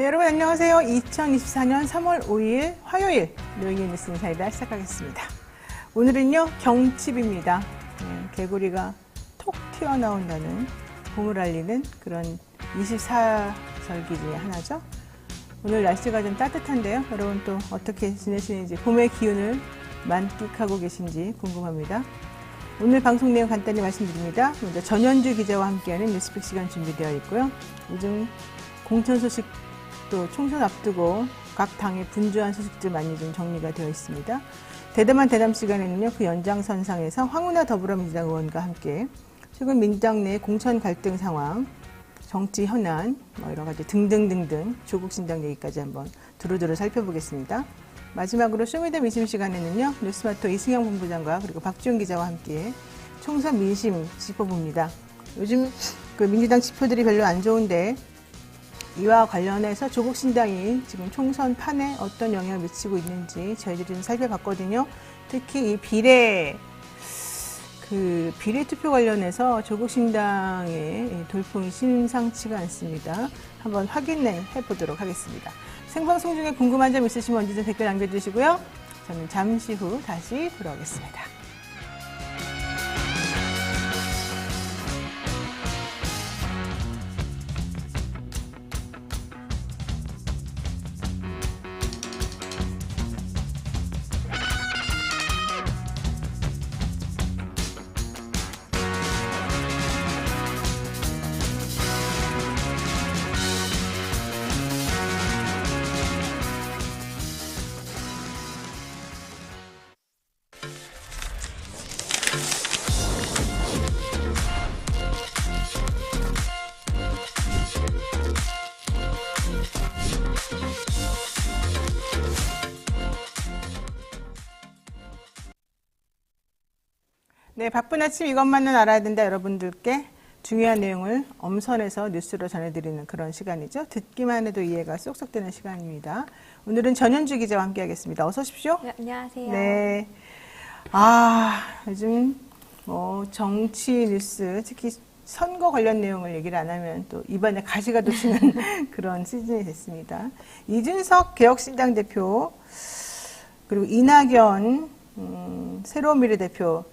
네, 여러분 안녕하세요. 2024년 3월 5일 화요일 노영희 뉴스 인사이다 시작하겠습니다. 오늘은요 경칩입니다. 네, 개구리가 톡 튀어나온다는 봄을 알리는 그런 24절기 중에 하나죠. 오늘 날씨가 좀 따뜻한데요. 여러분 또 어떻게 지내시는지, 봄의 기운을 만끽하고 계신지 궁금합니다. 오늘 방송 내용 간단히 말씀드립니다. 먼저 전현주 기자와 함께하는 뉴스픽 시간 준비되어 있고요. 요즘 공천 소식 또 총선 앞두고 각 당의 분주한 소식들 많이 좀 정리가 되어 있습니다. 대담한 대담 시간에는요, 그 연장선상에서 황운하 더불어민주당 의원과 함께 최근 민주당 내 공천 갈등 상황, 정치 현안, 여러 가지 등등등등 조국 신당 얘기까지 한번 두루두루 살펴보겠습니다. 마지막으로 쇼미더 민심 시간에는요, 뉴스마토 이승영 본부장과 그리고 박지훈 기자와 함께 총선 민심 짚어봅니다. 요즘 그 민주당 지표들이 별로 안 좋은데 이와 관련해서 조국 신당이 지금 총선 판에 어떤 영향을 미치고 있는지 저희들이 좀 살펴봤거든요. 특히 이 비례 투표 관련해서 조국 신당의 돌풍이 심상치가 않습니다. 한번 확인해 보도록 하겠습니다. 생방송 중에 궁금한 점 있으시면 언제든 댓글 남겨주시고요. 저는 잠시 후 다시 돌아오겠습니다. 네, 바쁜 아침 이것만은 알아야 된다. 여러분들께 중요한 내용을 엄선해서 뉴스로 전해드리는 그런 시간이죠. 듣기만 해도 이해가 쏙쏙 되는 시간입니다. 오늘은 전현주 기자와 함께하겠습니다. 어서 오십시오. 네, 안녕하세요. 네, 요즘 정치 뉴스, 특히 선거 관련 내용을 얘기를 안 하면 또 입안에 가시가 돋치는 그런 시즌이 됐습니다. 이준석 개혁신당 대표 그리고 이낙연 새로운 미래 대표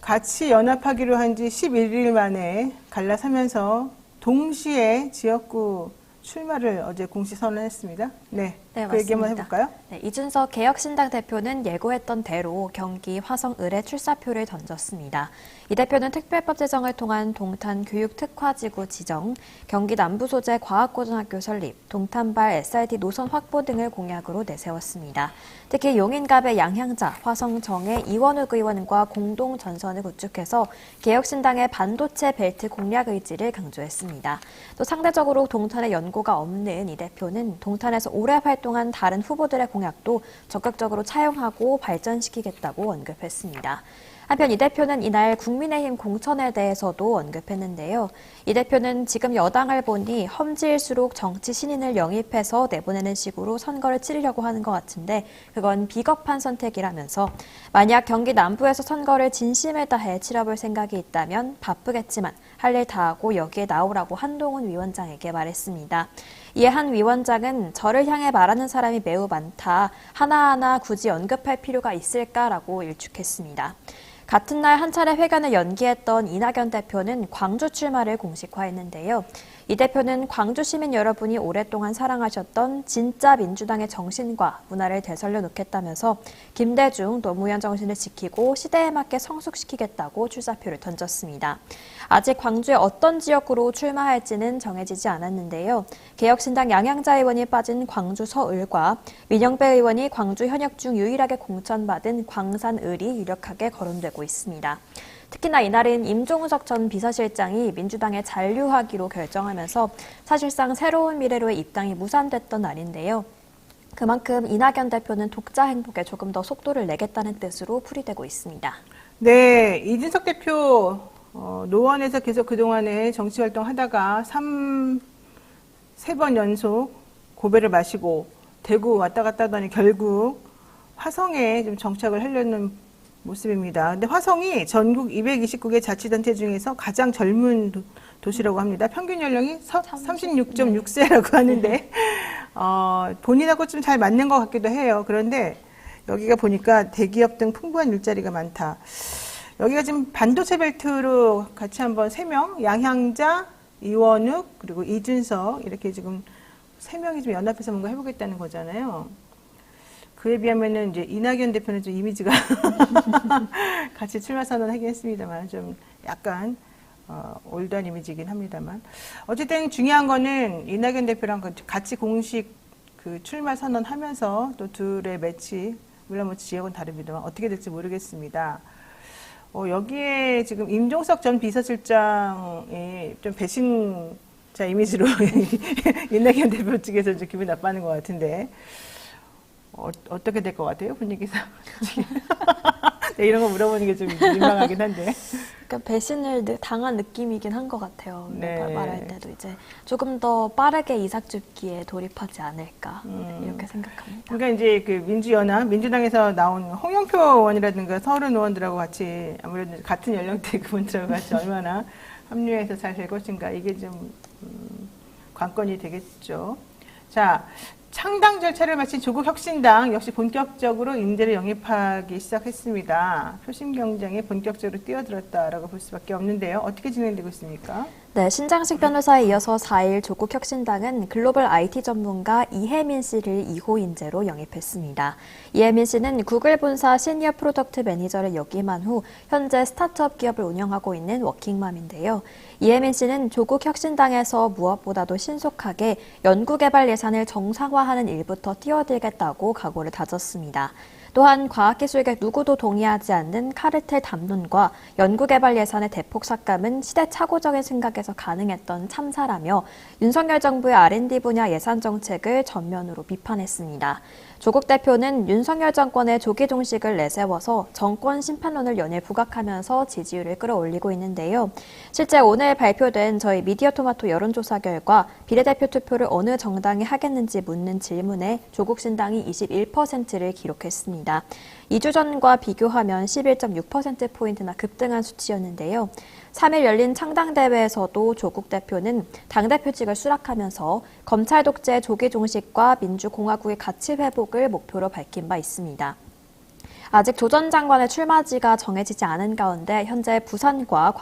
같이 연합하기로 한 지 11일 만에 갈라서면서 동시에 지역구 출마를 어제 공식 선언했습니다. 네, 네, 그 얘기 한번 해볼까요? 네, 이준석 개혁신당 대표는 예고했던 대로 경기 화성 을에 출사표를 던졌습니다. 이 대표는 특별법 제정을 통한 동탄 교육특화지구 지정, 경기 남부 소재 과학고등학교 설립, 동탄발 SRT 노선 확보 등을 공약으로 내세웠습니다. 특히 용인갑의 양향자, 화성정의 이원욱 의원과 공동 전선을 구축해서 개혁신당의 반도체 벨트 공략 의지를 강조했습니다. 또 상대적으로 동탄에 연고가 없는 이 대표는 동탄에서 오래 활동한 다른 후보들의 공약도 적극적으로 차용하고 발전시키겠다고 언급했습니다. 한편 이 대표는 이날 국민의힘 공천에 대해서도 언급했는데요. 이 대표는 지금 여당을 보니 험지일수록 정치 신인을 영입해서 내보내는 식으로 선거를 치르려고 하는 것 같은데 그건 비겁한 선택이라면서 만약 경기 남부에서 선거를 진심을 다해 치러볼 생각이 있다면 바쁘겠지만 할 일 다 하고 여기에 나오라고 한동훈 위원장에게 말했습니다. 이에 한 위원장은 저를 향해 말하는 사람이 매우 많다. 하나하나 굳이 언급할 필요가 있을까라고 일축했습니다. 같은 날 한 차례 회견을 연기했던 이낙연 대표는 광주 출마를 공식화했는데요. 이 대표는 광주 시민 여러분이 오랫동안 사랑하셨던 진짜 민주당의 정신과 문화를 되살려 놓겠다면서 김대중 노무현 정신을 지키고 시대에 맞게 성숙시키겠다고 출사표를 던졌습니다. 아직 광주의 어떤 지역구로 출마할지는 정해지지 않았는데요. 개혁신당 양향자 의원이 빠진 광주 서을과 민영배 의원이 광주 현역 중 유일하게 공천받은 광산을이 유력하게 거론되고 있습니다. 특히나 이날은 임종석 전 비서실장이 민주당에 잔류하기로 결정하면서 사실상 새로운 미래로의 입당이 무산됐던 날인데요. 그만큼 이낙연 대표는 독자 행복에 조금 더 속도를 내겠다는 뜻으로 풀이되고 있습니다. 네, 이준석 대표 노원에서 계속 그동안에 정치활동 하다가 3번 연속 고배를 마시고 대구 왔다 갔다 하더니 결국 화성에 좀 정착을 하려는 모습입니다. 근데 화성이 전국 229개 자치단체 중에서 가장 젊은 도시라고 합니다. 평균 연령이 36.6세라고 하는데 본인하고 좀 잘 맞는 것 같기도 해요. 그런데 여기가 보니까 대기업 등 풍부한 일자리가 많다. 여기가 지금 반도체 벨트로 같이 한번 3명, 양향자, 이원욱, 그리고 이준석 이렇게 지금 3명이 좀 연합해서 뭔가 해보겠다는 거잖아요. 그에 비하면은 이제 이낙연 대표는 좀 이미지가 같이 출마 선언하긴 했습니다만 좀 약간 올드한 이미지이긴 합니다만 어쨌든 중요한 거는 이낙연 대표랑 같이 공식 그 출마 선언하면서 또 둘의 매치 물론 뭐 지역은 다릅니다만 어떻게 될지 모르겠습니다. 여기에 지금 임종석 전 비서실장이 좀 배신자 이미지로 이낙연 대표 측에서 이제 기분 나빠하는 것 같은데 어떻게 될 것 같아요? 분위기상. 네, 이런 거 물어보는 게 좀 민망하긴 한데. 그러니까 배신을 당한 느낌이긴 한 것 같아요. 네. 말할 때도 이제 조금 더 빠르게 이삭줍기에 돌입하지 않을까 이렇게 생각합니다. 그러니까 이제 그 민주연합, 민주당에서 나온 홍영표 의원이라든가 서른 의원들하고 같이 아무래도 같은 연령대 그분들하고 같이 얼마나 합류해서 잘 될 것인가 이게 좀 관건이 되겠죠. 자. 창당 절차를 마친 조국혁신당 역시 본격적으로 인재를 영입하기 시작했습니다. 표심 경쟁에 본격적으로 뛰어들었다라고 볼 수밖에 없는데요. 어떻게 진행되고 있습니까? 네, 신장식 변호사에 이어서 4일 조국혁신당은 글로벌 IT 전문가 이혜민 씨를 2호 인재로 영입했습니다. 이혜민 씨는 구글 본사 시니어 프로덕트 매니저를 역임한 후 현재 스타트업 기업을 운영하고 있는 워킹맘인데요. 이혜민 씨는 조국혁신당에서 무엇보다도 신속하게 연구개발 예산을 정상화하는 일부터 뛰어들겠다고 각오를 다졌습니다. 또한 과학기술계 누구도 동의하지 않는 카르텔 담론과 연구개발 예산의 대폭 삭감은 시대착오적인 생각에서 가능했던 참사라며 윤석열 정부의 R&D 분야 예산 정책을 전면으로 비판했습니다. 조국 대표는 윤석열 정권의 조기 종식을 내세워서 정권 심판론을 연일 부각하면서 지지율을 끌어올리고 있는데요. 실제 오늘 발표된 저희 미디어토마토 여론조사 결과 비례대표 투표를 어느 정당이 하겠는지 묻는 질문에 조국신당이 21%를 기록했습니다. 2주 전과 비교하면 11.6%포인트나 급등한 수치였는데요. 3일 열린 창당대회에서도 조국 대표는 당대표직을 수락하면서 검찰 독재 조기 종식과 민주공화국의 가치 회복을 목표로 밝힌 바 있습니다. 아직 조 전 장관의 출마지가 정해지지 않은 가운데 현재 부산과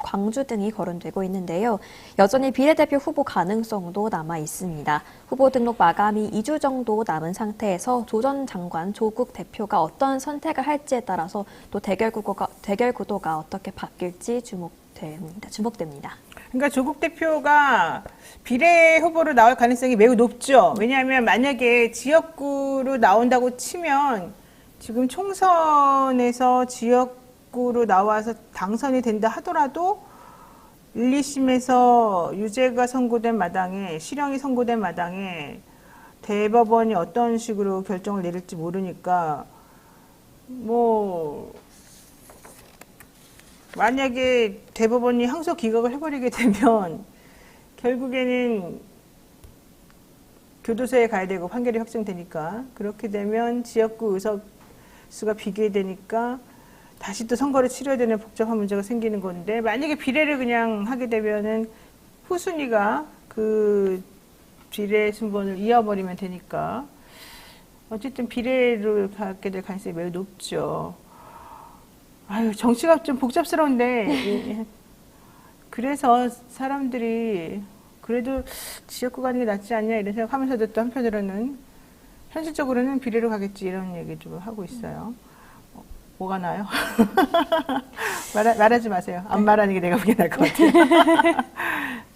광주 등이 거론되고 있는데요. 여전히 비례대표 후보 가능성도 남아 있습니다. 후보 등록 마감이 2주 정도 남은 상태에서 조 전 장관, 조국 대표가 어떤 선택을 할지에 따라서 또 대결 구도가 어떻게 바뀔지 주목됩니다. 그러니까 조국 대표가 비례 후보로 나올 가능성이 매우 높죠. 왜냐하면 만약에 지역구로 나온다고 치면 지금 총선에서 지역구로 나와서 당선이 된다 하더라도 1, 2심에서 유죄가 선고된 마당에 실형이 선고된 마당에 대법원이 어떤 식으로 결정을 내릴지 모르니까 뭐 만약에 대법원이 항소 기각을 해버리게 되면 결국에는 교도소에 가야 되고 판결이 확정되니까 그렇게 되면 지역구 의석수가 비교되니까 다시 또 선거를 치러야 되는 복잡한 문제가 생기는 건데 만약에 비례를 그냥 하게 되면은 후순위가 그 비례 순번을 이어버리면 되니까 어쨌든 비례를 갖게 될 가능성이 매우 높죠. 아유, 정치가 좀 복잡스러운데 그래서 사람들이 그래도 지역구 가는 게 낫지 않냐 이런 생각하면서도 또 한편으로는 현실적으로는 비례로 가겠지 이런 얘기 좀 하고 있어요. 뭐가 나요? 말하지 마세요. 안 말하는 게 내가 보기엔 나을 것 같아요.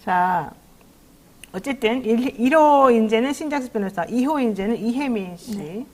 자, 어쨌든 1호 인재는 신장식 변호사, 2호 인재는 이혜민 씨. 네.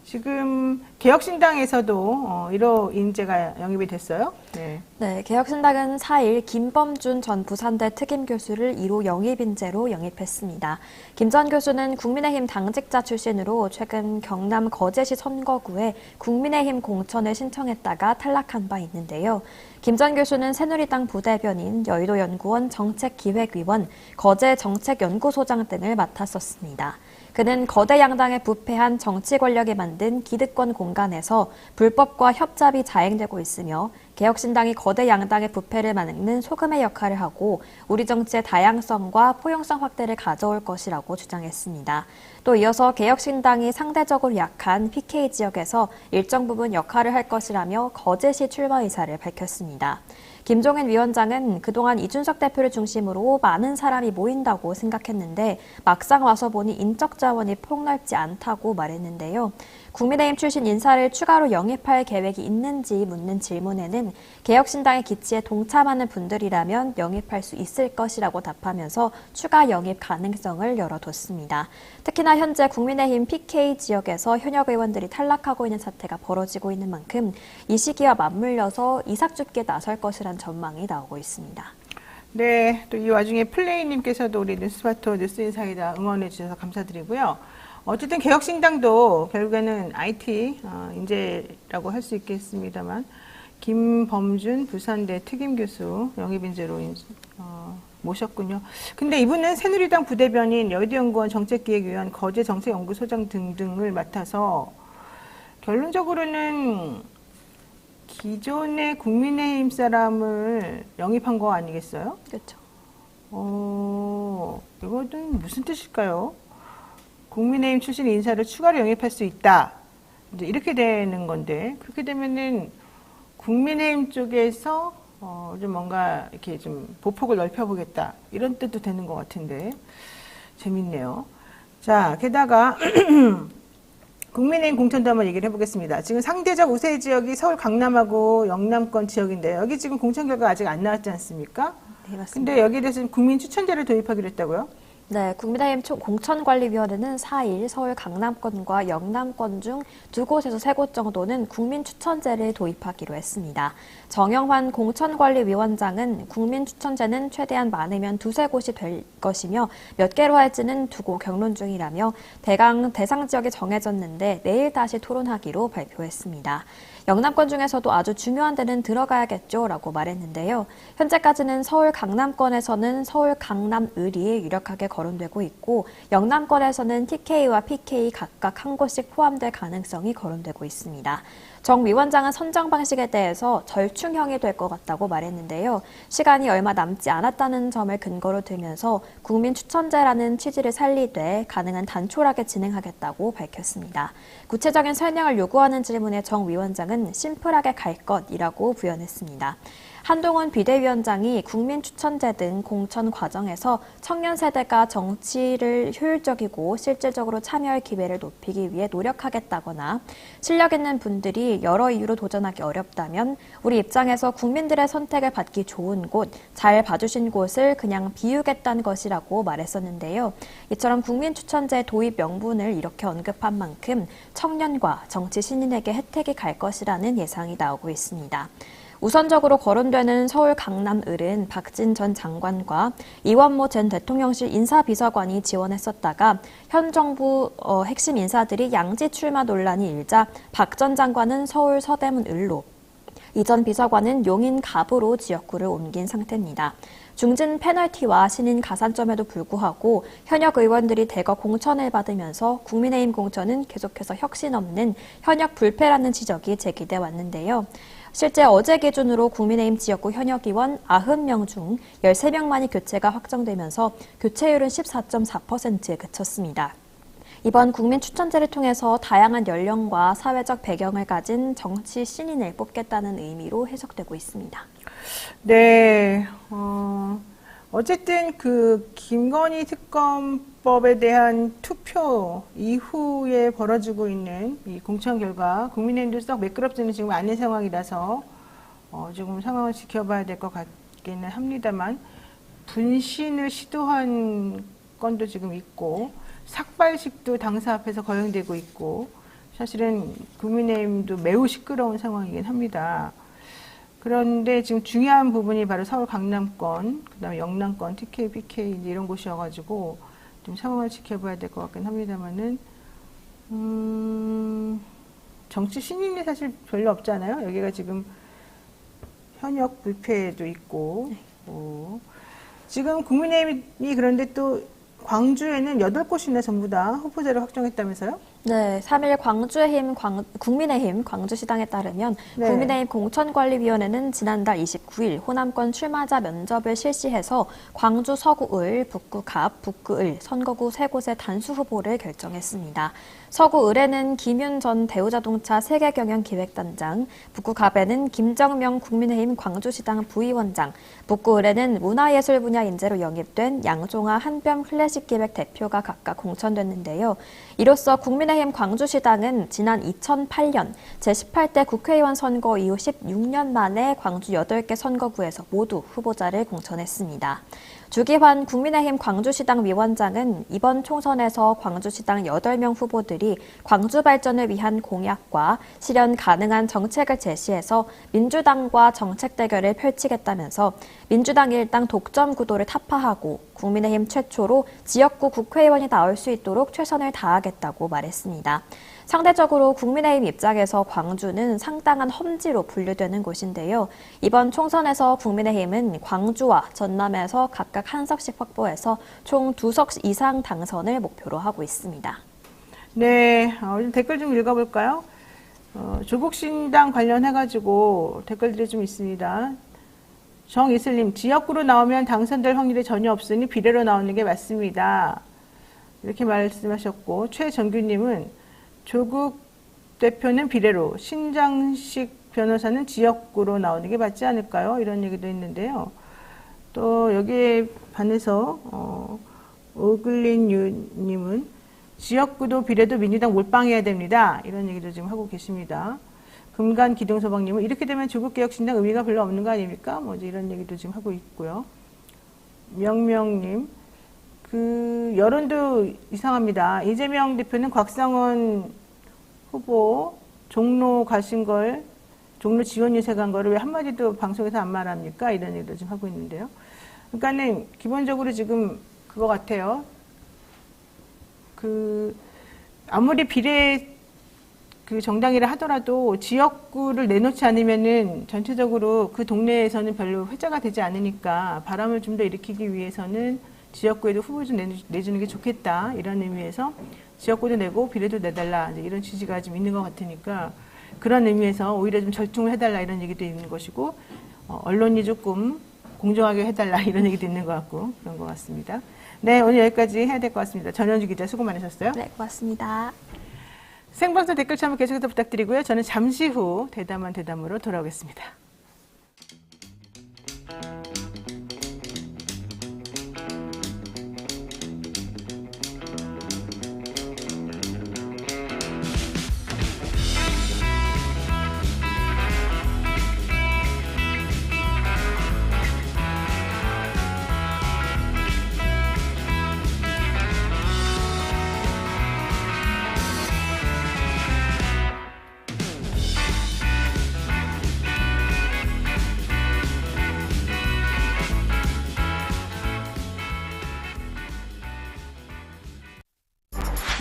지금 개혁신당에서도 1호 인재가 영입이 됐어요. 네, 개혁신당은 4일 김범준 전 부산대 특임교수를 1호 영입인재로 영입했습니다. 김 전 교수는 국민의힘 당직자 출신으로 최근 경남 거제시 선거구에 국민의힘 공천을 신청했다가 탈락한 바 있는데요. 김 전 교수는 새누리당 부대변인, 여의도연구원 정책기획위원, 거제정책연구소장 등을 맡았었습니다. 그는 거대 양당에 부패한 정치 권력이 만든 기득권 공간에서 불법과 협잡이 자행되고 있으며 개혁신당이 거대 양당의 부패를 막는 소금의 역할을 하고 우리 정치의 다양성과 포용성 확대를 가져올 것이라고 주장했습니다. 또 이어서 개혁신당이 상대적으로 약한 PK 지역에서 일정 부분 역할을 할 것이라며 거제시 출마 의사를 밝혔습니다. 김종인 위원장은 그동안 이준석 대표를 중심으로 많은 사람이 모인다고 생각했는데 막상 와서 보니 인적 자원이 폭넓지 않다고 말했는데요. 국민의힘 출신 인사를 추가로 영입할 계획이 있는지 묻는 질문에는 개혁신당의 기치에 동참하는 분들이라면 영입할 수 있을 것이라고 답하면서 추가 영입 가능성을 열어뒀습니다. 특히나 현재 국민의힘 PK 지역에서 현역 의원들이 탈락하고 있는 사태가 벌어지고 있는 만큼 이 시기와 맞물려서 이삭줍기에 나설 것이란 전망이 나오고 있습니다. 네, 또 이 와중에 플레이님께서도 우리 뉴스바토 뉴스인사이다 응원해 주셔서 감사드리고요. 어쨌든 개혁신당도 결국에는 IT 인재라고 할 수 있겠습니다만 김범준 부산대 특임교수 영입인재로 모셨군요. 근데 이분은 새누리당 부대변인 여의도연구원 정책기획위원 거제정책연구소장 등등을 맡아서 결론적으로는 기존의 국민의힘 사람을 영입한 거 아니겠어요? 그렇죠. 이거는 무슨 뜻일까요? 국민의힘 출신 인사를 추가로 영입할 수 있다. 이제 이렇게 되는 건데, 그렇게 되면은 국민의힘 쪽에서 좀 뭔가 이렇게 좀 보폭을 넓혀보겠다. 이런 뜻도 되는 것 같은데, 재밌네요. 자, 게다가, 국민의힘 공천도 한번 얘기를 해보겠습니다. 지금 상대적 우세 지역이 서울 강남하고 영남권 지역인데, 여기 지금 공천 결과 아직 안 나왔지 않습니까? 네, 맞습니다. 근데 여기에 대해서 국민 추천제를 도입하기로 했다고요? 네, 국민의힘 공천관리위원회는 4일 서울 강남권과 영남권 중 2곳에서 3곳 정도는 국민추천제를 도입하기로 했습니다. 정영환 공천관리위원장은 국민추천제는 최대한 많으면 2-3곳이 될 것이며 몇 개로 할지는 두고 경론 중이라며 대상 지역이 정해졌는데 내일 다시 토론하기로 발표했습니다. 영남권 중에서도 아주 중요한 데는 들어가야겠죠 라고 말했는데요. 현재까지는 서울 강남권에서는 서울 강남을이 유력하게 거론되고 있고 영남권에서는 TK와 PK 각각 한 곳씩 포함될 가능성이 거론되고 있습니다. 정 위원장은 선정 방식에 대해서 절충형이 될 것 같다고 말했는데요. 시간이 얼마 남지 않았다는 점을 근거로 들면서 국민추천제라는 취지를 살리되 가능한 단촐하게 진행하겠다고 밝혔습니다. 구체적인 설명을 요구하는 질문에 정 위원장은 심플하게 갈 것이라고 부연했습니다. 한동훈 비대위원장이 국민추천제 등 공천 과정에서 청년 세대가 정치를 효율적이고 실질적으로 참여할 기회를 높이기 위해 노력하겠다거나 실력 있는 분들이 여러 이유로 도전하기 어렵다면 우리 입장에서 국민들의 선택을 받기 좋은 곳, 잘 봐주신 곳을 그냥 비우겠다는 것이라고 말했었는데요. 이처럼 국민추천제 도입 명분을 이렇게 언급한 만큼 청년과 정치 신인에게 혜택이 갈 것이라는 예상이 나오고 있습니다. 우선적으로 거론되는 서울 강남을은 박진 전 장관과 이원모 전 대통령실 인사비서관이 지원했었다가 현 정부 핵심 인사들이 양지 출마 논란이 일자 박 전 장관은 서울 서대문을로, 이 전 비서관은 용인 갑으로 지역구를 옮긴 상태입니다. 중진 페널티와 신인 가산점에도 불구하고 현역 의원들이 대거 공천을 받으면서 국민의힘 공천은 계속해서 혁신 없는 현역 불패라는 지적이 제기돼 왔는데요. 실제 어제 기준으로 국민의힘 지역구 현역 의원 90명 중 13명만이 교체가 확정되면서 교체율은 14.4%에 그쳤습니다. 이번 국민추천제를 통해서 다양한 연령과 사회적 배경을 가진 정치 신인을 뽑겠다는 의미로 해석되고 있습니다. 네, 어쨌든 그 김건희 특검법에 대한 투표 이후에 벌어지고 있는 이 공천 결과 국민의힘도 썩 매끄럽지는 지금 않은 상황이라서 조금 상황을 지켜봐야 될 것 같기는 합니다만 분신을 시도한 건도 지금 있고 삭발식도 당사 앞에서 거행되고 있고 사실은 국민의힘도 매우 시끄러운 상황이긴 합니다. 그런데 지금 중요한 부분이 바로 서울 강남권, 그다음에 영남권, TK, PK 이런 곳이어가지고 좀 상황을 지켜봐야 될 것 같긴 합니다만은 정치 신인이 사실 별로 없잖아요. 여기가 지금 현역 불패도 있고 지금 국민의힘이 그런데 또 광주에는 8곳이나 전부 다 후보자를 확정했다면서요? 네, 3일 국민의힘 광주시당에 따르면 네. 국민의힘 공천관리위원회는 지난달 29일 호남권 출마자 면접을 실시해서 광주 서구을, 북구갑, 북구을, 선거구 3곳의 단수 후보를 결정했습니다. 서구을에는 김윤 전 대우자동차 세계경영기획단장, 북구갑에는 김정명 국민의힘 광주시당 부위원장, 북구을에는 문화예술 분야 인재로 영입된 양종하 한뼘 클래식기획 대표가 각각 공천됐는데요. 이로써 국민의힘 광주시당은 지난 2008년 제18대 국회의원 선거 이후 16년 만에 광주 8개 선거구에서 모두 후보자를 공천했습니다. 주기환 국민의힘 광주시당 위원장은 이번 총선에서 광주시당 8명 후보들이 광주 발전을 위한 공약과 실현 가능한 정책을 제시해서 민주당과 정책 대결을 펼치겠다면서 민주당 일당 독점 구도를 타파하고 국민의힘 최초로 지역구 국회의원이 나올 수 있도록 최선을 다하겠다고 말했습니다. 상대적으로 국민의힘 입장에서 광주는 상당한 험지로 분류되는 곳인데요. 이번 총선에서 국민의힘은 광주와 전남에서 각각 한 석씩 확보해서 총 2석 이상 당선을 목표로 하고 있습니다. 네, 댓글 좀 읽어볼까요? 조국신당 관련해가지고 댓글들이 좀 있습니다. 정이슬님, 지역구로 나오면 당선될 확률이 전혀 없으니 비례로 나오는 게 맞습니다. 이렇게 말씀하셨고, 최정규님은 조국 대표는 비례로, 신장식 변호사는 지역구로 나오는 게 맞지 않을까요? 이런 얘기도 있는데요. 또 여기에 반해서 오글린유님은 지역구도 비례도 민주당 몰빵해야 됩니다. 이런 얘기도 지금 하고 계십니다. 금간 기동소방님은 이렇게 되면 조국개혁신당 의미가 별로 없는 거 아닙니까? 뭐 이런 얘기도 지금 하고 있고요. 명명님, 여론도 이상합니다. 이재명 대표는 곽상원 후보 종로 가신 걸, 종로 지원 유세 간 거를 왜 한마디도 방송에서 안 말합니까? 이런 얘기도 지금 하고 있는데요. 그러니까는 기본적으로 지금 그거 같아요. 아무리 비례 정당이라 하더라도 지역구를 내놓지 않으면은 전체적으로 그 동네에서는 별로 회자가 되지 않으니까 바람을 좀 더 일으키기 위해서는 지역구에도 후보 좀 내주는 게 좋겠다. 이런 의미에서 지역구도 내고 비례도 내달라. 이제 이런 취지가 좀 있는 것 같으니까 그런 의미에서 오히려 좀 절충을 해달라. 이런 얘기도 있는 것이고, 언론이 조금 공정하게 해달라. 이런 얘기도 있는 것 같고, 그런 것 같습니다. 네, 오늘 여기까지 해야 될 것 같습니다. 전현주 기자 수고 많으셨어요. 네, 고맙습니다. 생방송 댓글 참여 계속해서 부탁드리고요. 저는 잠시 후 대담한 대담으로 돌아오겠습니다.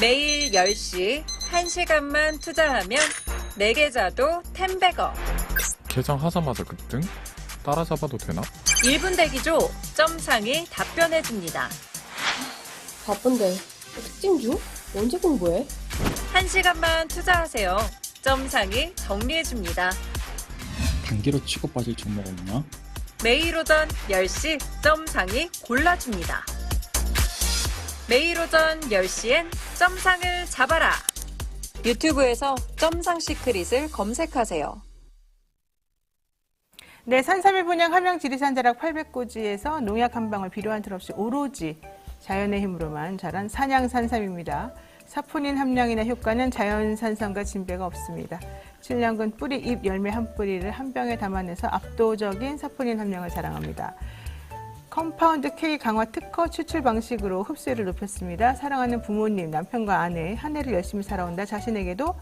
매일 10시 1시간만 투자하면 내 계좌도 10배거. 계정하자마자 급등? 따라잡아도 되나? 1분 대기죠. 점상이 답변해줍니다. 바쁜데 특징 중? 언제 공부해? 1시간만 투자하세요. 점상이 정리해줍니다. 단기로 치고 빠질 종목 없나? 매일 오전 10시 점상이 골라줍니다. 매일 오전 10시엔 점상을 잡아라. 유튜브에서 점상 시크릿을 검색하세요. 네, 산삼일 분양 함양 지리산 자락 800고지에서 농약 한 방울 필요한 틀 없이 오로지 자연의 힘으로만 자란 산양 산삼입니다. 사포닌 함량이나 효과는 자연 산삼과 진배가 없습니다. 7년근 뿌리, 잎, 열매 한 뿌리를 한 병에 담아내서 압도적인 사포닌 함량을 자랑합니다. 컴파운드 K 강화 특허 추출 방식으로 흡수율을 높였습니다. 사랑하는 부모님, 남편과 아내, 한 해를 열심히 살아온다 자신에게도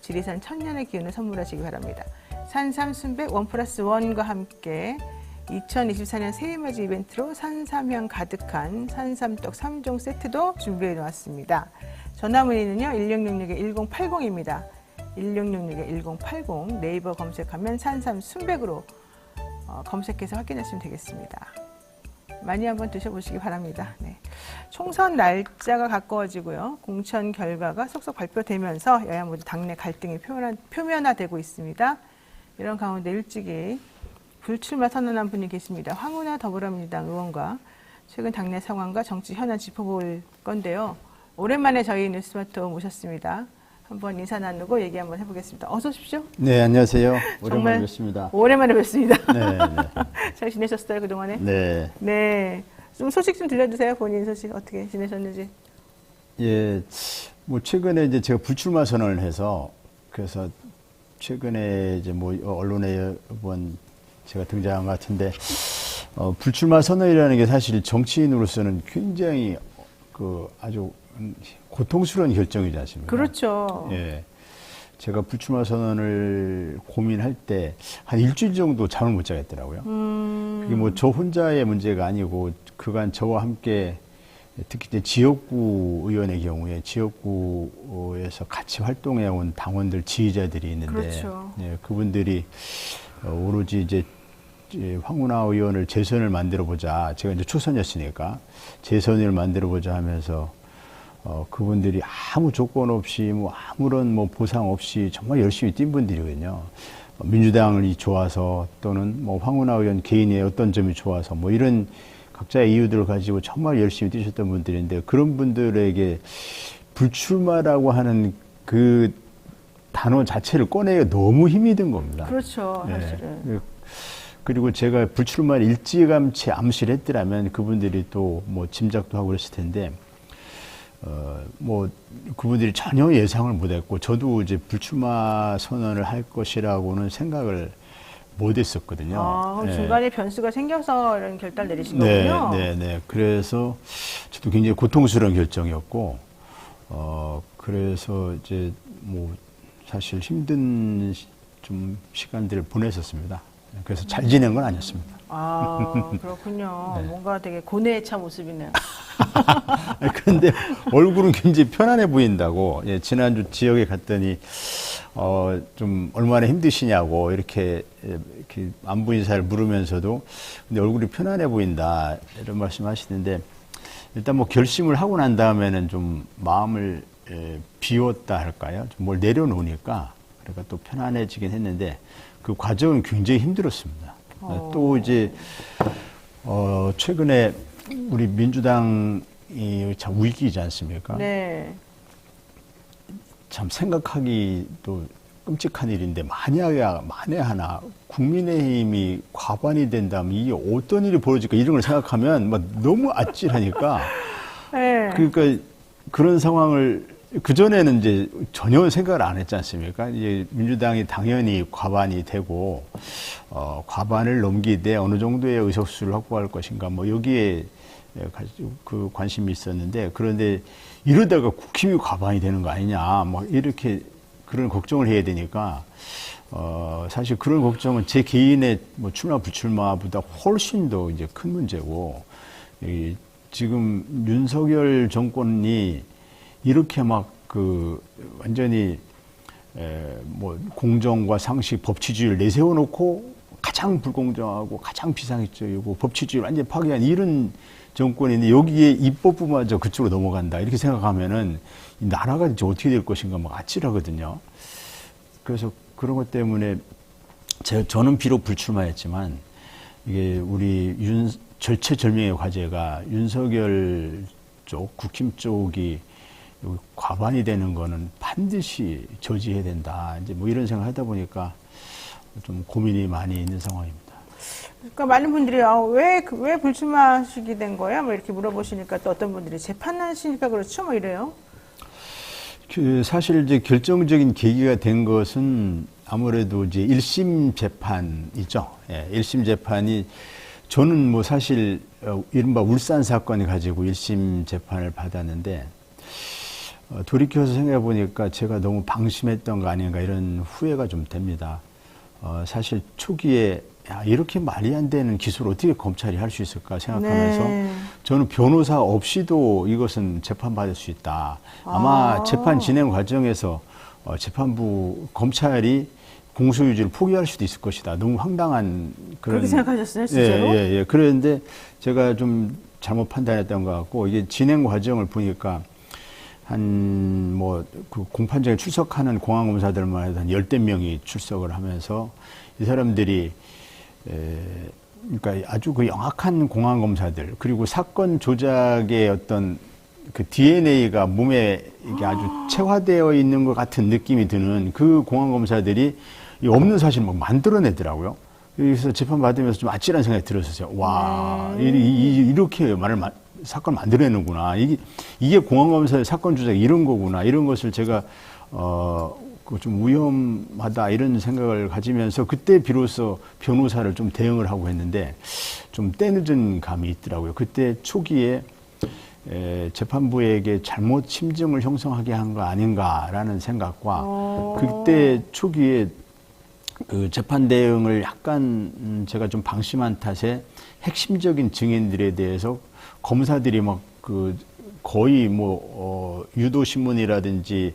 지리산 천년의 기운을 선물하시기 바랍니다. 산삼 순백 1+1과 함께 2024년 새해맞이 이벤트로 산삼향 가득한 산삼떡 3종 세트도 준비해 놓았습니다. 전화문의는요 1666-1080입니다. 1666-1080 네이버 검색하면 산삼 순백으로 검색해서 확인하시면 되겠습니다. 많이 한번 드셔보시기 바랍니다. 네. 총선 날짜가 가까워지고요. 공천 결과가 속속 발표되면서 여야 모두 당내 갈등이 표면화되고 있습니다. 이런 가운데 일찍이 불출마 선언한 분이 계십니다. 황운하 더불어민주당 의원과 최근 당내 상황과 정치 현안 짚어볼 건데요. 오랜만에 저희 뉴스마토 모셨습니다. 한번 인사 나누고 얘기 한번 해보겠습니다. 어서 오십시오. 네, 안녕하세요. 오랜만에 뵙습니다. 오랜만에 뵙습니다. 네, 네. 잘 지내셨어요, 그동안에? 네. 네. 좀 소식 좀 들려주세요. 본인 소식 어떻게 지내셨는지. 예, 뭐 최근에 이제 제가 불출마 선언을 해서 그래서 최근에 이제 뭐 언론에 여러 번 제가 등장한 것 같은데 불출마 선언이라는 게 사실 정치인으로서는 굉장히 그 아주 고통스러운 결정이지 않습니까? 그렇죠. 예. 제가 불출마 선언을 고민할 때 한 일주일 정도 잠을 못 자겠더라고요. 그게 뭐 저 혼자의 문제가 아니고 그간 저와 함께 특히 이제 지역구 의원의 경우에 지역구에서 같이 활동해 온 당원들 지휘자들이 있는데 그렇죠. 예, 그분들이 오로지 이제 황운하 의원을 재선을 만들어 보자. 제가 이제 초선이었으니까 재선을 만들어 보자 하면서 그분들이 아무 조건 없이 뭐 아무런 뭐 보상 없이 정말 열심히 뛴 분들이거든요. 민주당이 좋아서 또는 뭐 황운하 의원 개인의 어떤 점이 좋아서 뭐 이런 각자의 이유들을 가지고 정말 열심히 뛰셨던 분들인데 그런 분들에게 불출마라고 하는 그 단어 자체를 꺼내기가 너무 힘이 든 겁니다. 그렇죠. 사실은. 예. 그리고 제가 불출마를 일찌감치 암시를 했더라면 그분들이 또 뭐 짐작도 하고 그랬을 텐데 뭐 그분들이 전혀 예상을 못했고 저도 이제 불출마 선언을 할 것이라고는 생각을 못했었거든요. 아, 그럼 예. 중간에 변수가 생겨서 이런 결단 내리신 네, 거군요. 네, 네. 그래서 저도 굉장히 고통스러운 결정이었고 그래서 이제 뭐 사실 힘든 좀 시간들을 보냈었습니다. 그래서 잘 지낸 건 아니었습니다. 아, 그렇군요. 네. 뭔가 되게 고뇌의 차 모습이네요. 그런데 얼굴은 굉장히 편안해 보인다고. 예, 지난주 지역에 갔더니 좀 얼마나 힘드시냐고 이렇게 안부 인사를 물으면서도 근데 얼굴이 편안해 보인다 이런 말씀하시는데 일단 뭐 결심을 하고 난 다음에는 좀 마음을 비웠다 할까요? 좀 뭘 내려놓으니까 그러니까 또 편안해지긴 했는데 그 과정은 굉장히 힘들었습니다. 또 이제 최근에 우리 민주당이 참 위기이지 않습니까? 네. 참 생각하기도 끔찍한 일인데 만에 하나 국민의힘이 과반이 된다면 이게 어떤 일이 벌어질까 이런 걸 생각하면 막 너무 아찔하니까 네. 그러니까 그런 상황을 그전에는 이제 전혀 생각을 안 했지 않습니까? 이제 민주당이 당연히 과반이 되고, 과반을 넘기되 어느 정도의 의석수를 확보할 것인가, 뭐 여기에 그 관심이 있었는데, 그런데 이러다가 국힘이 과반이 되는 거 아니냐, 뭐 이렇게 그런 걱정을 해야 되니까, 사실 그런 걱정은 제 개인의 뭐 출마 불출마보다 훨씬 더 이제 큰 문제고, 지금 윤석열 정권이 이렇게 막 완전히 뭐 공정과 상식, 법치주의를 내세워 놓고 가장 불공정하고 가장 비상식적이고 법치주의를 완전히 파괴한 이런 정권인데 여기에 입법부마저 그쪽으로 넘어간다 이렇게 생각하면은 이 나라가 이제 어떻게 될 것인가 막 아찔하거든요. 그래서 그런 것 때문에 저는 비록 불출마했지만 이게 우리 절체절명의 과제가 윤석열 쪽, 국힘 쪽이 과반이 되는 거는 반드시 저지해야 된다. 이제 뭐 이런 생각을 하다 보니까 좀 고민이 많이 있는 상황입니다. 그러니까 많은 분들이 왜 불출마하시게 된 거야? 뭐 이렇게 물어보시니까 또 어떤 분들이 재판하시니까 그렇죠? 뭐 이래요. 사실 이제 결정적인 계기가 된 것은 아무래도 이제 1심 재판이죠. 예, 1심 재판이 저는 뭐 사실 이른바 울산 사건을 가지고 1심 재판을 받았는데 돌이켜서 생각해 보니까 제가 너무 방심했던 거 아닌가 이런 후회가 좀 됩니다. 사실 초기에 이렇게 말이 안 되는 기소를 어떻게 검찰이 할 수 있을까 생각하면서 네. 저는 변호사 없이도 이것은 재판받을 수 있다. 아마 재판 진행 과정에서 재판부 검찰이 공소유지를 포기할 수도 있을 것이다. 너무 황당한 그런. 그렇게 생각하셨어요, 실제로? 예. 그런데 제가 좀 잘못 판단했던 것 같고, 이게 진행 과정을 보니까 그 공판장에 출석하는 공안검사들만 해도 한 10대 명이 출석을 하면서 이 사람들이 그러니까 아주 그 영악한 공안검사들, 그리고 사건 조작의 어떤 그 DNA가 몸에 이게 아주 체화되어 있는 것 같은 느낌이 드는 그 공안검사들이 이 없는 사실을 막 만들어내더라고요. 그래서 재판 받으면서 좀 아찔한 생각이 들었어요. 와, 이렇게 사건을 만들어내는구나. 이게 공안검사의 사건 조작 이런 거구나. 이런 것을 제가, 좀 위험하다 이런 생각을 가지면서 그때 비로소 변호사를 좀 대응을 하고 했는데 좀 때늦은 감이 있더라고요. 그때 초기에 재판부에게 잘못 심증을 형성하게 한 거 아닌가라는 생각과 그때 초기에 그 재판 대응을 약간 제가 좀 방심한 탓에 핵심적인 증인들에 대해서 검사들이 막 거의 유도신문이라든지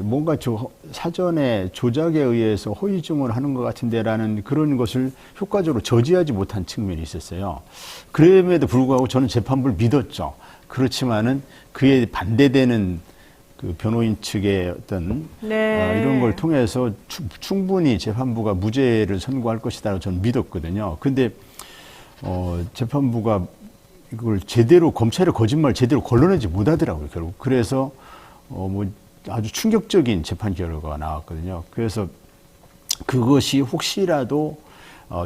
뭔가 사전에 조작에 의해서 허위 증언을 하는 것 같은데라는 그런 것을 효과적으로 저지하지 못한 측면이 있었어요. 그럼에도 불구하고 저는 재판부를 믿었죠. 그렇지만은 그에 반대되는 그 변호인 측의 어떤 이런 걸 통해서 충분히 재판부가 무죄를 선고할 것이다라고 저는 믿었거든요. 근데 재판부가 이걸 제대로 검찰의 거짓말을 제대로 걸러내지 못하더라고요, 결국. 그래서 아주 충격적인 재판 결과가 나왔거든요. 그래서 그것이 혹시라도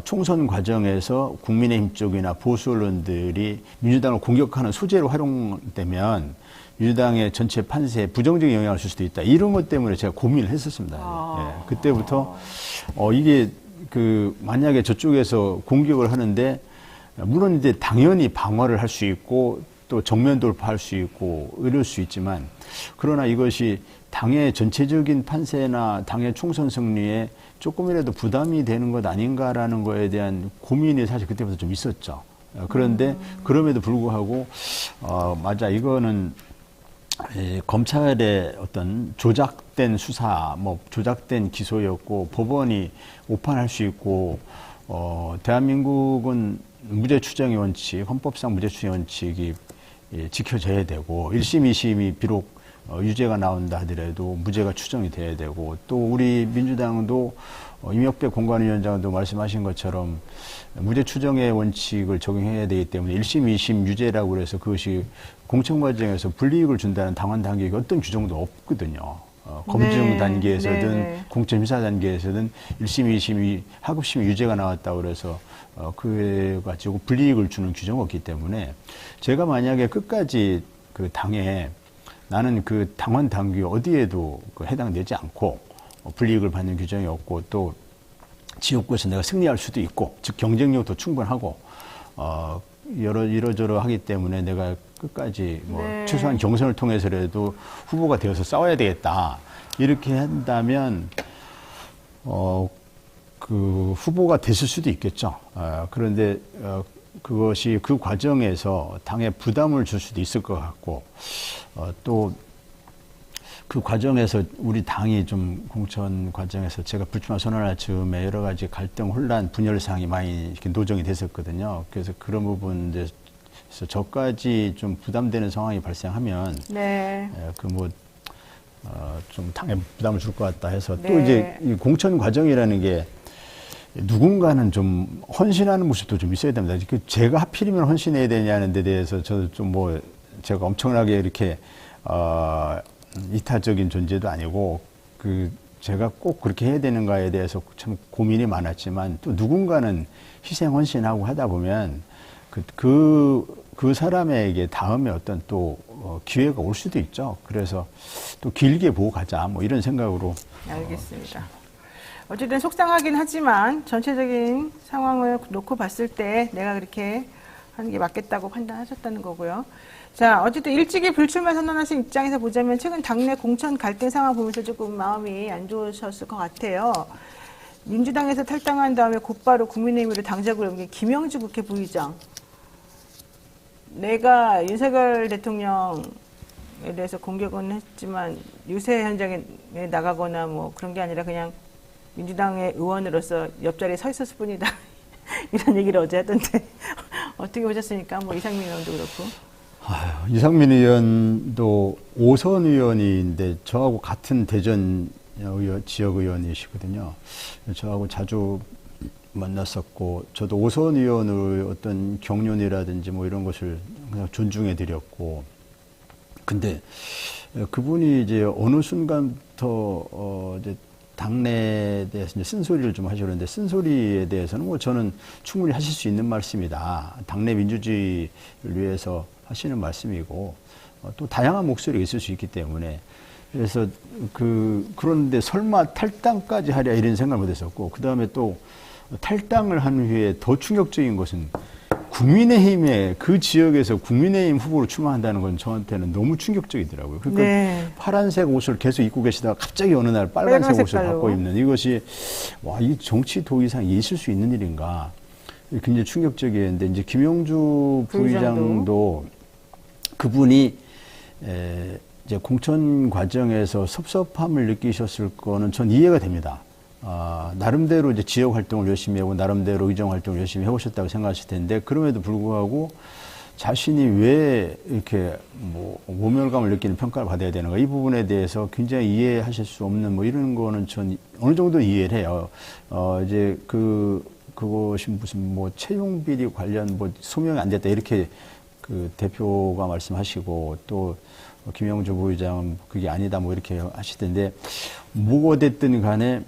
총선 과정에서 국민의힘 쪽이나 보수 언론들이 민주당을 공격하는 소재로 활용되면 민주당의 전체 판세에 부정적인 영향을 줄 수도 있다. 이런 것 때문에 제가 고민을 했었습니다. 예, 그때부터 이게 만약에 저쪽에서 공격을 하는데 물론 이제 당연히 방어를 할 수 있고 또 정면 돌파할 수 있고 이럴 수 있지만 그러나 이것이 당의 전체적인 판세나 당의 총선 승리에 조금이라도 부담이 되는 것 아닌가라는 거에 대한 고민이 사실 그때부터 좀 있었죠. 그런데 그럼에도 불구하고 맞아, 이거는 검찰의 어떤 조작된 수사, 조작된 기소였고 법원이 오판할 수 있고 대한민국은 무죄 추정의 원칙, 헌법상 무죄 추정의 원칙이 지켜져야 되고 1심, 2심이 비록 유죄가 나온다 하더라도 무죄가 추정이 돼야 되고 또 우리 민주당도 임혁백 공관위원장도 말씀하신 것처럼 무죄 추정의 원칙을 적용해야 되기 때문에 1심, 2심 유죄라고 그래서 그것이 공청 과정에서 불이익을 준다는 당원 단계가 어떤 규정도 없거든요. 검증 단계에서든 공청 심사 단계에서든 1심, 2심, 하급심이 유죄가 나왔다고 그래서 그에 가지고 불이익을 주는 규정이 없기 때문에 제가 만약에 끝까지 그 당에 나는 그 당원 당규 어디에도 해당되지 않고 불이익을 받는 규정이 없고 또 지역구에서 내가 승리할 수도 있고 즉 경쟁력도 충분하고 이러저러 하기 때문에 내가 끝까지 최소한 경선을 통해서라도 후보가 되어서 싸워야 되겠다 이렇게 한다면 그 후보가 됐을 수도 있겠죠. 그런데 그것이 그 과정에서 당에 부담을 줄 수도 있을 것 같고 또 그 과정에서 우리 당이 좀 공천 과정에서 제가 불출마 선언할 즈음에 여러 가지 갈등, 혼란, 분열 사항이 많이 이렇게 노정이 됐었거든요. 그래서 그런 부분에서 저까지 좀 부담되는 상황이 발생하면 좀 당에 부담을 줄 것 같다 해서 또 이제 이 공천 과정이라는 게 누군가는 좀 헌신하는 모습도 좀 있어야 됩니다. 제가 하필이면 헌신해야 되냐는 데 대해서 저도 좀 제가 엄청나게 이렇게 이타적인 존재도 아니고 제가 꼭 그렇게 해야 되는가에 대해서 참 고민이 많았지만 또 누군가는 희생 헌신하고 하다 보면 그 사람에게 다음에 어떤 또 기회가 올 수도 있죠. 그래서 또 길게 보고 가자 이런 생각으로. 알겠습니다. 어쨌든 속상하긴 하지만 전체적인 상황을 놓고 봤을 때 내가 그렇게 하는 게 맞겠다고 판단하셨다는 거고요. 자, 어쨌든 일찍이 불출마 선언하신 입장에서 보자면 최근 당내 공천 갈등 상황 보면서 조금 마음이 안 좋으셨을 것 같아요. 민주당에서 탈당한 다음에 곧바로 국민의힘으로 당적을 옮긴 김영주 국회 부의장. 내가 윤석열 대통령에 대해서 공격은 했지만 유세 현장에 나가거나 그런 게 아니라 그냥 민주당의 의원으로서 옆자리에 서 있었을 뿐이다. 이런 얘기를 어제 하던데 어떻게 보셨습니까? 뭐 이상민 의원도 그렇고. 이상민 의원도 5선 의원인데 저하고 같은 대전 지역 의원이시거든요. 저하고 자주 만났었고, 저도 5선 의원의 어떤 경륜이라든지 뭐 이런 것을 그냥 존중해 드렸고, 근데 그분이 이제 어느 순간부터 이제 당내에 대해서 이제 쓴소리를 좀 하시는데, 쓴소리에 대해서는 뭐 저는 충분히 하실 수 있는 말씀이다. 당내 민주주의를 위해서 하시는 말씀이고, 또 다양한 목소리가 있을 수 있기 때문에, 그래서 그런데 설마 탈당까지 하랴 이런 생각을 못 했었고, 그 다음에 또 탈당을 한 후에 더 충격적인 것은 국민의힘에 그 지역에서 국민의힘 후보로 출마한다는 건 저한테는 너무 충격적이더라고요. 그러니까 네. 파란색 옷을 계속 입고 계시다가 갑자기 어느 날 빨간색 옷을 색깔로. 갖고 입는 이것이 와, 이 정치 도의상 있을 수 있는 일인가? 굉장히 충격적이었는데 이제 김영주 부의장도 그분이 이제 공천 과정에서 섭섭함을 느끼셨을 거는 전 이해가 됩니다. 나름대로 이제 지역 활동을 열심히 하고 나름대로 의정 활동을 열심히 해오셨다고 생각하실 텐데, 그럼에도 불구하고 자신이 왜 이렇게 뭐 모멸감을 느끼는 평가를 받아야 되는가, 이 부분에 대해서 굉장히 이해하실 수 없는 뭐 이런 거는 전 어느 정도 이해를 해요. 이제 그것이 무슨 뭐 채용 비리 관련 뭐 소명이 안 됐다 이렇게 그 대표가 말씀하시고, 또 김영주 부의장은 그게 아니다 뭐 이렇게 하시던데, 뭐가 됐든 간에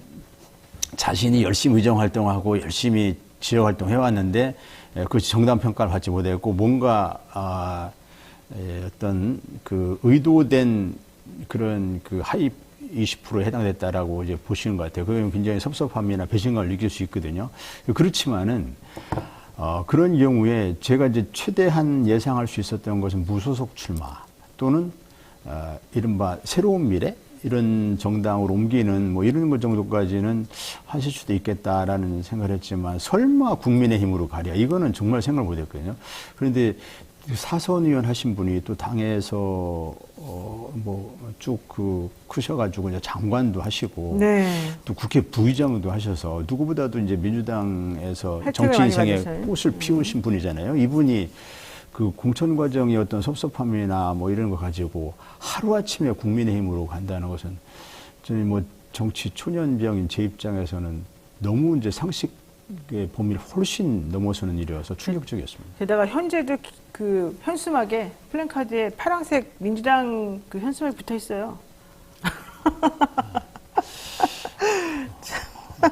자신이 열심히 의정 활동하고 열심히 지역 활동 해왔는데 그 정당 평가를 받지 못했고, 뭔가 어떤 그 의도된 그런 그 하위 20%에 해당됐다라고 이제 보시는 것 같아요. 그건 굉장히 섭섭함이나 배신감을 느낄 수 있거든요. 그렇지만은 그런 경우에 제가 이제 최대한 예상할 수 있었던 것은 무소속 출마 또는 이른바 새로운 미래 이런 정당으로 옮기는 뭐 이런 것 정도까지는 하실 수도 있겠다라는 생각을 했지만, 설마 국민의힘으로 가랴 이거는 정말 생각을 못했거든요. 그런데 사선 의원 하신 분이 또 당에서 뭐 쭉 크셔가지고 이제 장관도 하시고, 네. 또 국회 부의장도 하셔서 누구보다도 이제 민주당에서 혜택을 정치 많이 인생에 받으셔요. 꽃을 피우신 분이잖아요. 이분이 그 공천 과정의 어떤 섭섭함이나 뭐 이런 거 가지고 하루아침에 국민의힘으로 간다는 것은 저는 뭐 정치 초년병인 제 입장에서는 너무 이제 상식의 범위를 훨씬 넘어서는 일이어서 충격적이었습니다. 게다가 현재도 그 현수막에 플랜카드에 파란색 민주당 그 현수막이 붙어 있어요.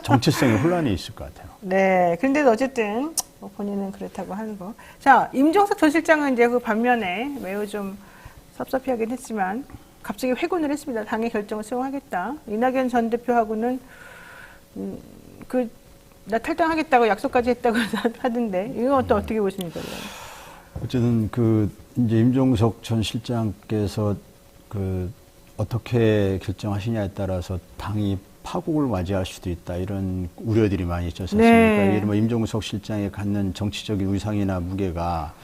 정체성에 혼란이 있을 것 같아요. 네. 근데 어쨌든 뭐 본인은 그렇다고 하는 거. 자, 임종석 전 실장은 이제 그 반면에 매우 좀 섭섭해하긴 했지만 갑자기 회군을 했습니다. 당의 결정을 수용하겠다. 이낙연 전 대표하고는 나 탈당하겠다고 약속까지 했다고 하던데, 이건 또 어떻게 보십니까? 어쨌든 이제 임종석 전 실장께서 어떻게 결정하시냐에 따라서 당이 파국을 맞이할 수도 있다, 이런 우려들이 많이 있지 않습니까? 네. 예를 들면 임종석 실장이 갖는 정치적인 위상이나 무게가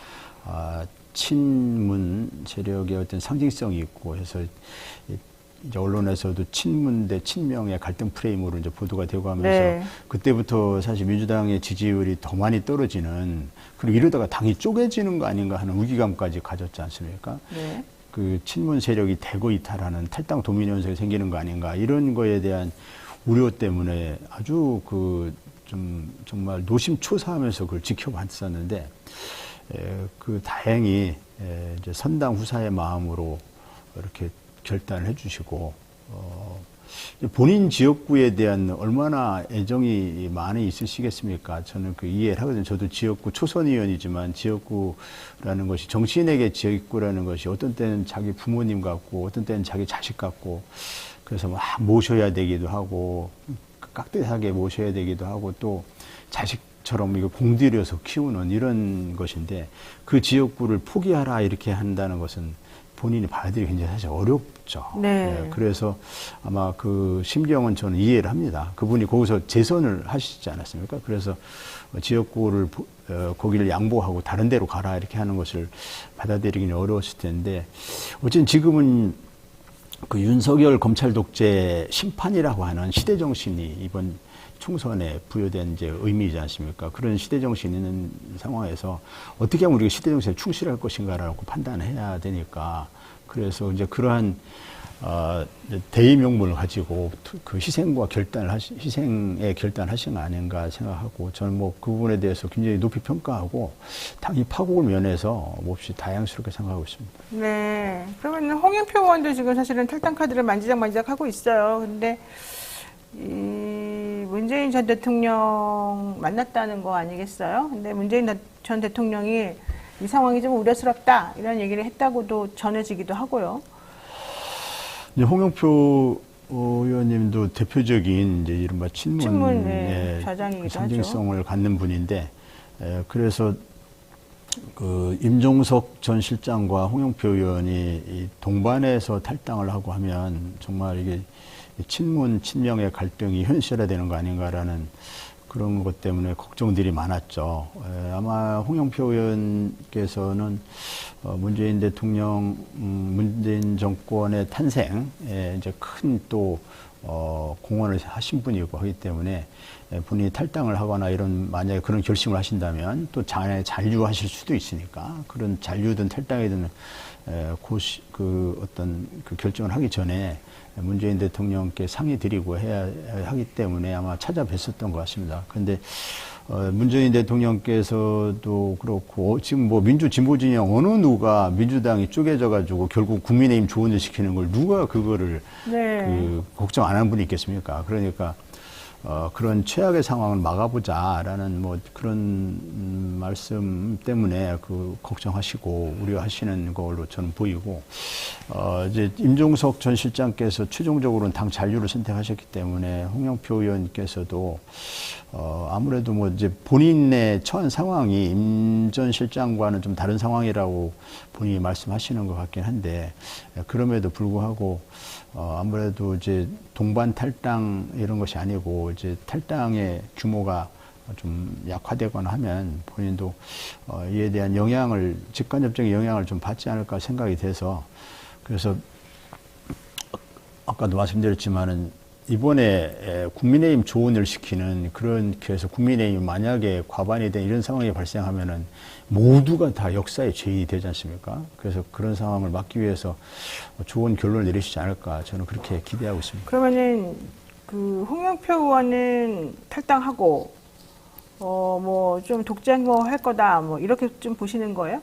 친문 세력의 어떤 상징성이 있고 해서 이제 언론에서도 친문 대 친명의 갈등 프레임으로 이제 보도가 되고 하면서, 네. 그때부터 사실 민주당의 지지율이 더 많이 떨어지는, 그리고 이러다가 당이 쪼개지는 거 아닌가 하는 위기감까지 가졌지 않습니까? 네. 그 친문 세력이 대거 이탈하는 탈당 도민 현상이 생기는 거 아닌가, 이런 거에 대한 우려 때문에 아주 정말 노심초사하면서 그걸 지켜봤었는데, 다행히 이제 선당 후사의 마음으로 이렇게 결단을 해주시고, 본인 지역구에 대한 얼마나 애정이 많이 있으시겠습니까? 저는 이해를 하거든요. 저도 지역구 초선 의원이지만 지역구라는 것이, 정치인에게 지역구라는 것이 어떤 때는 자기 부모님 같고 어떤 때는 자기 자식 같고, 그래서 막 모셔야 되기도 하고 깍듯하게 모셔야 되기도 하고, 또 자식처럼 이거 공들여서 키우는 이런 것인데, 그 지역구를 포기하라 이렇게 한다는 것은 본인이 받아들이기 굉장히 사실 어렵죠. 네. 그래서 아마 그 심경은 저는 이해를 합니다. 그분이 거기서 재선을 하시지 않았습니까? 그래서 지역구를 거기를 양보하고 다른 데로 가라 이렇게 하는 것을 받아들이기는 어려웠을 텐데, 어쨌든 지금은 그 윤석열 검찰 독재 심판이라고 하는 시대 정신이 이번 총선에 부여된 이제 의미이지 않습니까? 그런 시대 정신이 있는 상황에서 어떻게 하면 우리가 시대 정신에 충실할 것인가라고 판단해야 되니까 그래서 이제 그러한 대의명분을 가지고 그 희생과 희생에 결단하신 거 아닌가 생각하고 저는 뭐 그 부분에 대해서 굉장히 높이 평가하고 당이 파국을 면해서 몹시 다양스럽게 생각하고 있습니다. 네. 그러면 홍영표 의원도 지금 사실은 탈당 카드를 만지작 하고 있어요. 근데 이 문재인 전 대통령 만났다는 거 아니겠어요? 근데 문재인 전 대통령이 이 상황이 좀 우려스럽다 이런 얘기를 했다고도 전해지기도 하고요. 이제 홍영표 의원님도 대표적인 이제 이른바 친문의 좌장이기도 상징성을 갖는 분인데, 그래서 그 임종석 전 실장과 홍영표 의원이 이 동반해서 탈당을 하고 하면 정말 이게 친문 친명의 갈등이 현실화되는 거 아닌가라는 그런 것 때문에 걱정들이 많았죠. 아마 홍영표 의원께서는 문재인 대통령, 문재인 정권의 탄생에 이제 큰 또 공헌을 하신 분이고 하기 때문에 본인이 탈당을 하거나 이런 만약에 그런 결심을 하신다면 또 잔류하실 수도 있으니까 그런 잔류든 탈당이든 그 어떤 그 결정을 하기 전에 문재인 대통령께 상의 드리고 해야 하기 때문에 아마 찾아뵀었던 것 같습니다. 그런데 문재인 대통령께서도 그렇고 지금 뭐 민주 진보 진영 어느 누가 민주당이 쪼개져 가지고 결국 국민의힘 조언을 시키는 걸 누가 그거를 그 걱정 안 한 분이 있겠습니까? 그러니까 그런 최악의 상황을 막아보자라는 뭐 그런 말씀 때문에 그 걱정하시고 우려하시는 걸로 저는 보이고, 이제 임종석 전 실장께서 최종적으로는 당 잔류를 선택하셨기 때문에 홍영표 의원께서도 아무래도 뭐 이제 본인의 처한 상황이 임 전 실장과는 좀 다른 상황이라고 본인이 말씀하시는 것 같긴 한데, 그럼에도 불구하고 아무래도 이제 동반 탈당 이런 것이 아니고 이제 탈당의 규모가 좀 약화되거나 하면 본인도 이에 대한 영향을, 직간접적인 영향을 좀 받지 않을까 생각이 돼서, 그래서 아까도 말씀드렸지만은 이번에 국민의힘 조언을 시키는 그렇게 해서 국민의힘 만약에 과반이 된 이런 상황이 발생하면은 모두가 다 역사의 죄인이 되지 않습니까? 그래서 그런 상황을 막기 위해서 좋은 결론을 내리시지 않을까 저는 그렇게 기대하고 있습니다. 그러면은 그 홍영표 의원은 탈당하고 뭐 좀 독재행보 할 거다 뭐 이렇게 좀 보시는 거예요?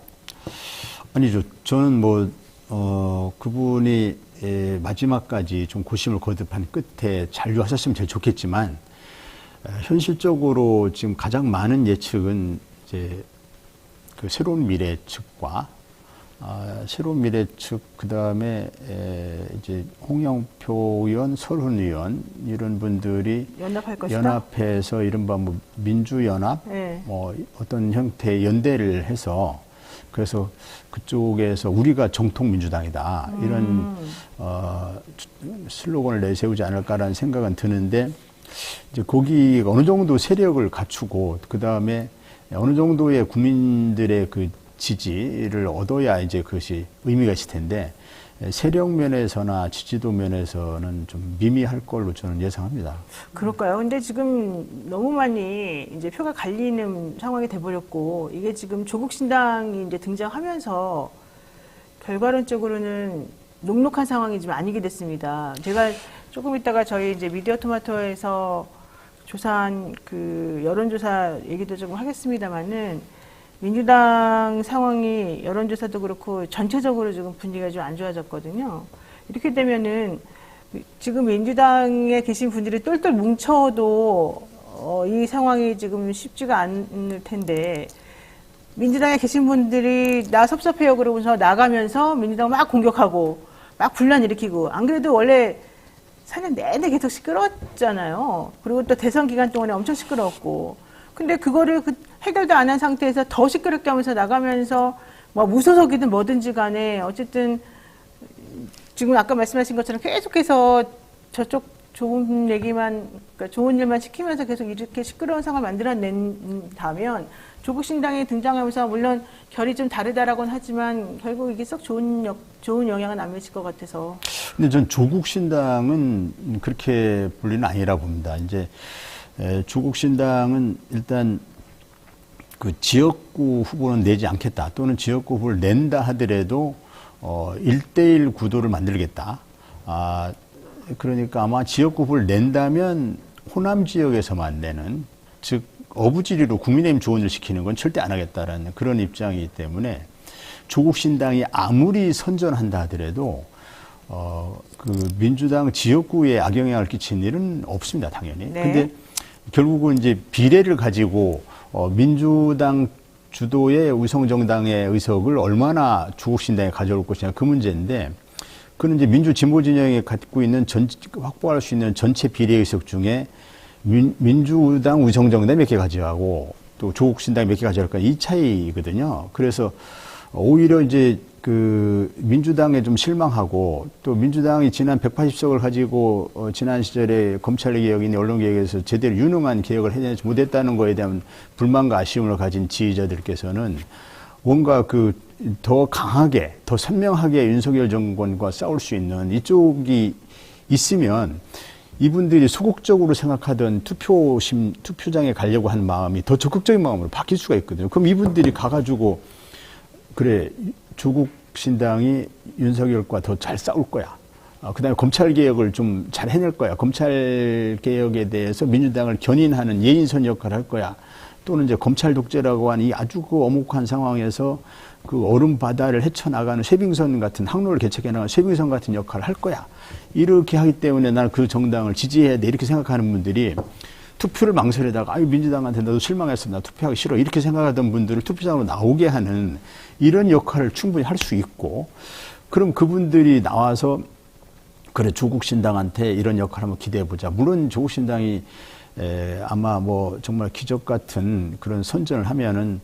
아니죠. 저는 뭐 그분이 마지막까지 좀 고심을 거듭한 끝에 잔류하셨으면 제일 좋겠지만, 현실적으로 지금 가장 많은 예측은 이제 그 새로운 미래 측과 새로운 미래 측, 그 다음에 이제 홍영표 의원, 설훈 의원 이런 분들이 연합할 것이다. 연합해서 이른바 뭐 민주연합, 뭐 어떤 형태의 연대를 해서 그래서 그쪽에서 우리가 정통 민주당이다 이런 슬로건을 내세우지 않을까라는 생각은 드는데, 이제 거기가 어느 정도 세력을 갖추고 그 다음에 어느 정도의 국민들의 그 지지를 얻어야 이제 그것이 의미가 있을 텐데, 세력 면에서나 지지도 면에서는 좀 미미할 걸로 저는 예상합니다. 그럴까요? 근데 지금 너무 많이 이제 표가 갈리는 상황이 돼버렸고, 이게 지금 조국 신당이 이제 등장하면서 결과론적으로는 녹록한 상황이 좀 아니게 됐습니다. 제가 조금 있다가 저희 이제 미디어 토마토에서 조사한 그 여론조사 얘기도 좀 하겠습니다만은, 민주당 상황이 여론조사도 그렇고 전체적으로 지금 분위기가 좀 안 좋아졌거든요. 이렇게 되면은 지금 민주당에 계신 분들이 똘똘 뭉쳐도 이 상황이 지금 쉽지가 않을 텐데, 민주당에 계신 분들이 나 섭섭해요 그러고서 나가면서 민주당 막 공격하고 막 분란 일으키고, 안 그래도 원래 4년 내내 계속 시끄러웠잖아요. 그리고 또 대선 기간 동안에 엄청 시끄러웠고, 근데 그거를 해결도 안 한 상태에서 더 시끄럽게 하면서 나가면서 뭐 무소속이든 뭐든지 간에 어쨌든 지금 아까 말씀하신 것처럼 계속해서 저쪽 좋은 얘기만, 그러니까 좋은 일만 시키면서 계속 이렇게 시끄러운 상황을 만들어낸다면 조국 신당이 등장하면서 물론 결이 좀 다르다라고는 하지만 결국 이게 썩 좋은 영향은 안 미칠 것 같아서. 근데 전 조국 신당은 그렇게 분리는 아니라 봅니다. 이제 조국 신당은 일단 그 지역구 후보는 내지 않겠다, 또는 지역구 후보를 낸다 하더라도 1대1 구도를 만들겠다. 그러니까 아마 지역구 후보를 낸다면 호남 지역에서만 내는, 즉 어부지리로 국민의힘 조언을 시키는 건 절대 안 하겠다라는 그런 입장이기 때문에 조국 신당이 아무리 선전한다 하더라도 그 민주당 지역구에 악영향을 끼친 일은 없습니다, 당연히. 네. 근데 결국은 이제 비례를 가지고 민주당 주도의 위성정당의 의석을 얼마나 조국 신당에 가져올 것이냐, 그 문제인데, 그는 이제 민주 진보 진영이 갖고 있는 확보할 수 있는 전체 비례 의석 중에 민주당 위성정당이 몇 개 가져가고 또 조국 신당이 몇 개 가져갈까, 이 차이거든요. 그래서 오히려 이제 그 민주당에 좀 실망하고, 또 민주당이 지난 180석을 가지고 지난 시절에 검찰개혁이나 언론개혁에서 제대로 유능한 개혁을 해내지 못했다는 거에 대한 불만과 아쉬움을 가진 지지자들께서는 뭔가 그 더 강하게, 더 선명하게 윤석열 정권과 싸울 수 있는 이쪽이 있으면 이분들이 소극적으로 생각하던 투표장에 가려고 하는 마음이 더 적극적인 마음으로 바뀔 수가 있거든요. 그럼 이분들이 가가지고 그래, 조국 신당이 윤석열과 더 잘 싸울 거야. 그다음에 검찰개혁을 좀 잘 해낼 거야. 검찰개혁에 대해서 민주당을 견인하는 예인선 역할을 할 거야. 또는 이제 검찰 독재라고 하는 이 아주 그 엄혹한 상황에서 그 얼음 바다를 헤쳐나가는 쇄빙선 같은, 항로를 개척해 나가는 쇄빙선 같은 역할을 할 거야. 이렇게 하기 때문에 나는 그 정당을 지지해야 돼, 이렇게 생각하는 분들이 투표를 망설이다가 아유, 민주당한테 나도 실망했어, 나 투표하기 싫어, 이렇게 생각하던 분들을 투표장으로 나오게 하는 이런 역할을 충분히 할 수 있고, 그럼 그분들이 나와서 그래, 조국 신당한테 이런 역할 한번 기대해 보자. 물론 조국 신당이 아마 뭐 정말 기적 같은 그런 선전을 하면은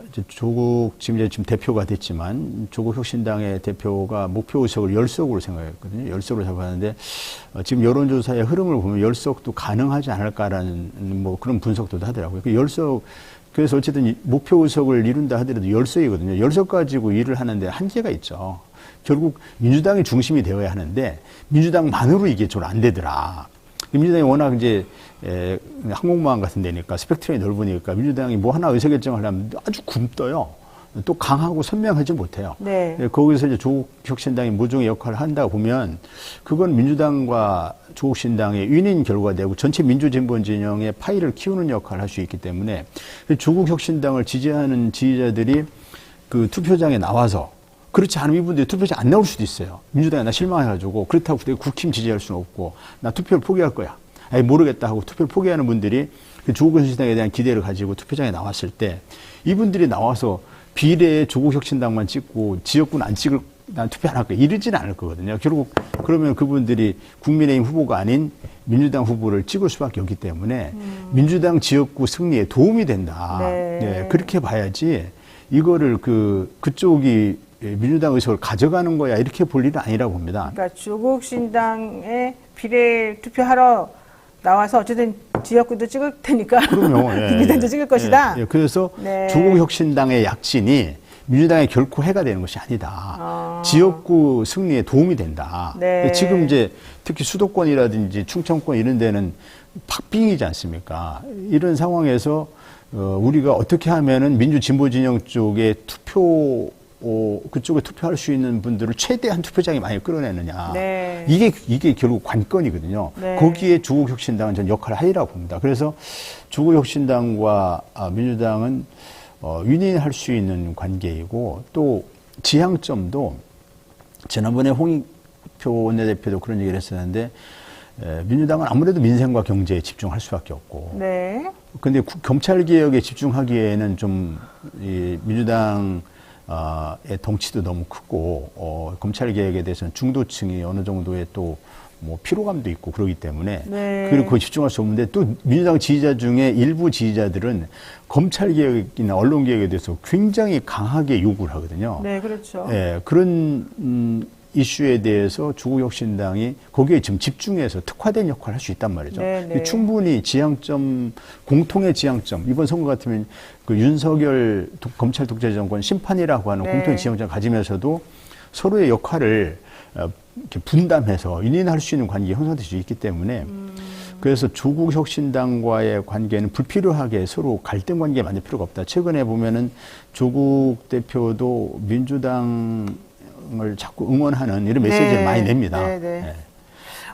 이제 조국 지금 대표가 됐지만 조국 혁신당의 대표가 목표 의석을 10석으로 생각했거든요. 10석으로 잡았는데 지금 여론조사의 흐름을 보면 10석도 가능하지 않을까라는 뭐 그런 분석도 하더라고요. 그 10석, 그래서 어쨌든 목표 의석을 이룬다 하더라도 10석이거든요. 10석 가지고 일을 하는데 한계가 있죠. 결국 민주당이 중심이 되어야 하는데 민주당만으로 이게 잘 안 되더라. 민주당이 워낙 이제 항공모함 같은 데니까 스펙트럼이 넓으니까 민주당이 뭐 하나 의사결정을 하려면 아주 굶떠요. 또 강하고 선명하지 못해요. 네. 거기서 이제 조국 혁신당이 모종의 역할을 한다 보면 그건 민주당과 조국 신당의 윈윈 결과되고 전체 민주진보 진영의 파이를 키우는 역할을 할 수 있기 때문에 조국 혁신당을 지지하는 지지자들이 그 투표장에 나와서, 그렇지 않으면 이분들이 투표장 안 나올 수도 있어요. 민주당에 나 실망해가지고 그렇다고 내가 국힘 지지할 수는 없고 나 투표를 포기할 거야. 아니 모르겠다 하고 투표를 포기하는 분들이 조국 혁신당에 대한 기대를 가지고 투표장에 나왔을 때 이분들이 나와서 비례에 조국 혁신당만 찍고 지역구는 안 찍을, 난 투표 안 할 거야, 이러지는 않을 거거든요. 결국 그러면 그분들이 국민의힘 후보가 아닌 민주당 후보를 찍을 수밖에 없기 때문에 민주당 지역구 승리에 도움이 된다. 네. 네, 그렇게 봐야지 이거를 그쪽이 민주당 의석을 가져가는 거야, 이렇게 볼 일은 아니라고 봅니다. 그러니까 조국 신당에 비례 투표하러 나와서 어쨌든 지역구도 찍을 테니까 그럼요. 민주당도 찍을 것이다. 그래서 네. 조국 혁신당의 약진이 민주당에 결코 해가 되는 것이 아니다. 지역구 승리에 도움이 된다. 네. 지금 이제 특히 수도권이라든지 충청권 이런 데는 박빙이지 않습니까? 이런 상황에서 우리가 어떻게 하면은 민주 진보 진영 쪽에 그쪽에 투표할 수 있는 분들을 최대한 투표장에 많이 끌어내느냐. 네. 이게 결국 관건이거든요. 네. 거기에 조국 혁신당은 전 역할을 하리라고 봅니다. 그래서 조국 혁신당과 민주당은 윈윈할 수 있는 관계이고, 또 지향점도 지난번에 홍익표 원내대표도 그런 얘기를 했었는데 민주당은 아무래도 민생과 경제에 집중할 수밖에 없고, 네. 근데 검찰개혁에 집중하기에는 좀 민주당 의 덩치도 너무 크고 검찰개혁에 대해서는 중도층이 어느 정도의 또 뭐 피로감도 있고 그러기 때문에 네. 그리고 거기 집중할 수 없는데, 또 민주당 지지자 중에 일부 지지자들은 검찰개혁이나 언론개혁에 대해서 굉장히 강하게 요구를 하거든요. 네, 그렇죠. 예, 그런 이슈에 대해서 조국혁신당이 거기에 지금 집중해서 특화된 역할을 할 수 있단 말이죠. 충분히 지향점, 공통의 지향점, 이번 선거 같으면 그 윤석열 검찰 독재 정권 심판이라고 하는 공통의 지향점을 가지면서도 서로의 역할을 이렇게 분담해서 인인할 수 있는 관계가 형성될 수 있기 때문에 그래서 조국혁신당과의 관계는 불필요하게 서로 갈등 관계 만들 필요가 없다. 최근에 보면은 조국 대표도 민주당을 자꾸 응원하는 이런 메시지를 많이 냅니다. 네.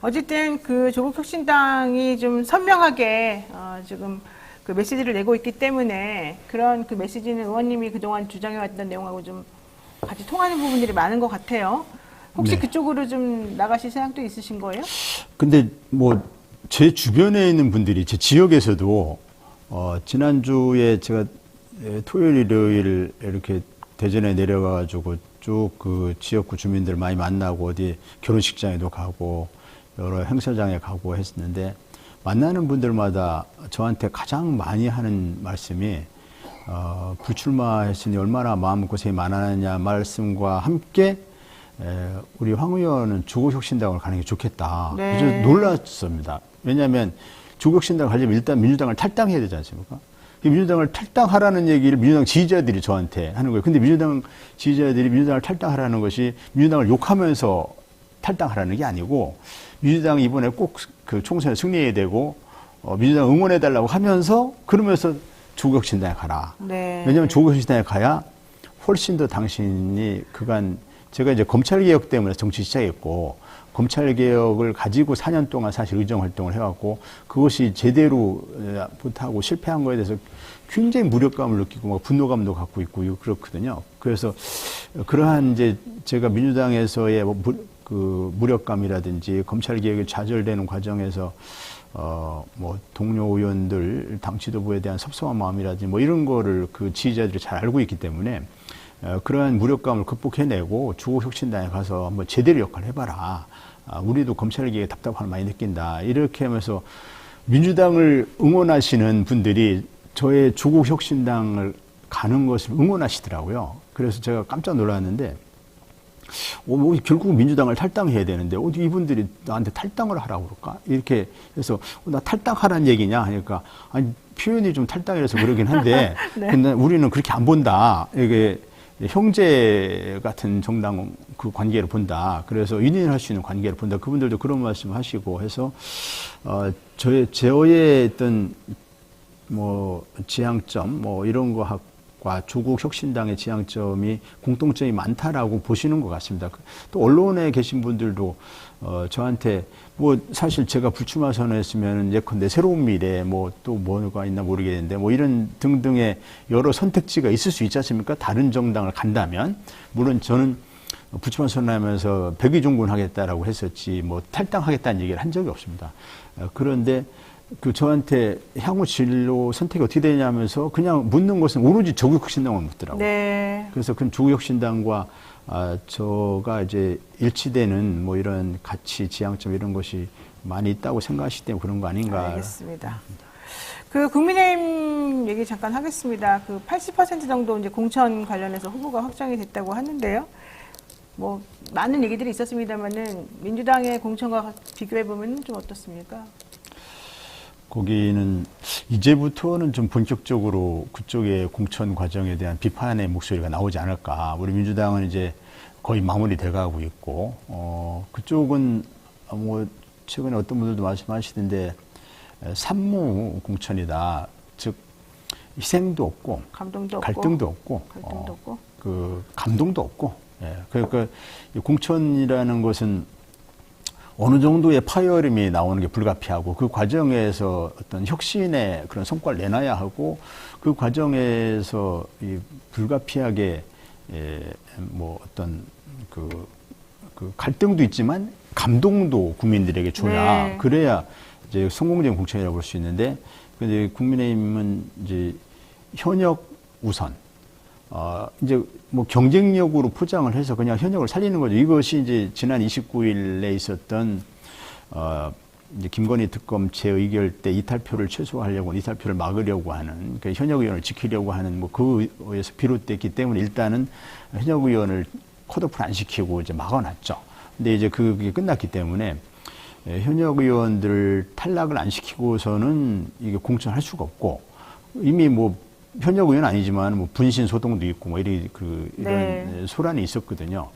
어쨌든 그 조국혁신당이 좀 선명하게 지금 그 메시지를 내고 있기 때문에 그런 그 메시지는 의원님이 그동안 주장해왔던 내용하고 좀 같이 통하는 부분들이 많은 것 같아요. 혹시 그쪽으로 좀 나가실 생각도 있으신 거예요? 근데 뭐 제 주변에 있는 분들이 제 지역에서도 지난주에 제가 토요일, 일요일 이렇게 대전에 내려가가지고 쭉 그 지역구 주민들 많이 만나고 어디 결혼식장에도 가고 여러 행사장에 가고 했었는데 만나는 분들마다 저한테 가장 많이 하는 말씀이 불출마했으니 얼마나 마음고생이 많았냐 말씀과 함께 우리 황 의원은 조국혁신당을 가는 게 좋겠다. 그래서 놀랐습니다. 왜냐하면 조국혁신당을 가려면 일단 민주당을 탈당해야 되지 않습니까? 민주당을 탈당하라는 얘기를 민주당 지지자들이 저한테 하는 거예요. 근데 민주당 지지자들이 민주당을 탈당하라는 것이 민주당을 욕하면서 탈당하라는 게 아니고 민주당이 이번에 꼭 그 총선에 승리해야 되고 민주당 응원해달라고 하면서 그러면서 조국혁신당에 가라. 왜냐하면 조국혁신당에 가야 훨씬 더 당신이 그간 제가 이제 검찰개혁 때문에 정치 시작했고 검찰개혁을 가지고 4년 동안 사실 의정활동을 해왔고 그것이 제대로 못하고 실패한 거에 대해서 굉장히 무력감을 느끼고 막 분노감도 갖고 있고 그렇거든요. 그래서 그러한 이제 제가 민주당에서의 그 무력감이라든지 검찰개혁이 좌절되는 과정에서 뭐 동료 의원들 당 지도부에 대한 섭섭한 마음이라든지 뭐 이런 거를 그 지지자들이 잘 알고 있기 때문에 그러한 무력감을 극복해내고 조국혁신당에 가서 한번 제대로 역할을 해봐라. 우리도 검찰개혁에 답답함을 많이 느낀다. 이렇게 하면서 민주당을 응원하시는 분들이 저의 조국혁신당을 가는 것을 응원하시더라고요. 그래서 제가 깜짝 놀랐는데 뭐 결국 민주당을 탈당해야 되는데 어디 이분들이 나한테 탈당을 하라고 그럴까? 이렇게 해서 나 탈당하라는 얘기냐 하니까 아니 표현이 좀 탈당이라서 그러긴 한데 근데 우리는 그렇게 안 본다. 이게 형제 같은 정당 그 관계를 본다. 그래서 인인할 수 있는 관계를 본다. 그분들도 그런 말씀 하시고 해서, 저의 어떤, 뭐, 지향점, 뭐, 이런 거와 조국혁신당의 지향점이 공통점이 많다라고 보시는 것 같습니다. 또 언론에 계신 분들도, 저한테 뭐 사실 제가 불출마 선언했으면 예컨대 새로운 미래 뭐 또 뭐가 있나 모르겠는데 뭐 이런 등등의 여러 선택지가 있을 수 있지 않습니까? 다른 정당을 간다면 물론 저는 불출마 선언하면서 백의종군 하겠다라고 했었지 뭐 탈당하겠다는 얘기를 한 적이 없습니다. 그런데 그 저한테 향후 진로 선택이 어떻게 되냐면서 그냥 묻는 것은 오로지 조국혁신당을 묻더라고요. 그래서 그럼 조국혁신당과 저가 이제 일치되는 뭐 이런 가치, 지향점 이런 것이 많이 있다고 생각하시기 때문에 그런 거 아닌가. 알겠습니다. 그 국민의힘 얘기 잠깐 하겠습니다. 그 80% 정도 이제 공천 관련해서 후보가 확정이 됐다고 하는데요. 뭐 많은 얘기들이 있었습니다만은 민주당의 공천과 비교해 보면 좀 어떻습니까? 거기는 이제부터는 좀 본격적으로 그쪽의 공천 과정에 대한 비판의 목소리가 나오지 않을까. 우리 민주당은 이제 거의 마무리돼 가고 있고, 그쪽은 뭐 최근에 어떤 분들도 말씀하시던데 산무 공천이다. 즉 희생도 없고, 갈등도 없고, 그 감동도 없고. 예. 그러니까 공천이라는 것은 어느 정도의 파열음이 나오는 게 불가피하고 그 과정에서 어떤 혁신의 그런 성과를 내놔야 하고 그 과정에서 이 불가피하게 뭐 어떤 그 갈등도 있지만 감동도 국민들에게 줘야 그래야 이제 성공적인 공천이라고 볼 수 있는데 근데 국민의힘은 이제 현역 우선 이제 뭐 경쟁력으로 포장을 해서 그냥 현역을 살리는 거죠. 이것이 이제 지난 29일에 있었던 이제 김건희 특검 재의결 때 이탈표를 최소화하려고 이탈표를 막으려고 하는 그러니까 현역 의원을 지키려고 하는 뭐 그에서 비롯됐기 때문에 일단은 현역 의원을 컷오프를 안 시키고 이제 막아놨죠. 근데 이제 그게 끝났기 때문에 현역 의원들 탈락을 안 시키고서는 이게 공천할 수가 없고 이미 뭐 현역 의원 아니지만 뭐 분신 소동도 있고 뭐 이런 네. 소란이 있었거든요.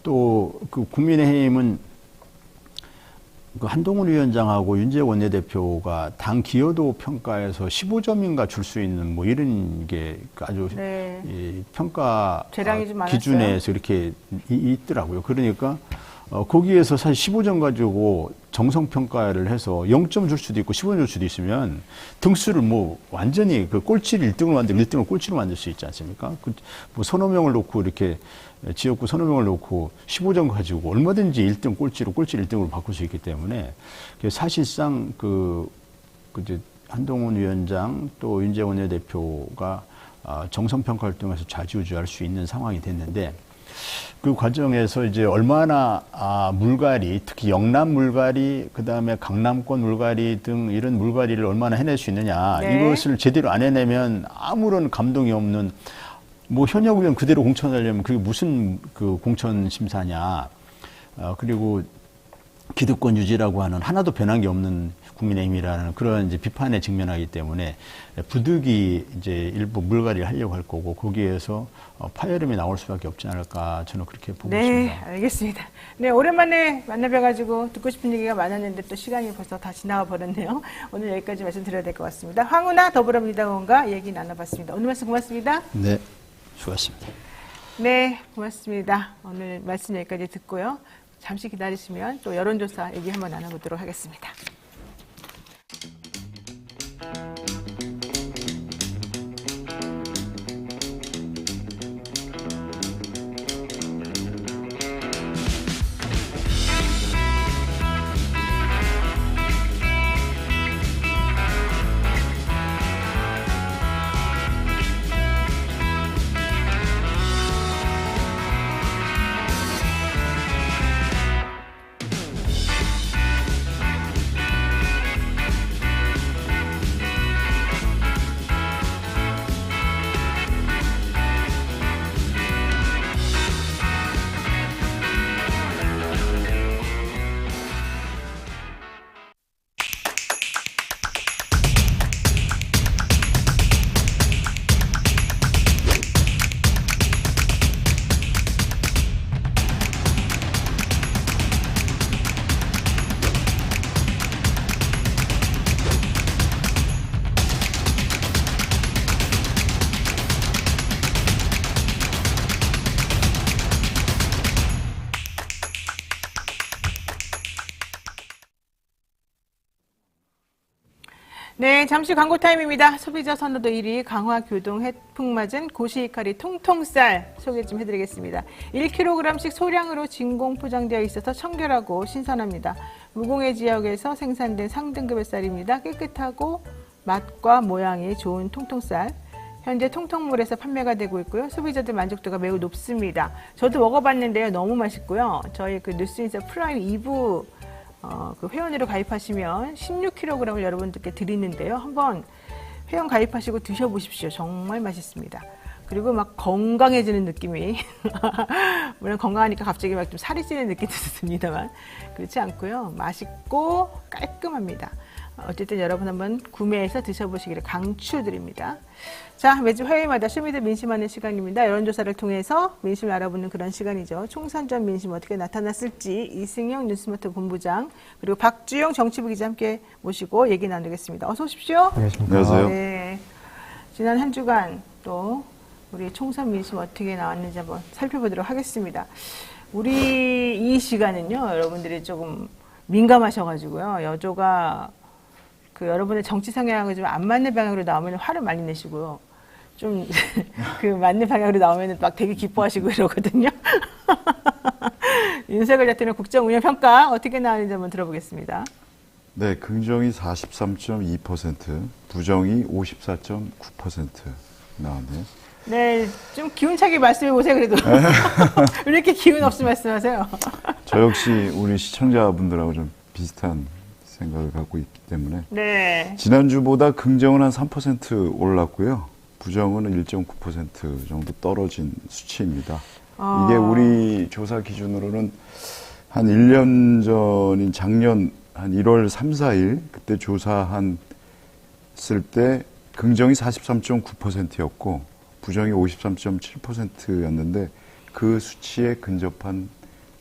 또 그 국민의힘은 그 한동훈 위원장하고 윤재욱 원내대표가 당 기여도 평가에서 15점인가 줄 수 있는 뭐 이런 게 아주 네. 이 평가 재량이 좀 많았어요. 기준에서 이렇게 있더라고요. 그러니까 거기에서 사실 15점 가지고 정성평가를 해서 0점 줄 수도 있고 15점 줄 수도 있으면 등수를 뭐 완전히 그 꼴찌를 1등을 만들고 1등을 꼴찌로 만들 수 있지 않습니까? 뭐 서너 명을 놓고 이렇게 지역구 서너 명을 놓고 15점 가지고 얼마든지 1등 꼴찌로 꼴찌 1등으로 바꿀 수 있기 때문에 사실상 이제 한동훈 위원장 또 윤재욱 원내대표가 정성평가를 통해서 좌지우지할 수 있는 상황이 됐는데 그 과정에서 이제 얼마나 물갈이, 특히 영남 물갈이, 그 다음에 강남권 물갈이 등 이런 물갈이를 얼마나 해낼 수 있느냐. 네. 이것을 제대로 안 해내면 아무런 감동이 없는 뭐 현역 의원 그대로 공천하려면 그게 무슨 그 공천 심사냐. 그리고 기득권 유지라고 하는 하나도 변한 게 없는 국민의힘이라는 그런 이제 비판에 직면하기 때문에 부득이 이제 일부 물갈이를 하려고 할 거고 거기에서 파열음이 나올 수밖에 없지 않을까 저는 그렇게 보고 네, 있습니다. 알겠습니다. 네, 오랜만에 만나뵈가지고 듣고 싶은 얘기가 많았는데 또 시간이 벌써 다 지나가 버렸네요. 오늘 여기까지 말씀드려야 될 것 같습니다. 황운하 더불어민주당 의원과 얘기 나눠봤습니다. 오늘 말씀 고맙습니다. 네, 수고하셨습니다. 네, 고맙습니다. 오늘 말씀 여기까지 듣고요. 잠시 기다리시면 또 여론조사 얘기 한번 나눠보도록 하겠습니다. 네, 잠시 광고 타임입니다. 소비자 선호도 1위 강화 교동 해풍 맞은 고시이카리 통통쌀 소개 좀 해드리겠습니다. 1kg씩 소량으로 진공 포장되어 있어서 청결하고 신선합니다. 무공해 지역에서 생산된 상등급의 쌀입니다. 깨끗하고 맛과 모양이 좋은 통통쌀. 현재 통통물에서 판매가 되고 있고요. 소비자들 만족도가 매우 높습니다. 저도 먹어봤는데요. 너무 맛있고요. 저희 그 뉴스인사 프라임 2부 그 회원으로 가입하시면 16kg을 여러분들께 드리는데요. 한번 회원 가입하시고 드셔보십시오. 정말 맛있습니다. 그리고 막 건강해지는 느낌이 물론 건강하니까 갑자기 막 좀 살이 찌는 느낌도 듭니다만 그렇지 않고요. 맛있고 깔끔합니다. 어쨌든 여러분 한번 구매해서 드셔보시기를 강추드립니다. 자, 매주 화요일마다 쇼미더 민심하는 시간입니다. 여론조사를 통해서 민심을 알아보는 그런 시간이죠. 총선 전 민심 어떻게 나타났을지 이승영 뉴스모터 본부장 그리고 박주영 정치부 기자 함께 모시고 얘기 나누겠습니다. 어서 오십시오. 안녕하세요. 네, 지난 한 주간 또 우리 총선 민심 어떻게 나왔는지 한번 살펴보도록 하겠습니다. 우리 이 시간은요, 여러분들이 조금 민감하셔가지고요, 여조가 그 여러분의 정치 성향하고 좀 안 맞는 방향으로 나오면 화를 많이 내시고요. 좀 그 맞는 방향으로 나오면 막 되게 기뻐하시고 이러거든요. 윤석열 대통령 국정 운영 평가 어떻게 나왔는지 한번 들어보겠습니다. 네, 긍정이 43.2%, 부정이 54.9% 나왔네요. 네, 좀 기운차게 말씀해 보세요. 그래도 왜 이렇게 기운 없이 말씀하세요? 저 역시 우리 시청자분들하고 좀 비슷한 생각을 갖고 있기 때문에 네. 지난주보다 긍정은 한 3% 올랐고요. 부정은 1.9% 정도 떨어진 수치입니다. 이게 우리 조사 기준으로는 한 1년 전인 작년 한 1월 3, 4일 그때 조사했을 때 긍정이 43.9%였고 부정이 53.7%였는데 그 수치에 근접한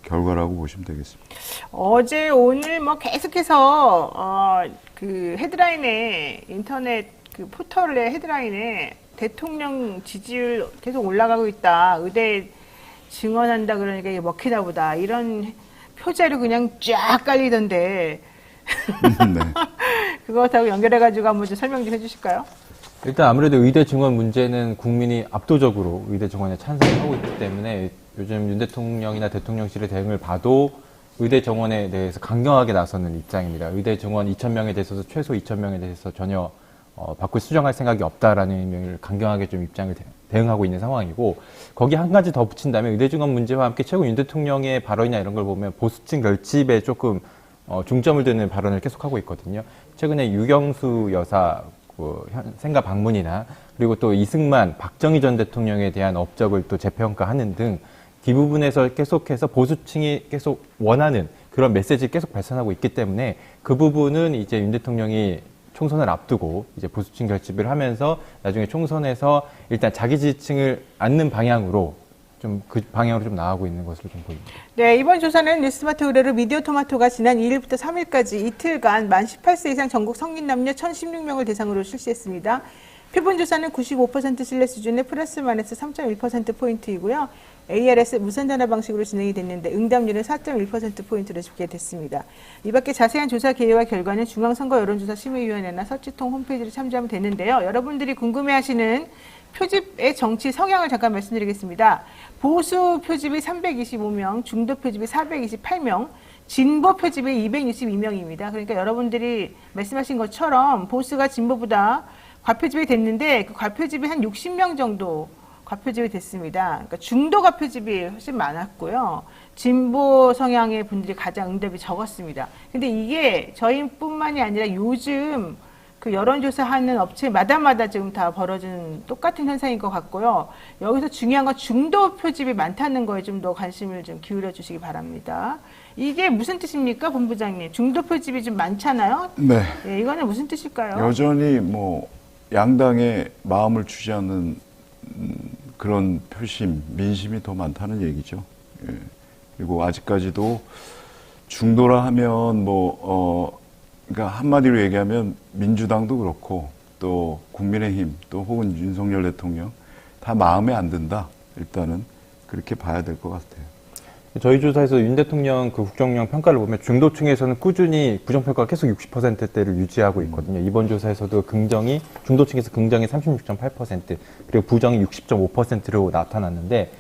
결과라고 보시면 되겠습니다. 어제 오늘 뭐 계속해서 그 헤드라인에 인터넷 그 포털의 헤드라인에 대통령 지지율 계속 올라가고 있다. 의대 증언한다 그러니까 이게 먹히나 보다. 이런 표제로 그냥 쫙 깔리던데. 네. 그것하고 연결해가지고 한번 좀 설명 좀 해주실까요? 일단 아무래도 의대 증원 문제는 국민이 압도적으로 의대 증원에 찬성하고 있기 때문에 요즘 윤 대통령이나 대통령실의 대응을 봐도 의대 정원에 대해서 강경하게 나서는 입장입니다. 의대 정원 2,000명에 대해서 최소 2,000명에 대해서 전혀 바꿀 수정할 생각이 없다라는 의미를 강경하게 좀 입장을 대응하고 있는 상황이고 거기 한 가지 더 붙인다면 의대 증원 문제와 함께 최근 윤 대통령의 발언이나 이런 걸 보면 보수층 결집에 조금 중점을 두는 발언을 계속하고 있거든요. 최근에 유경수 여사 생가 방문이나 그리고 또 이승만, 박정희 전 대통령에 대한 업적을 또 재평가하는 등 이 부분에서 계속해서 보수층이 계속 원하는 그런 메시지를 계속 발산하고 있기 때문에 그 부분은 이제 윤 대통령이 총선을 앞두고 이제 보수층 결집을 하면서 나중에 총선에서 일단 자기 지지층을 앉는 방향으로 좀 그 방향으로 좀 나아가고 있는 것으로 좀 보입니다. 네, 이번 조사는 뉴스마트 의뢰로 미디어 토마토가 지난 2일부터 3일까지 이틀간 만 18세 이상 전국 성인 남녀 1,016명을 대상으로 실시했습니다. 표본 조사는 95% 신뢰 수준의 플러스 마이너스 3.1%포인트이고요. ARS 무선 전화 방식으로 진행이 됐는데 응답률은 4.1%포인트로 집계됐습니다. 이 밖에 자세한 조사 개요와 결과는 중앙선거 여론조사 심의위원회나 서치통 홈페이지를 참조하면 되는데요. 여러분들이 궁금해하시는 표집의 정치 성향을 잠깐 말씀드리겠습니다. 보수 표집이 325명, 중도 표집이 428명, 진보 표집이 262명입니다. 그러니까 여러분들이 말씀하신 것처럼 보수가 진보보다 과표집이 됐는데 그 과표집이 한 60명 정도 과표집이 됐습니다. 그러니까 중도 과표집이 훨씬 많았고요. 진보 성향의 분들이 가장 응답이 적었습니다. 근데 이게 저희뿐만이 아니라 요즘 그 여론조사하는 업체마다마다 지금 다 벌어진 똑같은 현상인 것 같고요. 여기서 중요한 건 중도 표집이 많다는 거에 좀 더 관심을 좀 기울여 주시기 바랍니다. 이게 무슨 뜻입니까, 본부장님? 중도 표집이 좀 많잖아요. 네. 네, 이거는 무슨 뜻일까요? 여전히 뭐 양당의 마음을 주지 않는 그런 표심, 민심이 더 많다는 얘기죠. 예. 그리고 아직까지도 중도라 하면 그러니까 한마디로 얘기하면 민주당도 그렇고 또 국민의힘 또 혹은 윤석열 대통령 다 마음에 안 든다. 일단은 그렇게 봐야 될 것 같아요. 저희 조사에서 윤 대통령 그 국정운영 평가를 보면 중도층에서는 꾸준히 부정평가가 계속 60%대를 유지하고 있거든요. 이번 조사에서도 중도층에서 긍정이 36.8% 그리고 부정이 60.5%로 나타났는데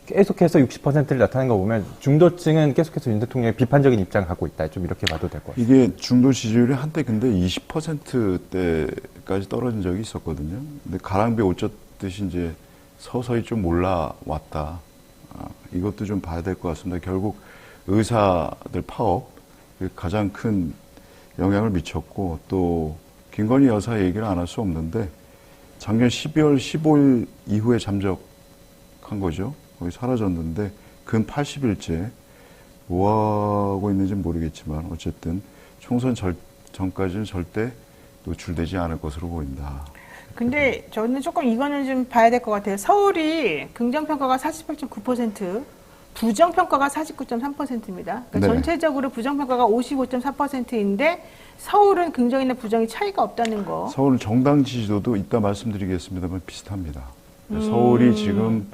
계속해서 60%를 나타낸 거 보면 중도층은 계속해서 윤 대통령의 비판적인 입장을 갖고 있다. 좀 이렇게 봐도 될 것 같아요. 이게 중도 지지율이 한때 근데 20%대까지 떨어진 적이 있었거든요. 근데 가랑비 옷 젖듯이 이제 서서히 좀 올라왔다. 이것도 좀 봐야 될 것 같습니다. 결국 의사들 파업 가장 큰 영향을 미쳤고 또 김건희 여사 얘기를 안 할 수 없는데 작년 12월 15일 이후에 잠적한 거죠. 거의 사라졌는데 근 80일째 뭐 하고 있는지 모르겠지만 어쨌든 총선 전까지는 절대 노출되지 않을 것으로 보인다. 근데 저는 조금 이거는 좀 봐야 될 것 같아요. 서울이 긍정평가가 48.9%, 부정평가가 49.3%입니다. 그러니까 네. 전체적으로 부정평가가 55.4%인데 서울은 긍정이나 부정이 차이가 없다는 거. 서울 정당 지지도도 이따 말씀드리겠습니다만 비슷합니다. 서울이 지금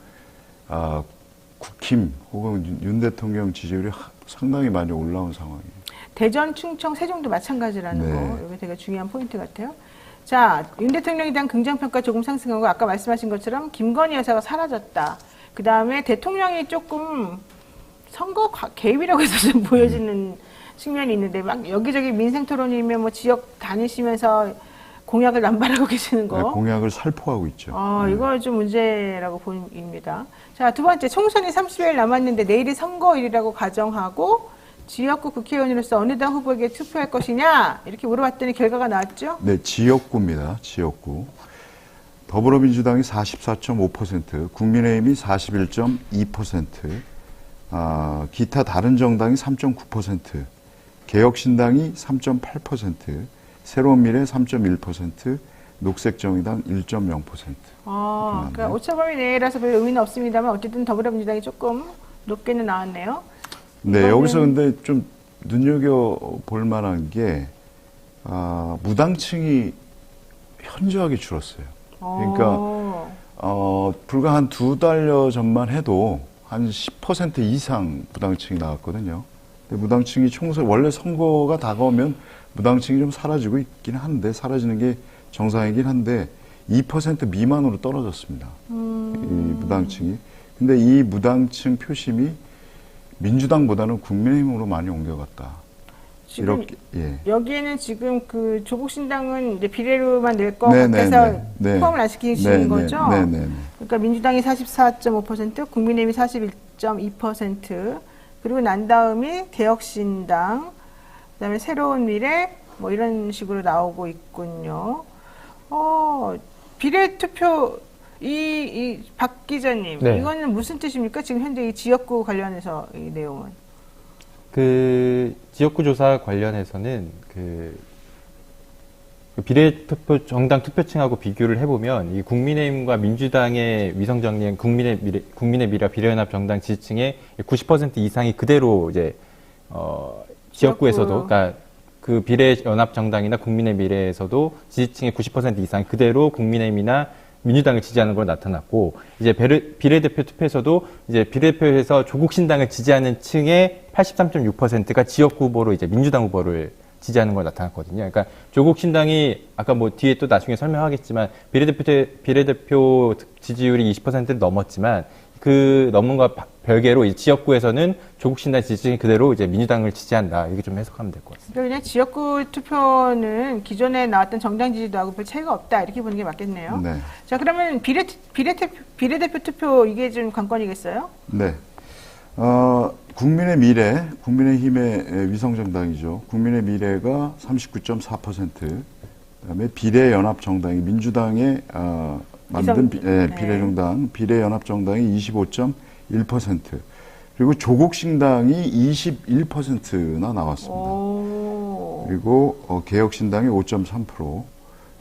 국힘 혹은 윤 대통령 지지율이 상당히 많이 올라온 상황이에요. 대전, 충청, 세종도 마찬가지라는 네. 거. 이게 되게 중요한 포인트 같아요. 자, 윤 대통령에 대한 긍정평가 조금 상승하고 아까 말씀하신 것처럼 김건희 여사가 사라졌다. 그 다음에 대통령이 조금 선거 개입이라고 해서 좀 보여지는 측면이 있는데 막 여기저기 민생토론이면 뭐 지역 다니시면서 공약을 남발하고 계시는 거. 네, 공약을 살포하고 있죠. 이거 좀 문제라고 보입니다. 자, 두 번째, 총선이 30여일 남았는데 내일이 선거일이라고 가정하고 지역구 국회의원으로서 어느 당 후보에게 투표할 것이냐 이렇게 물어봤더니 결과가 나왔죠? 네, 지역구입니다. 지역구. 더불어민주당이 44.5%, 국민의힘이 41.2%, 기타 다른 정당이 3.9%, 개혁신당이 3.8%, 새로운 미래 3.1%, 녹색정의당 1.0%. 그러니까 오차범위 내라서 별 의미는 없습니다만 어쨌든 더불어민주당이 조금 높게는 나왔네요. 네, 여기서 근데 좀 눈여겨볼 만한 게, 무당층이 현저하게 줄었어요. 그러니까, 불과 한 2달 전만 해도 한 10% 이상 무당층이 나왔거든요. 근데 무당층이 원래 선거가 다가오면 무당층이 좀 사라지고 있긴 한데, 사라지는 게 정상이긴 한데, 2% 미만으로 떨어졌습니다. 이 무당층이. 근데 이 무당층 표심이 민주당보다는 국민의힘으로 많이 옮겨갔다. 지금 이렇게, 예. 여기에는 지금 그 조국신당은 이제 비례로만 낼 거 같아서 포함을 안 시키시는 거죠? 네네. 그러니까 민주당이 44.5%, 국민의힘이 41.2%, 그리고 난 다음이 개혁신당, 그다음에 새로운 미래, 뭐 이런 식으로 나오고 있군요. 비례투표 박 기자님, 네. 이거는 무슨 뜻입니까? 지금 현재 이 지역구 관련해서 이 내용은. 그 지역구 조사 관련해서는 그 비례투표 정당 투표층하고 비교를 해보면 이 국민의힘과 민주당의 위성정리한 국민의 미래 비례연합 정당 지지층의 90% 이상이 그대로 이제 지역구에서도 그러니까 그 비례연합 정당이나 국민의 미래에서도 지지층의 90% 이상이 그대로 국민의힘이나 민주당을 지지하는 걸 나타났고, 이제 비례대표 투표에서도 이제 비례대표에서 조국 신당을 지지하는 층의 83.6%가 지역구 후보로 이제 민주당 후보를 지지하는 걸 나타났거든요. 그러니까 조국 신당이 아까 뭐 뒤에 또 나중에 설명하겠지만 비례대표 지지율이 20%를 넘었지만 그 넘은 것과 별개로 이 지역구에서는 조국 신당 지지층이 그대로 이제 민주당을 지지한다. 이렇게 좀 해석하면 될 것 같습니다. 그러니까 그냥 지역구 투표는 기존에 나왔던 정당 지지도하고 별 차이가 없다. 이렇게 보는 게 맞겠네요. 네. 자, 그러면 비례대표 투표 이게 좀 관건이겠어요? 네. 국민의 미래, 국민의힘의 위성정당이죠. 국민의 미래가 39.4%, 그다음에 비례연합정당이 민주당의 만든 비례정당, 비례연합정당이 25.1%, 그리고 조국신당이 21%나 나왔습니다. 그리고 개혁신당이 5.3%,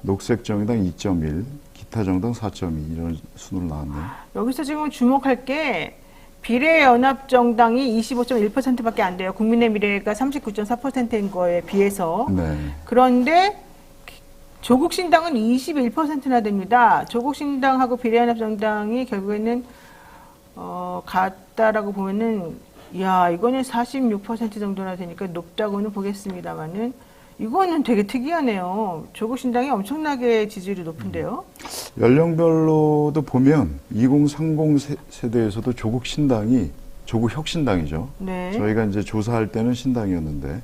녹색정의당 2.1%, 기타정당 4.2% 이런 순으로 나왔네요. 여기서 지금 주목할 게 비례연합정당이 25.1%밖에 안 돼요. 국민의 미래가 39.4%인 거에 비해서. 네. 그런데 조국신당은 21%나 됩니다. 조국신당하고 비례연합정당이 결국에는 같다라고 보면은 이거는 46% 정도나 되니까 높다고는 보겠습니다만은 이거는 되게 특이하네요. 조국신당이 엄청나게 지지율이 높은데요. 연령별로도 보면 2030 세대에서도 조국신당이 조국혁신당이죠. 네. 저희가 이제 조사할 때는 신당이었는데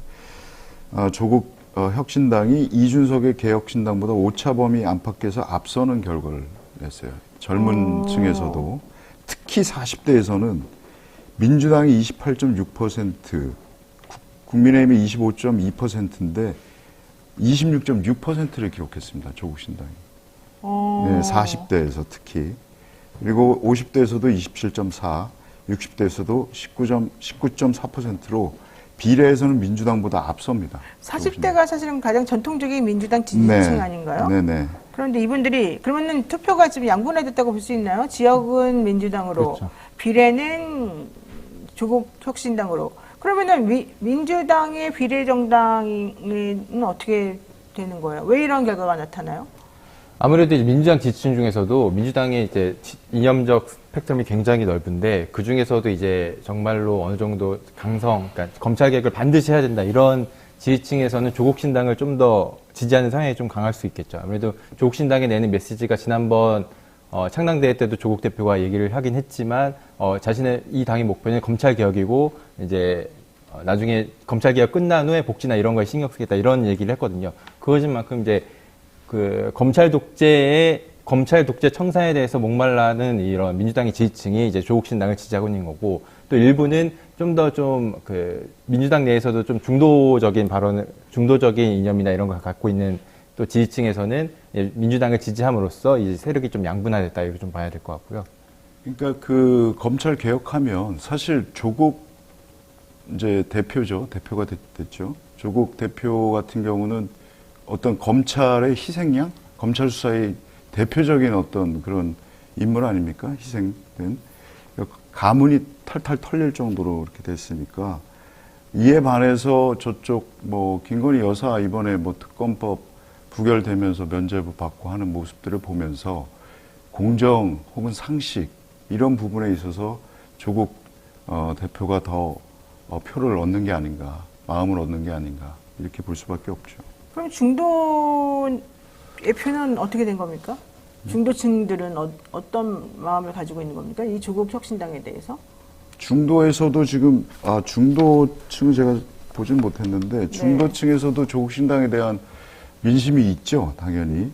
혁신당이 이준석의 개혁신당보다 오차범위 안팎에서 앞서는 결과를 냈어요. 젊은 층에서도. 특히 40대에서는 민주당이 28.6%, 국민의힘이 25.2%인데 26.6%를 기록했습니다. 조국신당이. 네, 40대에서 특히. 그리고 50대에서도 27.4%, 60대에서도 19.4%로 비례에서는 민주당보다 앞섭니다. 40대가 사실은 가장 전통적인 민주당 지지층 아닌가요? 네네. 그런데 이분들이 그러면은 투표가 지금 양분화됐다고 볼 수 있나요? 지역은 민주당으로, 그렇죠. 비례는 조국 혁신당으로. 그러면은 민주당의 비례정당은 어떻게 되는 거예요? 왜 이런 결과가 나타나요? 아무래도 이제 민주당 지지층 중에서도 민주당의 이제 이념적 스펙트럼이 굉장히 넓은데 그 중에서도 이제 정말로 어느 정도 그러니까 검찰 개혁을 반드시 해야 된다 이런 지지층에서는 조국신당을 좀 더 지지하는 성향이 좀 강할 수 있겠죠. 아무래도 조국신당이 내는 메시지가 지난번 창당대회 때도 조국 대표가 얘기를 하긴 했지만 자신의 이 당의 목표는 검찰 개혁이고 이제 나중에 검찰 개혁 끝난 후에 복지나 이런 거에 신경 쓰겠다 이런 얘기를 했거든요. 그것인 만큼 이제 그 검찰 독재 청산에 대해서 목말라는 이런 민주당의 지지층이 이제 조국신당을 지지하고 있는 거고 또 일부는 좀 더 그 민주당 내에서도 좀 중도적인 이념이나 이런 걸 갖고 있는 또 지지층에서는 민주당을 지지함으로써 이제 세력이 좀 양분화됐다 이렇게 좀 봐야 될 것 같고요. 그러니까 그 검찰 개혁하면 사실 조국 이제 대표죠. 대표가 됐죠. 조국 대표 같은 경우는 어떤 검찰의 희생양, 검찰 수사의 대표적인 어떤 그런 인물 아닙니까? 희생된. 가문이 탈탈 털릴 정도로 이렇게 됐으니까 이에 반해서 저쪽 뭐 김건희 여사 이번에 뭐 특검법 부결되면서 면죄부 받고 하는 모습들을 보면서 공정 혹은 상식 이런 부분에 있어서 조국 대표가 더 표를 얻는 게 아닌가, 마음을 얻는 게 아닌가 이렇게 볼 수밖에 없죠. 그럼 중도의 표는 어떻게 된 겁니까? 중도층들은 어떤 마음을 가지고 있는 겁니까? 이 조국 혁신당에 대해서? 중도에서도 지금 중도층은 제가 보진 못했는데 중도층에서도 조국 신당에 대한 민심이 있죠, 당연히.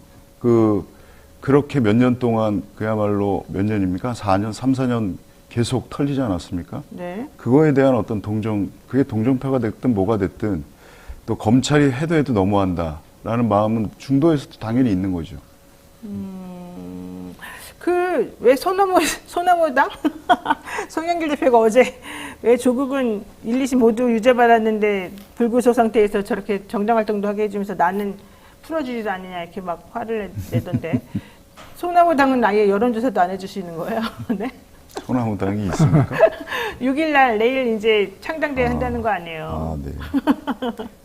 그렇게 몇 년 동안 그야말로 몇 년입니까? 4년, 3, 4년 계속 털리지 않았습니까? 네. 그거에 대한 어떤 그게 동정표가 됐든 뭐가 됐든 또 검찰이 해도 너무한다라는 마음은 중도에서도 당연히 있는 거죠. 왜 소나무당? 송영길 대표가 어제 왜 조국은 1, 2심 모두 유죄받았는데 불구속 상태에서 저렇게 정당 활동도 하게 해주면서 나는 풀어주지도 않느냐 이렇게 막 화를 내던데 소나무당은 아예 여론조사도 안 해주시는 거예요? 네? 소나무당이 있습니까? 6일날 내일 이제 창당대회 한다는 거 아니에요? 네.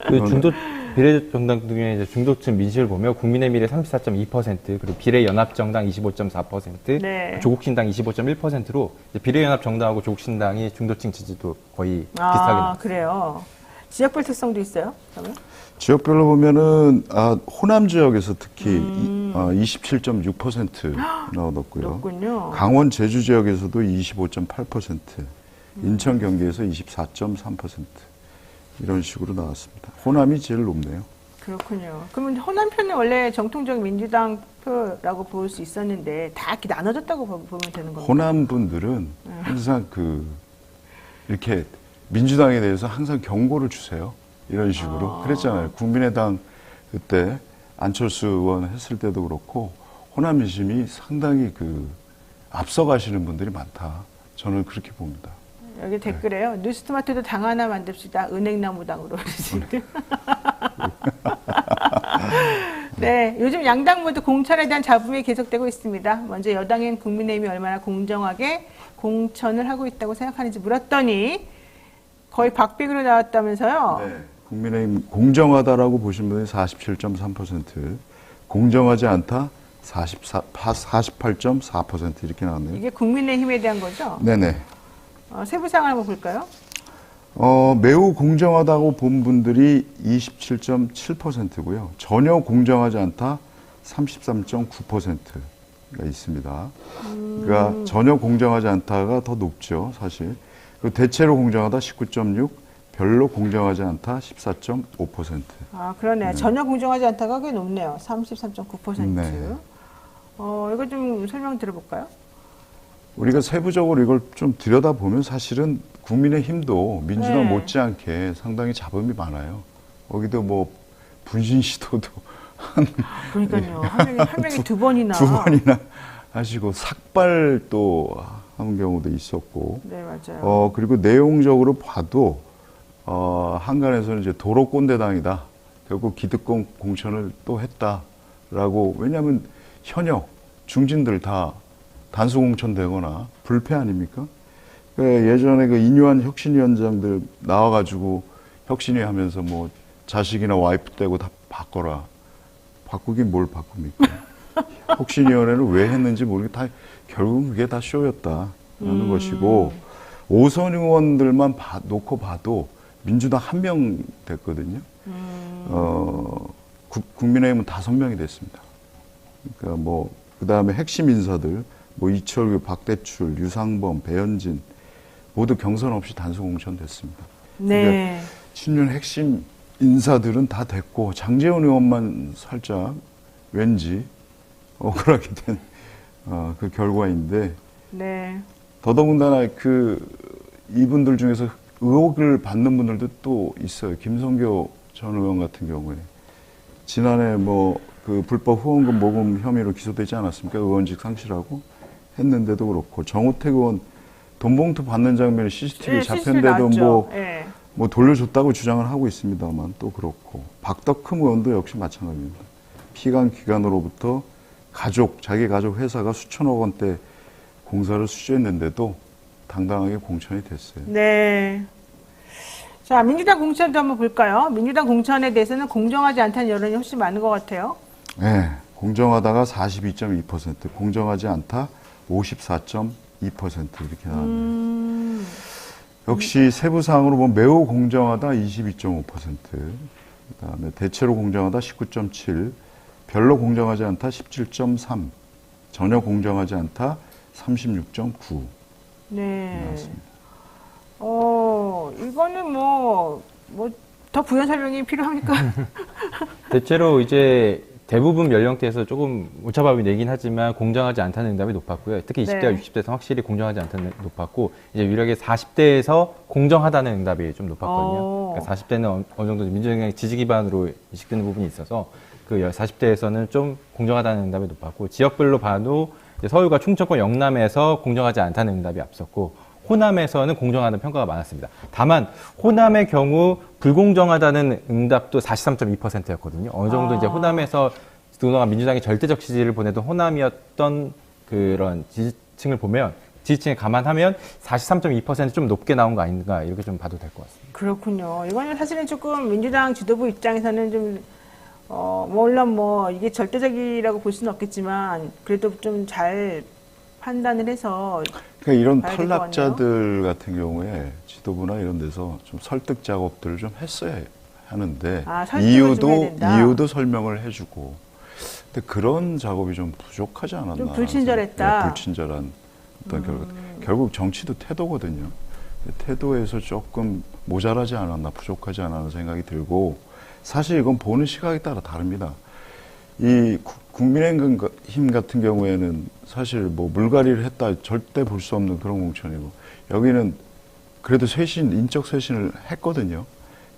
그 중도 비례정당 중에 이제 중도층 민심을 보면 국민의 미래 34.2% 그리고 비례연합정당 25.4%, 네. 조국신당 25.1%로 비례연합정당하고 조국신당이 중도층 지지도 거의 비슷하게 나왔어요. 그래요. 지역별 특성도 있어요? 그러면? 지역별로 보면은 호남 지역에서 특히 27.6% 얻었고요. 높군요. 강원 제주 지역에서도 25.8%, 인천 경기에서 24.3% 이런 식으로 나왔습니다. 호남이 제일 높네요. 그렇군요. 그러면 호남 편은 원래 정통적 민주당 표라고 볼 수 있었는데 다 이렇게 나눠졌다고 보면 되는 겁니다. 호남 분들은 항상 이렇게 민주당에 대해서 항상 경고를 주세요. 이런 식으로. 그랬잖아요. 국민의당 그때 안철수 의원 했을 때도 그렇고 호남 민심이 상당히 앞서가시는 분들이 많다. 저는 그렇게 봅니다. 여기 댓글에요. 뉴스토마토도 당 하나 만듭시다. 은행나무당으로. 네, 요즘 양당 모두 공천에 대한 잡음이 계속되고 있습니다. 먼저 여당인 국민의힘이 얼마나 공정하게 공천을 하고 있다고 생각하는지 물었더니 거의 박빙으로 나왔다면서요? 네. 국민의힘 공정하다라고 보신 분이 47.3%, 공정하지 않다 48.4% 이렇게 나왔네요. 이게 국민의힘에 대한 거죠? 네네. 세부 사항을 한번 볼까요? 매우 공정하다고 본 분들이 27.7%고요. 전혀 공정하지 않다 33.9%가 있습니다. 그러니까 전혀 공정하지 않다가 더 높죠, 사실. 그리고 대체로 공정하다 19.6%, 별로 공정하지 않다 14.5%. 그러네. 네. 전혀 공정하지 않다가 꽤 높네요. 33.9%. 네. 이거 좀 설명 들어볼까요? 우리가 세부적으로 이걸 좀 들여다보면 사실은 국민의힘도 민주당 네. 못지않게 상당히 잡음이 많아요. 거기도 뭐 분신 시도도 그러니까요. 한 명이 두 번이나. 두 번이나 하시고 삭발도 한 경우도 있었고. 네, 맞아요. 그리고 내용적으로 봐도 한간에서는 이제 도로 꼰대당이다. 결국 기득권 공천을 또 했다라고. 왜냐하면 현역 중진들 다 단수 공천되거나 불패 아닙니까? 예전에 인유한 혁신위원장들 나와가지고 혁신위 하면서 뭐 자식이나 와이프 떼고 다 바꿔라. 바꾸긴 뭘 바꿉니까? 혁신위원회를 왜 했는지 모르겠다. 결국은 그게 다 쇼였다라는 것이고, 오선 의원들만 놓고 봐도 민주당 1명 됐거든요. 국민의힘은 5명이 됐습니다. 그러니까 그 다음에 핵심 인사들, 이철규, 박대출, 유상범, 배현진, 모두 경선 없이 단수 공천됐습니다. 네. 그러니까 신윤 핵심 인사들은 다 됐고, 장제원 의원만 살짝 왠지 억울하게 된 그 결과인데, 네. 더더군다나 이분들 중에서 의혹을 받는 분들도 또 있어요. 김성교 전 의원 같은 경우에. 지난해 불법 후원금 모금 혐의로 기소되지 않았습니까? 의원직 상실하고. 했는데도 그렇고 정우택 의원 돈 봉투 받는 장면이 CCTV에 네, 잡혔는데도 나왔죠. 예. 뭐 돌려줬다고 주장을 하고 있습니다만 또 그렇고 박덕흠 의원도 역시 마찬가지입니다. 피감 기관으로부터 자기 가족 회사가 수천억 원대 공사를 수주했는데도 당당하게 공천이 됐어요. 네. 자, 민주당 공천도 한번 볼까요? 민주당 공천에 대해서는 공정하지 않다는 여론이 훨씬 많은 것 같아요. 네, 공정하다가 42.2%, 공정하지 않다 54.2% 이렇게 나왔네요. 역시 세부사항으로 보면 매우 공정하다 22.5%, 그다음에 대체로 공정하다 19.7%, 별로 공정하지 않다 17.3%, 전혀 공정하지 않다 36.9%. 네. 나왔습니다. 이거는 더 부연 설명이 필요합니까? 대체로 이제 대부분 연령대에서 조금 오차범위 내긴 하지만 공정하지 않다는 응답이 높았고요. 특히 20대와 60대에서 확실히 공정하지 않다는 높았고, 이제 유일하게 40대에서 공정하다는 응답이 좀 높았거든요. 그러니까 40대는 어느 정도 민주당의 지지 기반으로 인식되는 부분이 있어서 그 40대에서는 좀 공정하다는 응답이 높았고, 지역별로 봐도 이제 서울과 충청권 영남에서 공정하지 않다는 응답이 앞섰고, 호남에서는 공정하다는 평가가 많았습니다. 다만 호남의 경우 불공정하다는 응답도 43.2%였거든요. 어느 정도 이제 호남에서 그동안 민주당이 절대적 지지를 보내던 호남이었던 그런 지지층을 보면, 지지층을 감안하면 43.2% 좀 높게 나온 거 아닌가, 이렇게 좀 봐도 될 것 같습니다. 그렇군요. 이거는 사실은 조금 민주당 지도부 입장에서는 좀 물론 이게 절대적이라고 볼 수는 없겠지만 그래도 좀 잘 판단을 해서. 그러니까 이런 탈락자들 같은 경우에 지도부나 이런 데서 좀 설득 작업들을 좀 했어야 하는데, 이유도 설명을 해주고, 근데 그런 작업이 좀 부족하지 않았나. 좀 불친절했다. 네, 불친절한 어떤 결국 정치도 태도거든요. 태도에서 조금 모자라지 않았나, 부족하지 않았나 생각이 들고, 사실 이건 보는 시각에 따라 다릅니다. 이 국민의힘 같은 경우에는 사실 물갈이를 했다 절대 볼 수 없는 그런 공천이고, 여기는 그래도 인적 쇄신을 했거든요.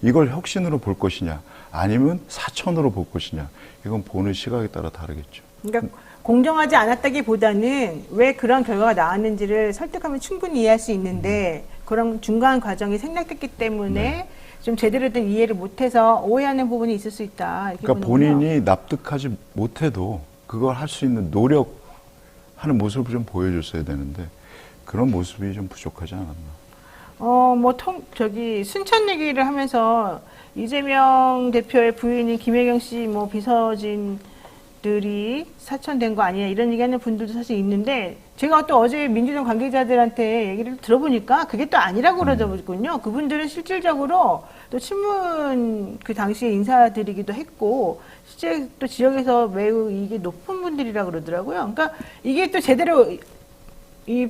이걸 혁신으로 볼 것이냐, 아니면 사천으로 볼 것이냐, 이건 보는 시각에 따라 다르겠죠. 그러니까 공정하지 않았다기보다는 왜 그런 결과가 나왔는지를 설득하면 충분히 이해할 수 있는데, 그런 중간 과정이 생략됐기 때문에 좀 제대로 된 이해를 못해서 오해하는 부분이 있을 수 있다. 이렇게 그러니까 보는군요. 본인이 납득하지 못해도 그걸 할 수 있는 노력하는 모습을 좀 보여줬어야 되는데, 그런 모습이 좀 부족하지 않았나. 순천 얘기를 하면서 이재명 대표의 부인인 김혜경 씨 비서진들이 사천된 거 아니냐 이런 얘기하는 분들도 사실 있는데, 제가 또 어제 민주당 관계자들한테 얘기를 들어보니까 그게 또 아니라고 그러더군요. 그분들은 실질적으로 또 친문 그 당시에 인사들이기도 했고, 실제 또 지역에서 매우 이게 높은 분들이라고 그러더라고요. 그러니까 이게 또 제대로 이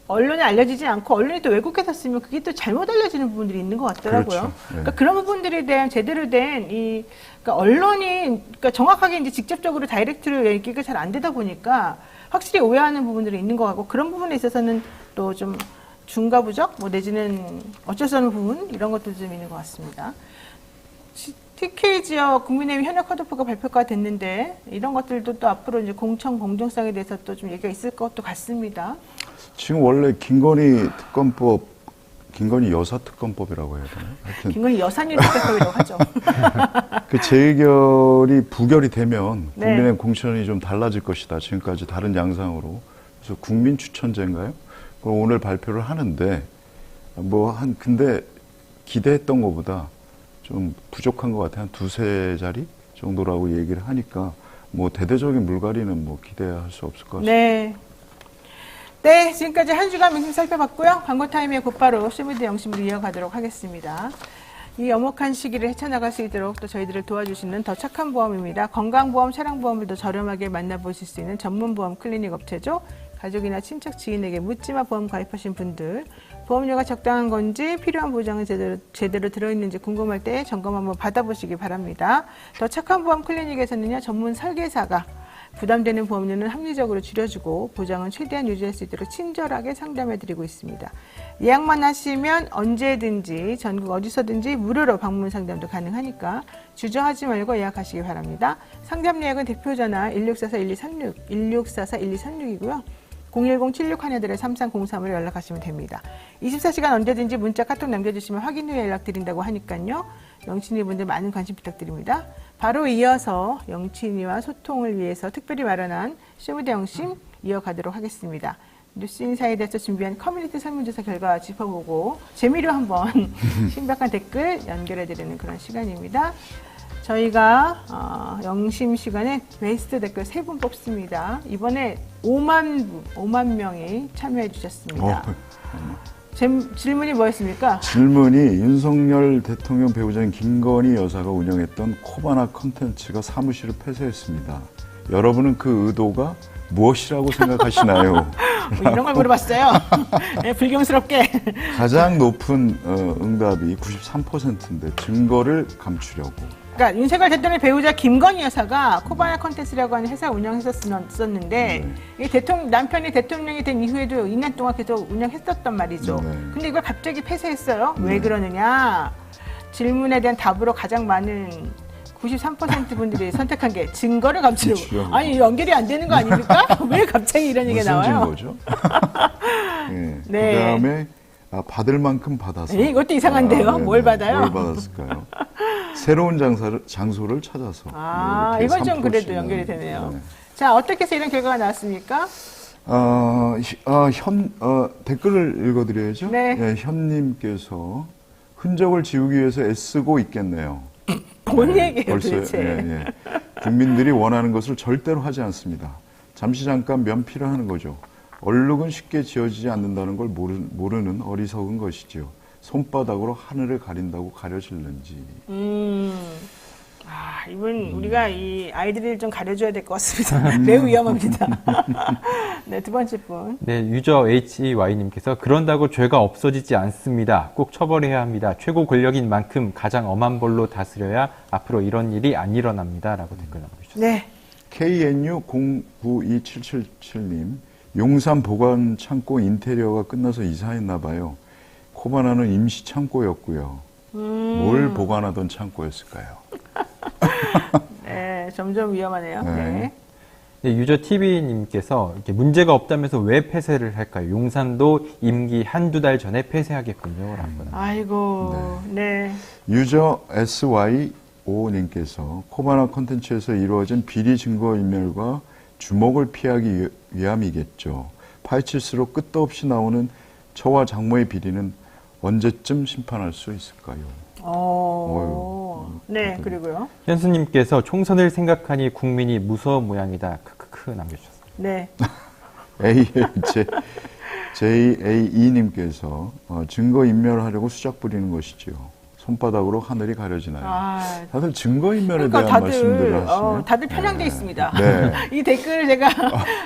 언론에 알려지지 않고 언론이 또 왜곡해서 쓰면 그게 또 잘못 알려지는 부분들이 있는 것 같더라고요. 그렇죠. 네. 그러니까 그런 부분들에 대한 제대로 된 그러니까 언론이 정확하게 이제 직접적으로 다이렉트로 얘기가 잘 안 되다 보니까 확실히 오해하는 부분들이 있는 것 같고, 그런 부분에 있어서는 또 좀 중과부적 내지는 어쩔 수 없는 부분, 이런 것도 좀 있는 것 같습니다. TK 지역 국민의힘 현역 컷오프가 발표가 됐는데, 이런 것들도 또 앞으로 이제 공천 공정성에 대해서 또 좀 얘기가 있을 것도 같습니다. 지금 원래 김건희 여사 특검법이라고 해야 되나요? 하여튼 김건희 여사님 특검법이라고 하죠. 그 재결이 부결이 되면 국민의힘 공천이 좀 달라질 것이다. 지금까지 다른 양상으로. 그래서 국민 추천제인가요? 그걸 오늘 발표를 하는데, 근데 기대했던 것보다 좀 부족한 것 같아요. 한 두세 자리 정도라고 얘기를 하니까 대대적인 물갈이는 기대할 수 없을 것 같습니다. 네, 지금까지 한 주간 민심 살펴봤고요. 광고 타임에 곧바로 쇼미더 영심으로 이어가도록 하겠습니다. 이 엄혹한 시기를 헤쳐나갈 수 있도록 또 저희들을 도와주시는 더 착한 보험입니다. 건강보험, 차량보험을 더 저렴하게 만나보실 수 있는 전문보험 클리닉 업체죠. 가족이나 친척, 지인에게 묻지마 보험 가입하신 분들, 보험료가 적당한 건지, 필요한 보장은 제대로 들어있는지 궁금할 때 점검 한번 받아보시기 바랍니다. 더 착한 보험 클리닉에서는요, 전문 설계사가 부담되는 보험료는 합리적으로 줄여주고 보장은 최대한 유지할 수 있도록 친절하게 상담해드리고 있습니다. 예약만 하시면 언제든지 전국 어디서든지 무료로 방문 상담도 가능하니까 주저하지 말고 예약하시기 바랍니다. 상담 예약은 대표전화 1644-1236, 1644-1236이고요. 010-7613-3303으로 연락하시면 됩니다. 24시간 언제든지 문자, 카톡 남겨주시면 확인 후에 연락드린다고 하니까요. 영친이 분들 많은 관심 부탁드립니다. 바로 이어서 영친이와 소통을 위해서 특별히 마련한 쇼미더 영심 이어가도록 하겠습니다. 뉴스인사에 대해서 준비한 커뮤니티 설문조사 결과 짚어보고 재미로 한번 신박한 댓글 연결해드리는 그런 시간입니다. 저희가 영심 시간에 베스트 댓글 3분 뽑습니다. 이번에 5만 명이 참여해 주셨습니다. 질문이 뭐였습니까? 질문이 윤석열 대통령 배우자인 김건희 여사가 운영했던 코바나 컨텐츠가 사무실을 폐쇄했습니다. 여러분은 그 의도가 무엇이라고 생각하시나요? 뭐 이런 걸 물어봤어요. 네, 불경스럽게. 가장 높은 응답이 93%인데 증거를 감추려고. 그러니까 윤석열 대통령 배우자 김건희 여사가 코바나 컨텐츠라고 하는 회사 운영했었는데 이 남편이 대통령이 된 이후에도 2년 동안 계속 운영했었단 말이죠. 근데 이걸 갑자기 폐쇄했어요. 왜 그러느냐? 질문에 대한 답으로 가장 많은 93% 분들이 선택한 게 증거를 감추려고. 아니 연결이 안 되는 거 아닙니까? 왜 갑자기 이런 얘기가 나와요? 무슨 증거죠? 네. 그다음에 받을 만큼 받아서. 이것도 이상한데요. 뭘 받아요? 뭘 받았을까요? 새로운 장소를 찾아서. 이건 좀 그래도 연결이 되네요. 네. 자, 어떻게 해서 이런 결과가 나왔습니까? 댓글을 읽어드려야죠. 네. 네, 현님께서 흔적을 지우기 위해서 애쓰고 있겠네요. 뭔 얘기예요, 도대체? 예. 국민들이 원하는 것을 절대로 하지 않습니다. 잠시 잠깐 면피를 하는 거죠. 얼룩은 쉽게 지워지지 않는다는 걸 모르는 어리석은 것이지요. 손바닥으로 하늘을 가린다고 가려질는지. 이분 우리가 이 아이들을 좀 가려줘야 될 것 같습니다. 매우 위험합니다. 네, 두 번째 분. 네, 유저 HY님께서 그런다고 죄가 없어지지 않습니다. 꼭 처벌해야 합니다. 최고 권력인 만큼 가장 엄한 벌로 다스려야 앞으로 이런 일이 안 일어납니다. 라고 댓글 남겨주셨습니다. 네. KNU092777님, 용산 보관 창고 인테리어가 끝나서 이사했나 봐요. 코바나는 임시 창고였고요. 뭘 보관하던 창고였을까요? 네, 점점 위험하네요. 네. 네, 유저 TV님께서 이렇게 문제가 없다면서 왜 폐쇄를 할까요? 용산도 임기 한두 달 전에 폐쇄하겠군요. 라고. 아이고, 네. 유저 SY5님께서 코바나 콘텐츠에서 이루어진 비리 증거인멸과 주목을 피하기 위함이겠죠. 파헤칠수록 끝도 없이 나오는 저와 장모의 비리는 언제쯤 심판할 수 있을까요? 네, 그리고요. 현수님께서 총선을 생각하니 국민이 무서운 모양이다. 크크크 남겨주셨습니다. 네. JAE님께서 증거인멸하려고 수작 부리는 것이지요. 손바닥으로 하늘이 가려지나요? 다들 증거인멸에 대한 말씀들을 하시네요. 다들 편향되어 있습니다. 네. 이 댓글을 제가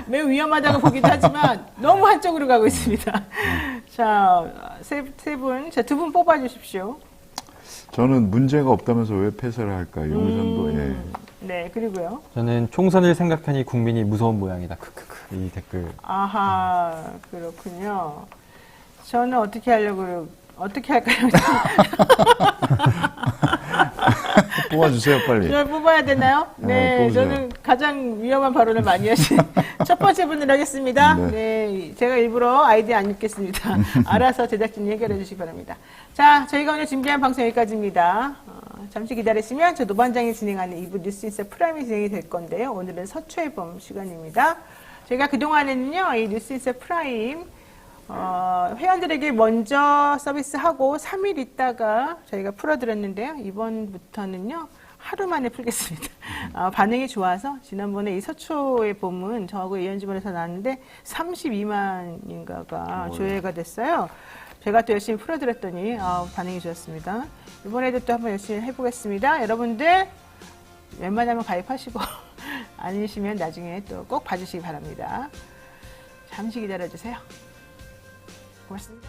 매우 위험하다고 보기도 하지만 너무 한쪽으로 가고 있습니다. 자, 세 분, 두 분 뽑아주십시오. 저는 문제가 없다면서 왜 폐쇄를 할까요? 용산도. 네, 그리고요. 저는 총선을 생각하니 국민이 무서운 모양이다. 크크크. 이 댓글. 아하, 그렇군요. 저는 어떻게 할까요? 뽑아주세요, 빨리. 저를 뽑아야 되나요? 네, 저는 가장 위험한 발언을 많이 하신 첫 번째 분을 하겠습니다. 네, 제가 일부러 아이디 안 읽겠습니다. 알아서 제작진이 해결해 주시기 바랍니다. 자, 저희가 오늘 준비한 방송 여기까지입니다. 잠시 기다리시면 저 노반장이 진행하는 2부 뉴스인사 프라임이 진행이 될 건데요. 오늘은 서초해봄 시간입니다. 저희가 그동안에는요, 이 뉴스인사 프라임 회원들에게 먼저 서비스하고 3일 있다가 저희가 풀어드렸는데요. 이번부터는요, 하루 만에 풀겠습니다. 반응이 좋아서 지난번에 이 서초의 봄은 저하고 이현주번에서 나왔는데 32만인가가 조회가 됐어요. 제가 또 열심히 풀어드렸더니 반응이 좋았습니다. 이번에도 또 한번 열심히 해보겠습니다. 여러분들 웬만하면 가입하시고 아니시면 나중에 또 꼭 봐주시기 바랍니다. 잠시 기다려주세요. 고맙습니다.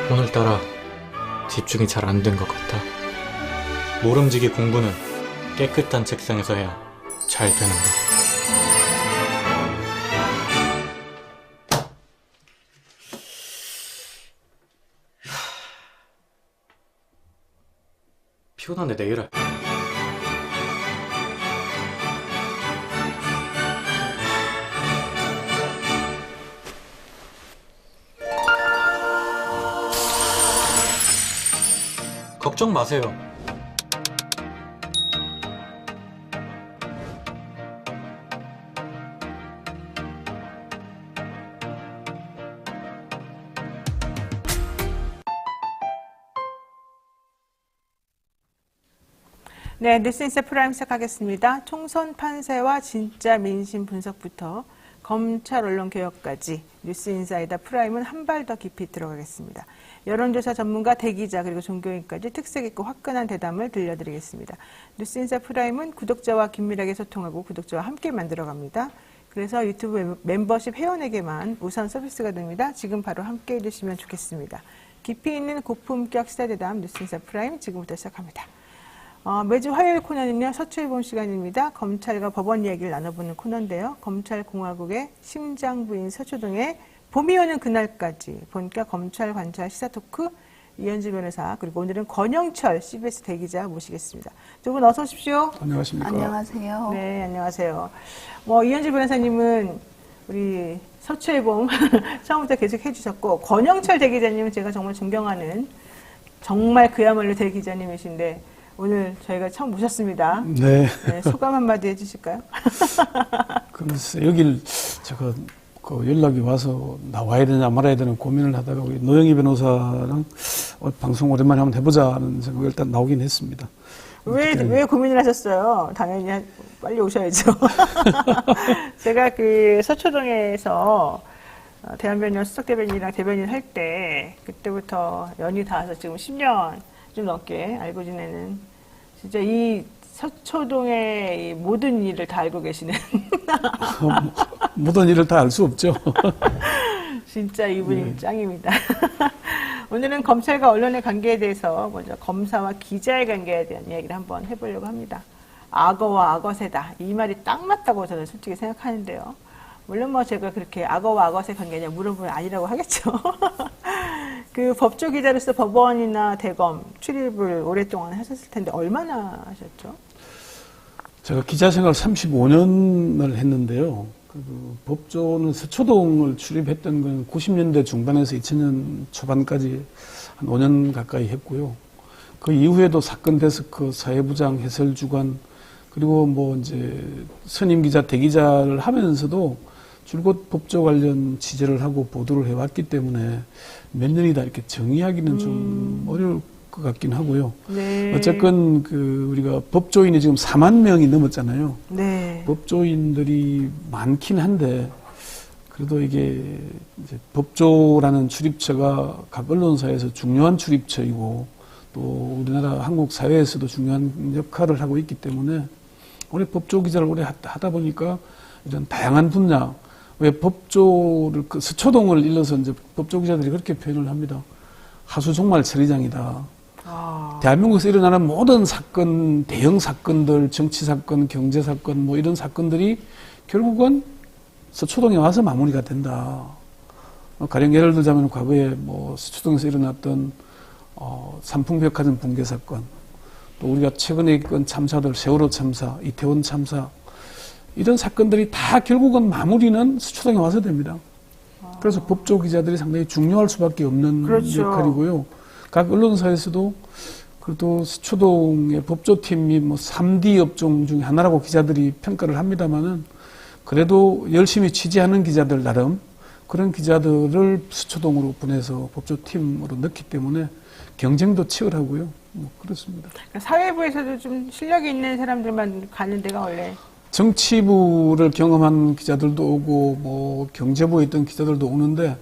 오늘따라 집중이 잘 안 된 것 같아. 모름지기 공부는 깨끗한 책상에서 해야 잘 되는 거. 피곤한데 내일 할. 걱정 마세요. 네, 뉴스인사 프라임 시작하겠습니다. 총선 판세와 진짜 민심 분석부터 검찰 언론 개혁까지 뉴스인사이다 프라임은 한 발 더 깊이 들어가겠습니다. 여론조사 전문가, 대기자 그리고 종교인까지 특색 있고 화끈한 대담을 들려드리겠습니다. 뉴스인사 프라임은 구독자와 긴밀하게 소통하고 구독자와 함께 만들어갑니다. 그래서 유튜브 멤버십 회원에게만 우선 서비스가 됩니다. 지금 바로 함께 해주시면 좋겠습니다. 깊이 있는 고품격 시사대담 뉴스인사 프라임 지금부터 시작합니다. 매주 화요일 코너는요, 서초일본 시간입니다. 검찰과 법원 이야기를 나눠보는 코너인데요. 검찰공화국의 심장부인 서초동에 봄이 오는 그날까지 본격 검찰 관찰 시사 토크 이현주 변호사 그리고 오늘은 권영철 CBS 대기자 모시겠습니다. 두 분 어서 오십시오. 안녕하십니까. 안녕하세요. 네, 안녕하세요. 이현주 변호사님은 우리 서초일본 처음부터 계속 해주셨고 권영철 대기자님은 제가 정말 존경하는 정말 그야말로 대기자님이신데 오늘 저희가 처음 모셨습니다. 네. 네, 소감 한마디 해주실까요? 그래서 여길 제가 연락이 와서 나와야 되냐 말아야 되나 고민을 하다가 우리 노영희 변호사랑 방송 오랜만에 한번 해보자는 생각을 일단 나오긴 했습니다. 왜 고민을 하셨어요? 당연히 빨리 오셔야죠. 제가 그 서초동에서 대한변협 수석대변인이랑 대변인 할 때 그때부터 연이 닿아서 지금 10년 좀 넘게 알고 지내는 진짜 이 서초동의 이 모든 일을 다 알고 계시는 모든 일을 다 알 수 없죠. 진짜 이분이 짱입니다. 오늘은 검찰과 언론의 관계에 대해서 먼저 검사와 기자의 관계에 대한 이야기를 한번 해보려고 합니다. 악어와 악어새다. 이 말이 딱 맞다고 저는 솔직히 생각하는데요. 물론 제가 그렇게 악어와 악어새 관계냐 물어보면 아니라고 하겠죠. 그 법조 기자로서 법원이나 대검 출입을 오랫동안 하셨을 텐데 얼마나 하셨죠? 제가 기자 생활 35년을 했는데요. 법조는 서초동을 출입했던 건 90년대 중반에서 2000년 초반까지 한 5년 가까이 했고요. 그 이후에도 사건 데스크, 사회부장, 해설주간, 그리고 이제 선임 기자, 대기자를 하면서도 줄곧 법조 관련 취재를 하고 보도를 해왔기 때문에 몇 년이다 이렇게 정의하기는 좀 어려울 것 같긴 하고요. 네. 어쨌건 우리가 법조인이 지금 4만 명이 넘었잖아요. 네. 법조인들이 많긴 한데 그래도 이게 이제 법조라는 출입처가 각 언론사에서 중요한 출입처이고 또 우리나라 한국 사회에서도 중요한 역할을 하고 있기 때문에 우리 법조 기자를 오래 하다 보니까 이런 다양한 분야 왜 법조를 서초동을 일러서 이제 법조 기자들이 그렇게 표현을 합니다. 하수종말 처리장이다. 대한민국에서 일어나는 모든 사건, 대형 사건들, 정치 사건, 경제 사건, 이런 사건들이 결국은 서초동에 와서 마무리가 된다. 가령 예를 들자면 과거에 서초동에서 일어났던 삼풍백화점 붕괴 사건, 또 우리가 최근에 있던 참사들, 세월호 참사, 이태원 참사, 이런 사건들이 다 결국은 마무리는 서초동에 와서 됩니다. 그래서 법조 기자들이 상당히 중요할 수밖에 없는 그렇죠. 역할이고요. 각 언론사에서도 그래도 서초동의 법조팀이 3D 업종 중에 하나라고 기자들이 평가를 합니다만은 그래도 열심히 취재하는 기자들 나름 그런 기자들을 서초동으로 보내서 법조팀으로 넣기 때문에 경쟁도 치열하고요. 그렇습니다. 사회부에서도 좀 실력이 있는 사람들만 가는 데가 원래 정치부를 경험한 기자들도 오고 경제부에 있던 기자들도 오는데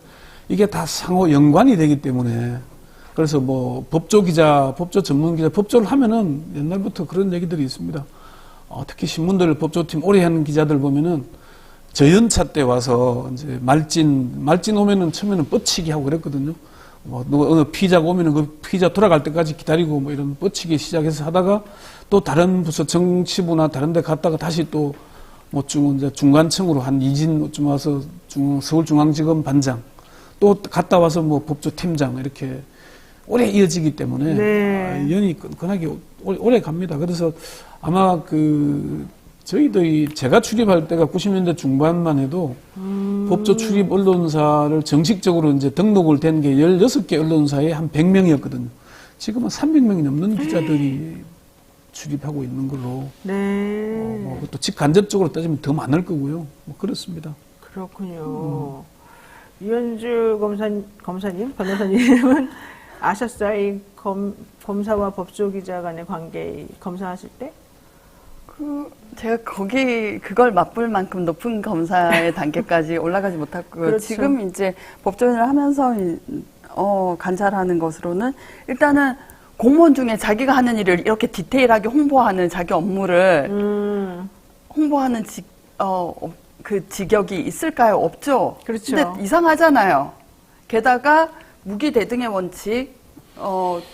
이게 다 상호 연관이 되기 때문에 그래서 법조 기자, 법조 전문 기자, 법조를 하면은 옛날부터 그런 얘기들이 있습니다. 특히 신문들 법조팀 오래 한 기자들 보면은 저연차 때 와서 이제 말진 오면은 처음에는 뻗치기 하고 그랬거든요. 뭐 누가 어느 피의자가 오면은 그 피의자 돌아갈 때까지 기다리고 뭐 이런 뻗치기 시작해서 하다가 또 다른 부서 정치부나 다른 데 갔다가 다시 또 뭐 이제 중간층으로 한 이진쯤 와서 서울중앙지검 반장 또 갔다 와서 뭐 법조팀장 이렇게 오래 이어지기 때문에 네. 연이 끈끈하게 오래 갑니다. 그래서 아마 저희들이 제가 출입할 때가 90년대 중반만 해도 법조 출입 언론사를 정식적으로 이제 등록을 된 게 16개 언론사에 한 100명이었거든요. 지금은 300명이 넘는 기자들이 출입하고 있는 걸로. 네. 또 직간접적으로 따지면 더 많을 거고요. 뭐 그렇습니다. 그렇군요. 이현주 검사님, 변호사님은 아셨어요? 이 검사와 법조 기자 간의 관계 검사하실 때? 제가 그걸 맛볼 만큼 높은 검사의 단계까지 올라가지 못했고요. 그렇죠. 지금 이제 법조인을 하면서 관찰하는 것으로는 일단은 공무원 중에 자기가 하는 일을 이렇게 디테일하게 홍보하는 자기 업무를 홍보하는 그 직역이 있을까요? 없죠. 그렇죠. 근데 이상하잖아요. 게다가 무기 대등의 원칙,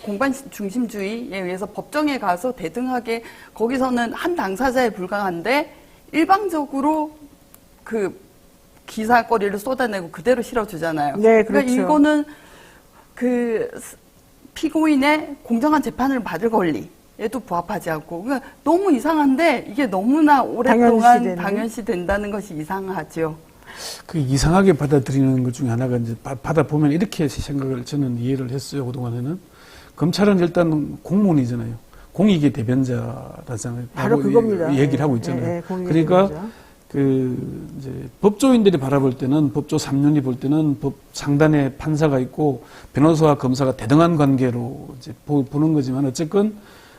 공반 중심주의에 의해서 법정에 가서 대등하게 거기서는 한 당사자에 불과한데 일방적으로 그 기사거리를 쏟아내고 그대로 실어주잖아요. 네, 그렇죠. 그러니까 이거는 그 피고인의 공정한 재판을 받을 권리에도 부합하지 않고 그러니까 너무 이상한데 이게 너무나 오랫동안 당연시 된다는 것이 이상하죠. 그 이상하게 받아들이는 것 중에 하나가 이제 받아보면 이렇게 생각을 저는 이해를 했어요. 그동안에는 검찰은 일단 공무원이잖아요. 공익의 대변자라잖아요. 바로 그겁니다. 얘기를 하고 있잖아요. 네, 그러니까 이제 법조인들이 바라볼 때는 법조 3년이 볼 때는 법 상단에 판사가 있고 변호사와 검사가 대등한 관계로 이제 보는 거지만 어쨌건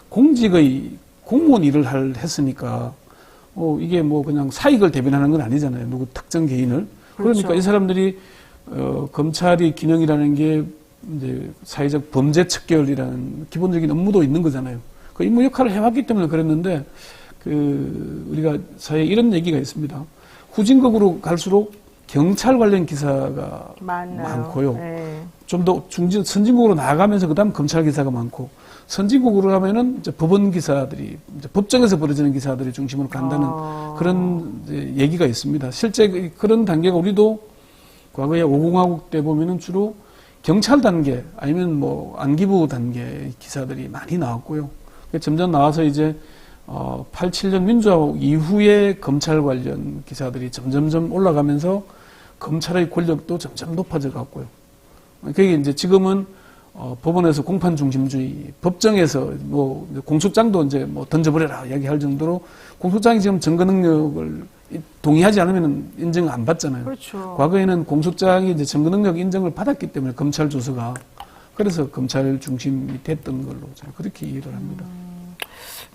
공직의 공무원 일을 했으니까 이게 뭐 그냥 사익을 대변하는 건 아니잖아요. 누구 특정 개인을. 그렇죠. 그러니까 이 사람들이 검찰이 기능이라는 게 이제 사회적 범죄 척결이라는 기본적인 업무도 있는 거잖아요. 그 임무 역할을 해왔기 때문에 그랬는데 우리가 사회에 이런 얘기가 있습니다. 후진국으로 갈수록 경찰 관련 기사가 많고요. 네. 좀 더 선진국으로 나아가면서 그다음 검찰 기사가 많고 선진국으로 가면은 이제 법원 기사들이 이제 법정에서 벌어지는 기사들이 중심으로 간다는 그런 이제 얘기가 있습니다. 실제 그런 단계가 우리도 과거에 5공화국 때 보면은 주로 경찰 단계 아니면 뭐 안기부 단계 기사들이 많이 나왔고요. 점점 나와서 이제 87년 민주화국 이후에 검찰 관련 기사들이 점점점 올라가면서 검찰의 권력도 점점 높아져 갔고요. 그게 이제 지금은 법원에서 공판 중심주의, 법정에서 뭐 공소장도 이제 뭐 던져버려라 이야기할 정도로 공소장이 지금 증거 능력을 동의하지 않으면 인정 안 받잖아요. 그렇죠. 과거에는 공소장이 이제 증거 능력 인정을 받았기 때문에 검찰 조서가 그래서 검찰 중심이 됐던 걸로 저는 그렇게 이해를 합니다.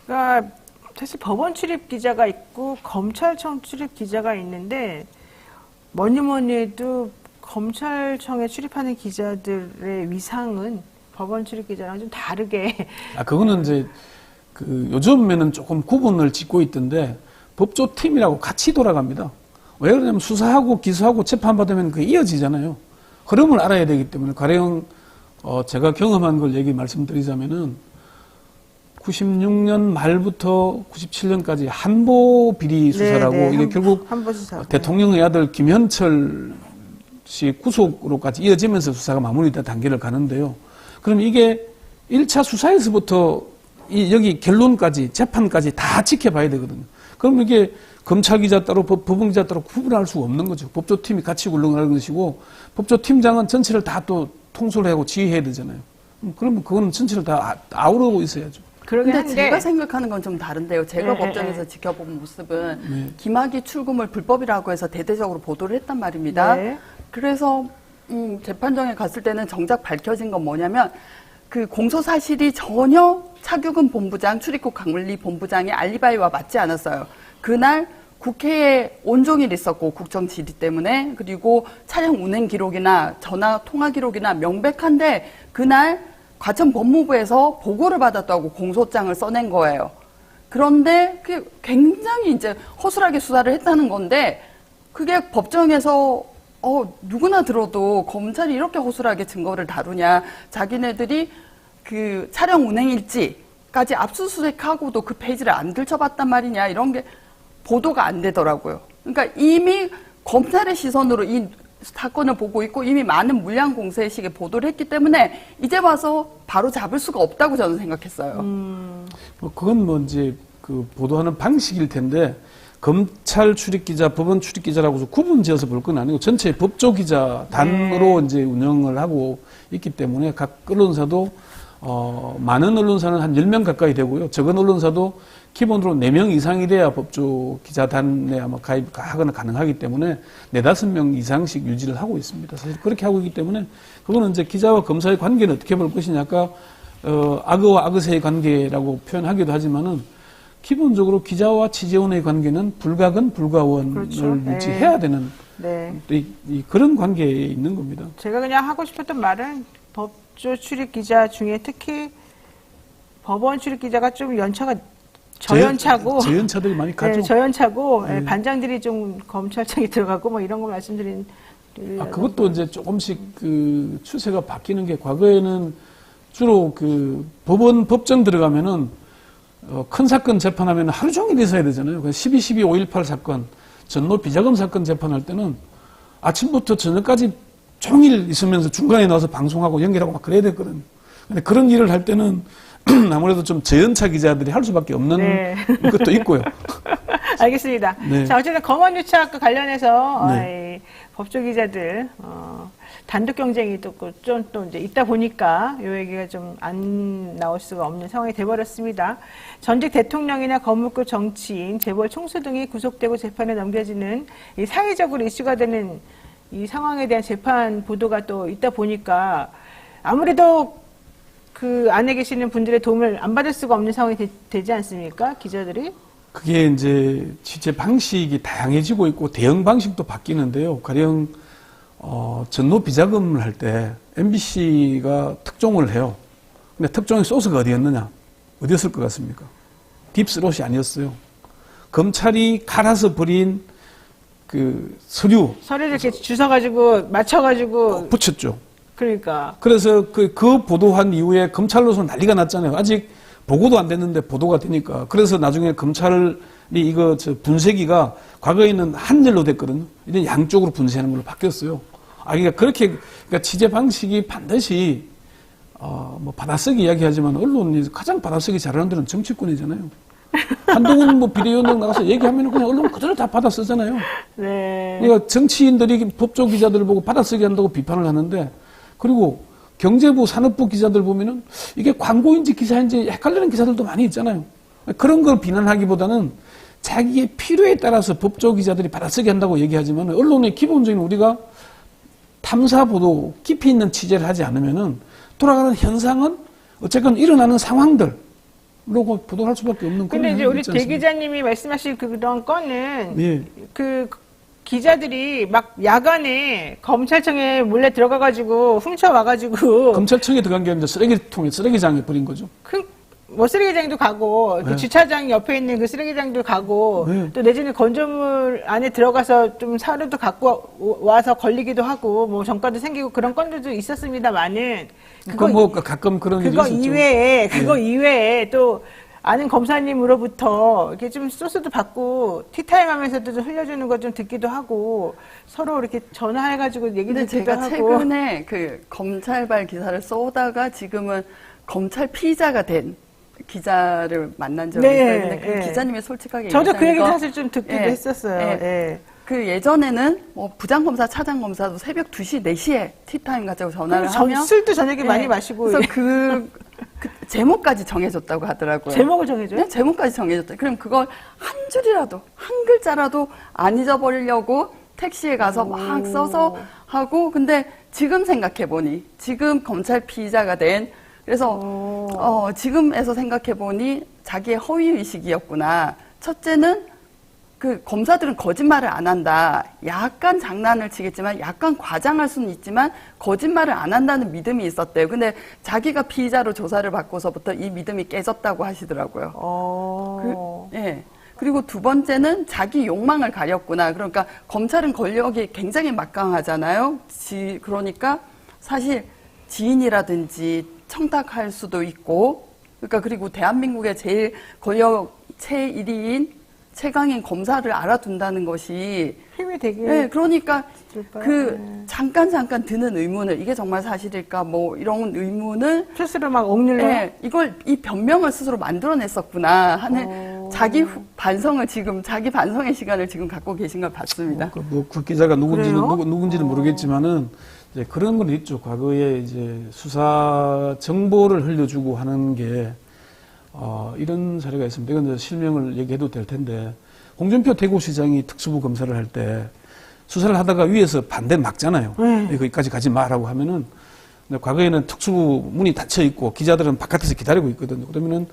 그러니까 사실 법원 출입 기자가 있고 검찰청 출입 기자가 있는데 뭐니 해도 검찰청에 출입하는 기자들의 위상은 법원 출입 기자랑 좀 다르게. 그거는 이제 요즘에는 조금 구분을 짓고 있던데 법조팀이라고 같이 돌아갑니다. 왜 그러냐면 수사하고 기소하고 재판받으면 그게 이어지잖아요. 흐름을 알아야 되기 때문에 가령 제가 경험한 걸 말씀드리자면은 96년 말부터 97년까지 한보 비리 수사라고 이게 결국 대통령의 아들 김현철 씨 구속으로까지 이어지면서 수사가 마무리된 단계를 가는데요. 그럼 이게 1차 수사에서부터 여기 결론까지 재판까지 다 지켜봐야 되거든요. 그럼 이게 검찰 기자 따로 법원 기자 따로 구분할 수가 없는 거죠. 법조팀이 같이 굴러가는 것이고 법조팀장은 전체를 다 또 통솔을 하고 지휘해야 되잖아요. 그러면 그거는 전체를 다 아우르고 있어야죠. 그런데 제가 생각하는 건 좀 다른데요. 제가 법정에서 지켜본 모습은 김학의 출금을 불법이라고 해서 대대적으로 보도를 했단 말입니다. 그래서 재판정에 갔을 때는 정작 밝혀진 건 뭐냐면 그 공소 사실이 전혀 차규근 본부장, 출입국 관리 본부장의 알리바이와 맞지 않았어요. 그날 국회에 온종일 있었고 국정 질의 때문에 그리고 차량 운행 기록이나 전화 통화 기록이나 명백한데 그날 과천 법무부에서 보고를 받았다고 공소장을 써낸 거예요. 그런데 그게 굉장히 이제 허술하게 수사를 했다는 건데 그게 법정에서 누구나 들어도 검찰이 이렇게 허술하게 증거를 다루냐. 자기네들이 그 차량 운행일지까지 압수수색하고도 그 페이지를 안 들춰봤단 말이냐. 이런 게 보도가 안 되더라고요. 그러니까 이미 검찰의 시선으로 이 사건을 보고 있고 이미 많은 물량 공세식에 보도를 했기 때문에 이제 와서 바로 잡을 수가 없다고 저는 생각했어요. 그건 뭐 이제 그 보도하는 방식일 텐데 검찰 출입기자, 법원 출입기자라고 구분지어서 볼 건 아니고 전체 법조기자 단으로 이제 운영을 하고 있기 때문에 각 언론사도 많은 언론사는 한 10명 가까이 되고요. 적은 언론사도 기본으로 4명 이상이 돼야 법조기자단에 아마 가입하거나 가능하기 때문에 4-5명 이상씩 유지를 하고 있습니다. 사실 그렇게 하고 있기 때문에 그거는 이제 기자와 검사의 관계는 어떻게 볼 것이냐. 아까 악어와 악어새의 관계라고 표현하기도 하지만은 기본적으로 기자와 취재원의 관계는 불가근 불가원을 그렇죠. 유지해야 되는 그런 관계에 있는 겁니다. 제가 그냥 하고 싶었던 말은 법조 출입 기자 중에 특히 법원 출입 기자가 좀 연차가 저연차고 저연차들이 많이 가죠. 저연차고 반장들이 좀 검찰청에 들어가고 뭐 이런 거 말씀드린. 그것도 이제 조금씩 그 추세가 바뀌는 게 과거에는 주로 그 법정 들어가면은 큰 사건 재판하면 하루 종일 있어야 되잖아요. 12.12, 5.18 사건, 전노 비자금 사건 재판할 때는 아침부터 저녁까지 종일 있으면서 중간에 나와서 방송하고 연결하고 막 그래야 됐거든요. 근데 그런 일을 할 때는 아무래도 좀 저연차 기자들이 할 수밖에 없는 것도 있고요. 알겠습니다. 네. 자, 어쨌든 검언유착과 관련해서 법조 기자들 단독 경쟁이 또 이제 있다 보니까 이 얘기가 좀 안 나올 수가 없는 상황이 돼버렸습니다. 전직 대통령이나 거물급 정치인, 재벌 총수 등이 구속되고 재판에 넘겨지는 이 사회적으로 이슈가 되는 이 상황에 대한 재판 보도가 또 있다 보니까 아무래도 그 안에 계시는 분들의 도움을 안 받을 수가 없는 상황이 되지 않습니까? 기자들이? 그게 이제 취재 방식이 다양해지고 있고 대응 방식도 바뀌는데요. 가령 전노 비자금을 할 때 MBC가 특종을 해요. 근데 특종의 소스가 어디였느냐? 어디였을 것 같습니까? 딥스롯이 아니었어요. 검찰이 갈아서 버린 그 서류를 이렇게 주워가지고 맞춰가지고 붙였죠. 그러니까. 그래서 그 보도한 이후에 검찰로서 난리가 났잖아요. 아직 보고도 안 됐는데 보도가 되니까. 그래서 나중에 검찰이 이거 분쇄기가 과거에는 한열로 됐거든요. 이제 양쪽으로 분쇄하는 걸로 바뀌었어요. 그러니까 그러니까 취재 방식이 반드시 뭐 받아쓰기 이야기하지만 언론이 가장 받아쓰기 잘하는 데는 정치권이잖아요. 한동훈 비대위원장 나가서 얘기하면 그냥 언론 그대로 다 받아쓰잖아요. 네. 그러니까 정치인들이 법조 기자들을 보고 받아쓰기 한다고 비판을 하는데 그리고 경제부 산업부 기자들 보면은 이게 광고인지 기사인지 헷갈리는 기사들도 많이 있잖아요. 그런 걸 비난하기보다는 자기의 필요에 따라서 법조 기자들이 받아쓰기 한다고 얘기하지만 언론의 기본적인 우리가 탐사 보도 깊이 있는 취재를 하지 않으면은 돌아가는 현상은 어쨌건 일어나는 상황들 로고 보도할 수밖에 없는 그런. 근데 이제 우리 대 기자님이 말씀하신 그런 건은 그 기자들이 막 야간에 검찰청에 몰래 들어가가지고 훔쳐와가지고 검찰청에 들어간 게 아니라 쓰레기장에 버린 거죠. 뭐 쓰레기장도 가고 그 주차장 옆에 있는 그 쓰레기장도 가고 또 내지는 건조물 안에 들어가서 좀 사료도 갖고 와서 걸리기도 하고 뭐 전과도 생기고 그런 건들도 있었습니다만은 뭐 가끔 그런 일이 있었죠. 그거 이외에 또 아는 검사님으로부터 이렇게 좀 소스도 받고 티타임 하면서도 좀 흘려주는 거 좀 듣기도 하고 서로 이렇게 전화해가지고 얘기도 듣기도 하고. 제가 최근에 그 검찰발 기사를 쏘다가 지금은 검찰 피의자가 된 기자를 만난 적이 있어요. 근데 그 기자님이 솔직하게 저도 그 얘기 거, 사실 좀 듣기도 했었어요. 그 예전에는 뭐 부장검사, 차장검사도 새벽 2시, 4시에 티타임 가지고 전화를 하면 술도 저녁에 많이 마시고 그래서 그 제목까지 정해줬다고 하더라고요. 제목을 정해줘요? 네, 제목까지 정해줬다. 그럼 그걸 한 줄이라도, 한 글자라도 안 잊어버리려고 택시에 가서 막 써서 하고, 근데 지금 생각해보니, 지금 검찰 피의자가 된, 그래서 지금에서 생각해보니 자기의 허위의식이었구나. 첫째는 그 검사들은 거짓말을 안 한다. 약간 장난을 치겠지만 약간 과장할 수는 있지만 거짓말을 안 한다는 믿음이 있었대요. 근데 자기가 피의자로 조사를 받고서부터 이 믿음이 깨졌다고 하시더라고요. 그리고 두 번째는 자기 욕망을 가렸구나. 그러니까 검찰은 권력이 굉장히 막강하잖아요. 그러니까 사실 지인이라든지 청탁할 수도 있고, 그러니까 그리고 대한민국의 제일 권력 제1위인 최강인 검사를 알아둔다는 것이 힘이 되게. 네, 그러니까 그 네. 잠깐 드는 의문을 이게 정말 사실일까 뭐 이런 의문을 스스로 막 억눌러. 네, 이 변명을 스스로 만들어냈었구나 하는 반성을 지금 자기 반성의 시간을 지금 갖고 계신 걸 봤습니다. 그 기자가 누군지는 모르겠지만은 이제 그런 건 있죠. 과거에 이제 수사 정보를 흘려주고 하는 게 이런 사례가 있습니다. 이건 이제 실명을 얘기해도 될 텐데, 홍준표 대구시장이 특수부 검사를 할 때 수사를 하다가 위에서 반대 막잖아요. 거기까지 가지 마라고 하면은, 과거에는 특수부 문이 닫혀 있고 기자들은 바깥에서 기다리고 있거든요. 그러면은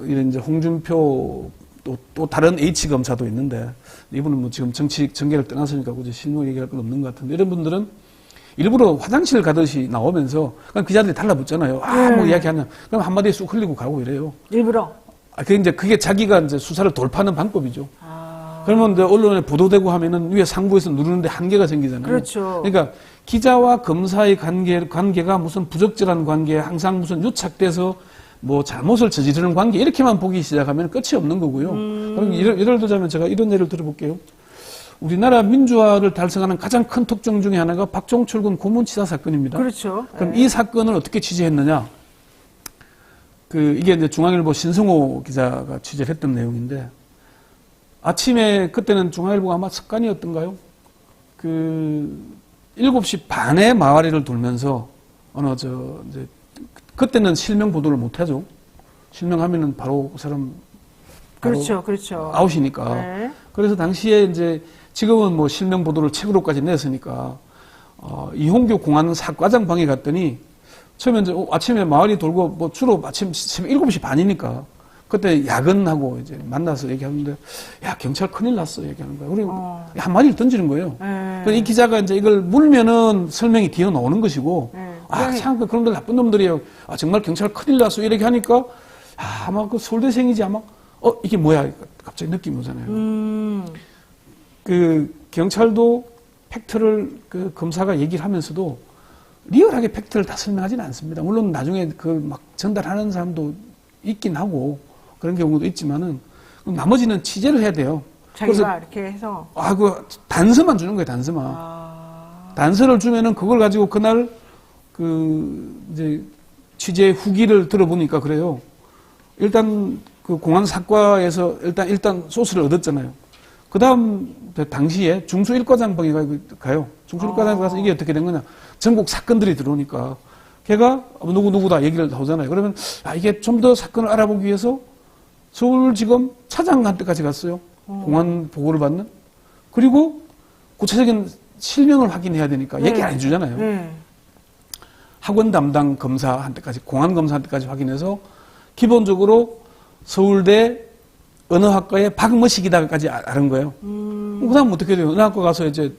이런 이제 홍준표 또 다른 H 검사도 있는데, 이분은 뭐 지금 정치 전개를 떠났으니까 굳이 실명 얘기할 건 없는 것 같은데, 이런 분들은 일부러 화장실 가듯이 나오면서 그냥 기자들이 달라붙잖아요. 뭐 이야기하냐. 그럼 한마디에 쑥 흘리고 가고 이래요. 일부러? 그게 자기가 이제 수사를 돌파하는 방법이죠. 그러면 이제 언론에 보도되고 하면은 위에 상부에서 누르는데 한계가 생기잖아요. 그렇죠. 그러니까 기자와 검사의 관계가 무슨 부적절한 관계, 항상 무슨 유착돼서 뭐 잘못을 저지르는 관계, 이렇게만 보기 시작하면 끝이 없는 거고요. 그럼 예를 들자면 제가 이런 예를 들어볼게요. 우리나라 민주화를 달성하는 가장 큰 특징 중에 하나가 박종철군 고문치사 사건입니다. 그렇죠. 그럼 이 사건을 어떻게 취재했느냐? 이게 이제 중앙일보 신성호 기자가 취재를 했던 내용인데, 아침에 그때는 중앙일보가 아마 습관이었던가요? 7시 반에 마와리를 돌면서 이제 그때는 실명 보도를 못 하죠. 실명하면은 바로 그 사람 그렇죠. 아웃이니까. 네. 그래서 당시에 이제 지금은 뭐 실명 보도를 책으로까지 냈으니까 이홍규 공안사과장 방에 갔더니 처음에 이제 아침에 마을이 돌고 뭐 주로 아침 7시 반이니까 그때 야근하고 이제 만나서 얘기하는데, 야, 경찰 큰일 났어 얘기하는 거야. 우리 한마디를 던지는 거예요. 이 기자가 이제 이걸 물면은 설명이 뒤에 나오는 것이고, 참 그런들 나쁜 놈들이에요. 정말 경찰 큰일 났어 이렇게 하니까 아마 그 서울대생이지 아마 이게 뭐야 갑자기 느낌이 오잖아요. 경찰도 팩트를 검사가 얘기를 하면서도 리얼하게 팩트를 다 설명하지는 않습니다. 물론 나중에 막 전달하는 사람도 있긴 하고 그런 경우도 있지만은 나머지는 취재를 해야 돼요. 자기가 이렇게 해서 단서만 주는 거예요. 단서를 주면은 그걸 가지고 그날 이제 취재 후기를 들어보니까 그래요. 일단 공안 사과에서 일단 소스를 얻었잖아요. 그 다음 당시에 중수 1과장 방에 가요. 중수 1과장 가서 이게 어떻게 된 거냐. 전국 사건들이 들어오니까 걔가 누구다 얘기를 나오잖아요. 그러면 이게 좀 더 사건을 알아보기 위해서 서울지검 차장한테까지 갔어요. 공안 보고를 받는. 그리고 구체적인 실명을 확인해야 되니까 얘기 안 해주잖아요. 학원 담당 검사한테까지, 공안 검사한테까지 확인해서 기본적으로 서울대 언어학과의 박머식이다까지 아는 거예요. 그 다음 어떻게 돼요? 언어학과 가서 이제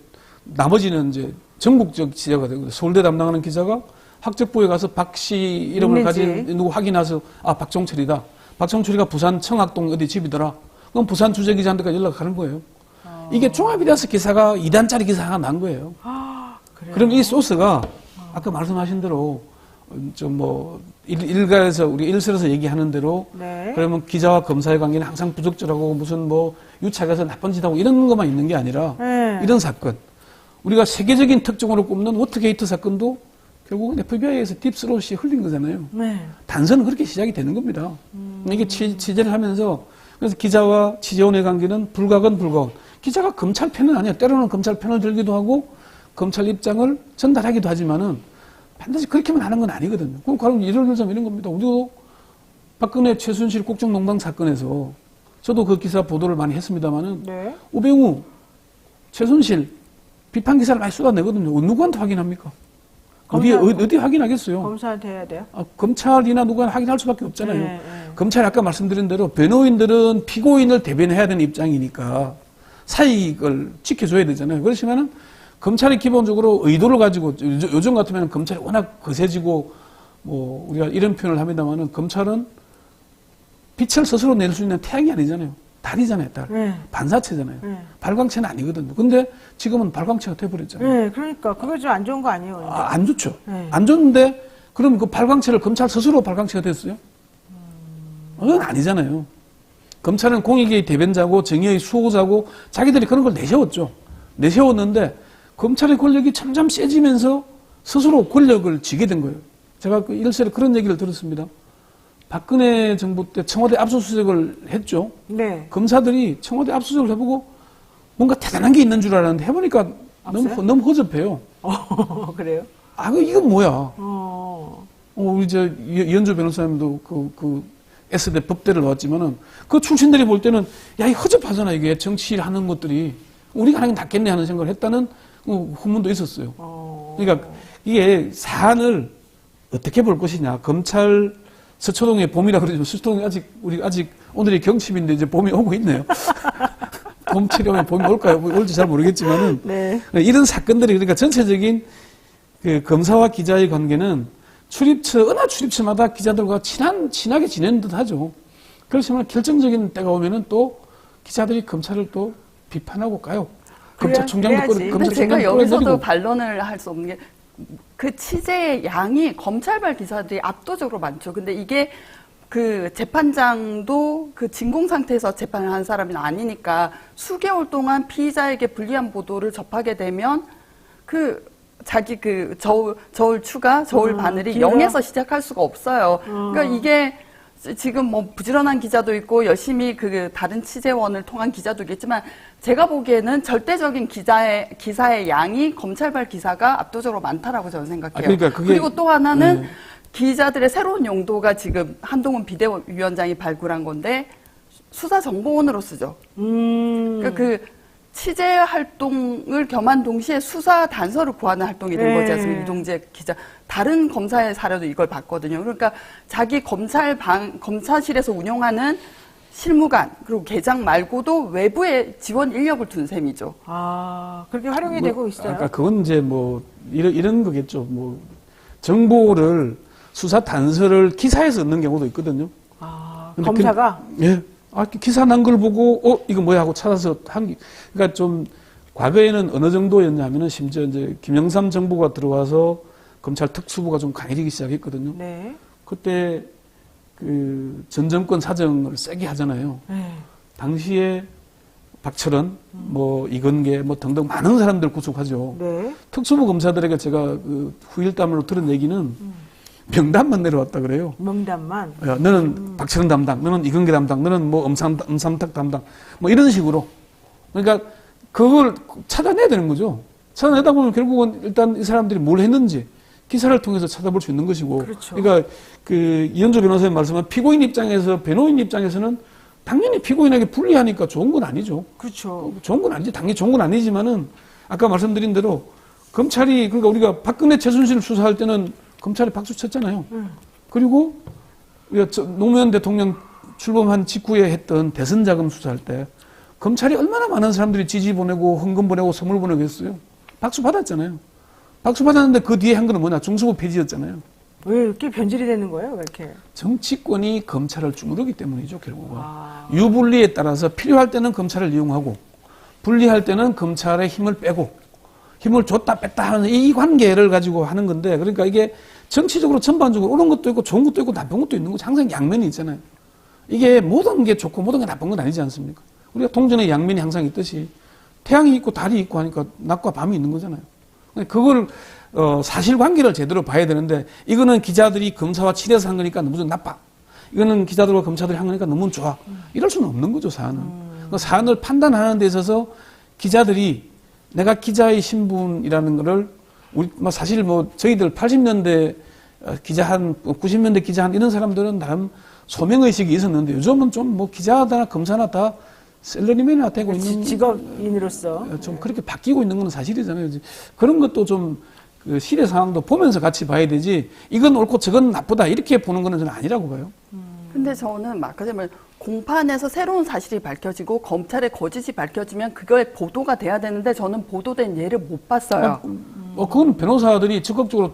나머지는 이제 전국적 기자가 되고, 서울대 담당하는 기자가 학적부에 가서 박 씨 이름을 가진 누구 확인해서 박종철이다. 박종철이가 부산 청학동 어디 집이더라. 그럼 부산 주재기자한테까지 연락하는 거예요. 이게 종합이 돼서 기사가 2단짜리 기사가 난 거예요. 그럼 이 소스가 아까 말씀하신 대로 좀 뭐 일가에서 우리 일설에서 얘기하는 대로 그러면 기자와 검사의 관계는 항상 부적절하고 무슨 뭐 유착해서 나쁜 짓하고 이런 것만 있는 게 아니라 이런 사건, 우리가 세계적인 특징으로 꼽는 워터게이트 사건도 결국은 FBI에서 딥스롯이 흘린 거잖아요. 단서는 그렇게 시작이 되는 겁니다. 이게 취재를 하면서 그래서 기자와 취재원의 관계는 불가건. 기자가 검찰 편은 아니야. 때로는 검찰 편을 들기도 하고 검찰 입장을 전달하기도 하지만은 반드시 그렇게만 하는 건 아니거든요. 그럼 예를 들자면 이런 겁니다. 우리도 박근혜 최순실 국정농단 사건에서 저도 그 기사 보도를 많이 했습니다만은 우병우, 최순실 비판 기사를 많이 쏟아내거든요. 누구한테 확인합니까? 어디 확인하겠어요? 검사한테 해야 돼요? 검찰이나 누가 확인할 수밖에 없잖아요. 검찰이 아까 말씀드린 대로 변호인들은 피고인을 대변해야 되는 입장이니까 사익을 지켜줘야 되잖아요. 그렇지만은 검찰이 기본적으로 의도를 가지고, 요즘 같으면 검찰이 워낙 거세지고 뭐 우리가 이런 표현을 합니다만은 검찰은 빛을 스스로 낼 수 있는 태양이 아니잖아요. 달이잖아요, 달. 네. 반사체잖아요. 네. 발광체는 아니거든요. 근데 지금은 발광체가 돼버렸잖아요. 네, 그러니까 그거 좀 안 좋은 거 아니에요? 근데? 안 좋죠. 네. 안 좋은데 그럼 그 발광체를 검찰 스스로 발광체가 됐어요? 그건 아니잖아요. 검찰은 공익의 대변자고 정의의 수호자고 자기들이 그런 걸 내세웠죠. 내세웠는데 검찰의 권력이 점점 세지면서 스스로 권력을 쥐게 된 거예요. 제가 그 일설에 그런 얘기를 들었습니다. 박근혜 정부 때 청와대 압수수색을 했죠. 네. 검사들이 청와대 압수수색을 해보고 뭔가 대단한 게 있는 줄 알았는데 해보니까 너무 허접해요. 그래요? 아, 이건 뭐야? 우리 이현주 변호사님도 S대 법대를 나왔지만은 그 출신들이 볼 때는 야, 이 허접하잖아, 이게 정치를 하는 것들이. 우리가 하는 게 낫겠네 하는 생각을 했다는 후문도 있었어요. 그러니까 이게 사안을 어떻게 볼 것이냐. 검찰 서초동의 봄이라 그러죠. 서초동이 우리 아직 오늘이 경칩인데 이제 봄이 오고 있네요. 봄철이 오면 봄이 올까요? 올지 잘 모르겠지만은. 네. 이런 사건들이 그러니까 전체적인 그 검사와 기자의 관계는 어느 출입처마다 기자들과 친하게 지내는 듯 하죠. 그렇지만 결정적인 때가 오면은 또 기자들이 검찰을 또 비판하고 가요. 검찰총장도 근데 제가 여기서도 반론을 할 수 없는 게 그 취재의 양이 검찰발 기사들이 압도적으로 많죠. 근데 이게 그 재판장도 그 진공 상태에서 재판을 한 사람이 아니니까 수개월 동안 피의자에게 불리한 보도를 접하게 되면 자기 저울 추가, 저울 바늘이 0에서 시작할 수가 없어요. 그러니까 이게 지금 뭐 부지런한 기자도 있고 열심히 다른 취재원을 통한 기자도 있겠지만 제가 보기에는 절대적인 기사의 양이 검찰발 기사가 압도적으로 많다라고 저는 생각해요. 그러니까 그리고 또 하나는 기자들의 새로운 용도가 지금 한동훈 비대위원장이 발굴한 건데 수사정보원으로 쓰죠. 그러니까 취재 활동을 겸한 동시에 수사 단서를 구하는 활동이 된 거지 않습니까? 이동재 기자. 다른 검사의 사례도 이걸 봤거든요. 그러니까 자기 검사실에서 운영하는 실무관, 그리고 계장 말고도 외부에 지원 인력을 둔 셈이죠. 아, 그렇게 활용이 되고 있어요? 아까 그건 이제 이런 거겠죠. 정보를, 수사 단서를 기사에서 얻는 경우도 있거든요. 아, 검사가? 예. 기사 난 걸 보고, 이거 뭐야 하고 찾아서 그러니까 좀, 과거에는 어느 정도였냐면은 심지어 이제 김영삼 정부가 들어와서 검찰 특수부가 좀 강해지기 시작했거든요. 네. 그때 전 정권 사정을 세게 하잖아요. 네. 당시에 박철원, 이건계, 등등 많은 사람들 구속하죠. 네. 특수부 검사들에게 제가 후일담으로 들은 얘기는 명단만 내려왔다 그래요. 명단만? 야, 너는 박철원 담당, 너는 이건계 담당, 너는 엄삼탁 담당, 이런 식으로. 그러니까 그걸 찾아내야 되는 거죠. 찾아내다 보면 결국은 일단 이 사람들이 뭘 했는지 기사를 통해서 찾아볼 수 있는 것이고. 그렇죠. 그러니까 이현주 변호사님 말씀은 변호인 입장에서는 당연히 피고인에게 불리하니까 좋은 건 아니죠. 그렇죠. 좋은 건 아니지. 당연히 좋은 건 아니지만은 아까 말씀드린 대로 검찰이 그러니까 우리가 박근혜 최순실 수사할 때는 검찰이 박수 쳤잖아요. 그리고 노무현 대통령 출범한 직후에 했던 대선 자금 수사할 때 검찰이 얼마나 많은 사람들이 지지 보내고 헌금 보내고 선물 보내고 했어요. 박수 받았잖아요. 박수 받았는데 그 뒤에 한 거는 뭐냐? 중수부 폐지였잖아요. 왜 이렇게 변질이 되는 거예요? 왜 이렇게? 정치권이 검찰을 주무르기 때문이죠, 결국은. 유불리에 따라서 필요할 때는 검찰을 이용하고 불리할 때는 검찰의 힘을 빼고 힘을 줬다 뺐다 하는 이 관계를 가지고 하는 건데 그러니까 이게 정치적으로 전반적으로 옳은 것도 있고 좋은 것도 있고 나쁜 것도 있는 거죠. 항상 양면이 있잖아요. 이게 모든 게 좋고 모든 게 나쁜 건 아니지 않습니까? 우리가 동전의 양면이 항상 있듯이 태양이 있고 달이 있고 하니까 낮과 밤이 있는 거잖아요. 그걸 사실관계를 제대로 봐야 되는데 이거는 기자들이 검사와 친해서 한 거니까 너무 나빠. 이거는 기자들과 검사들이 한 거니까 너무 좋아. 이럴 수는 없는 거죠, 사안은. 그 사안을 판단하는 데 있어서 기자들이 내가 기자의 신분이라는 거를 우리 사실 저희들 80년대 기자 90년대 기자 이런 사람들은 나름 소명의식이 있었는데 요즘은 좀 기자나 검사나 다 셀러리맨이나 되고 있는 직업인으로서 좀 그렇게 바뀌고 있는 건 사실이잖아요. 그런 것도 좀 시대 상황도 보면서 같이 봐야 되지 이건 옳고 저건 나쁘다 이렇게 보는 거는 저는 아니라고 봐요. 근데 저는 아까 전에 공판에서 새로운 사실이 밝혀지고 검찰의 거짓이 밝혀지면 그거에 보도가 돼야 되는데 저는 보도된 예를 못 봤어요. 그건 변호사들이 적극적으로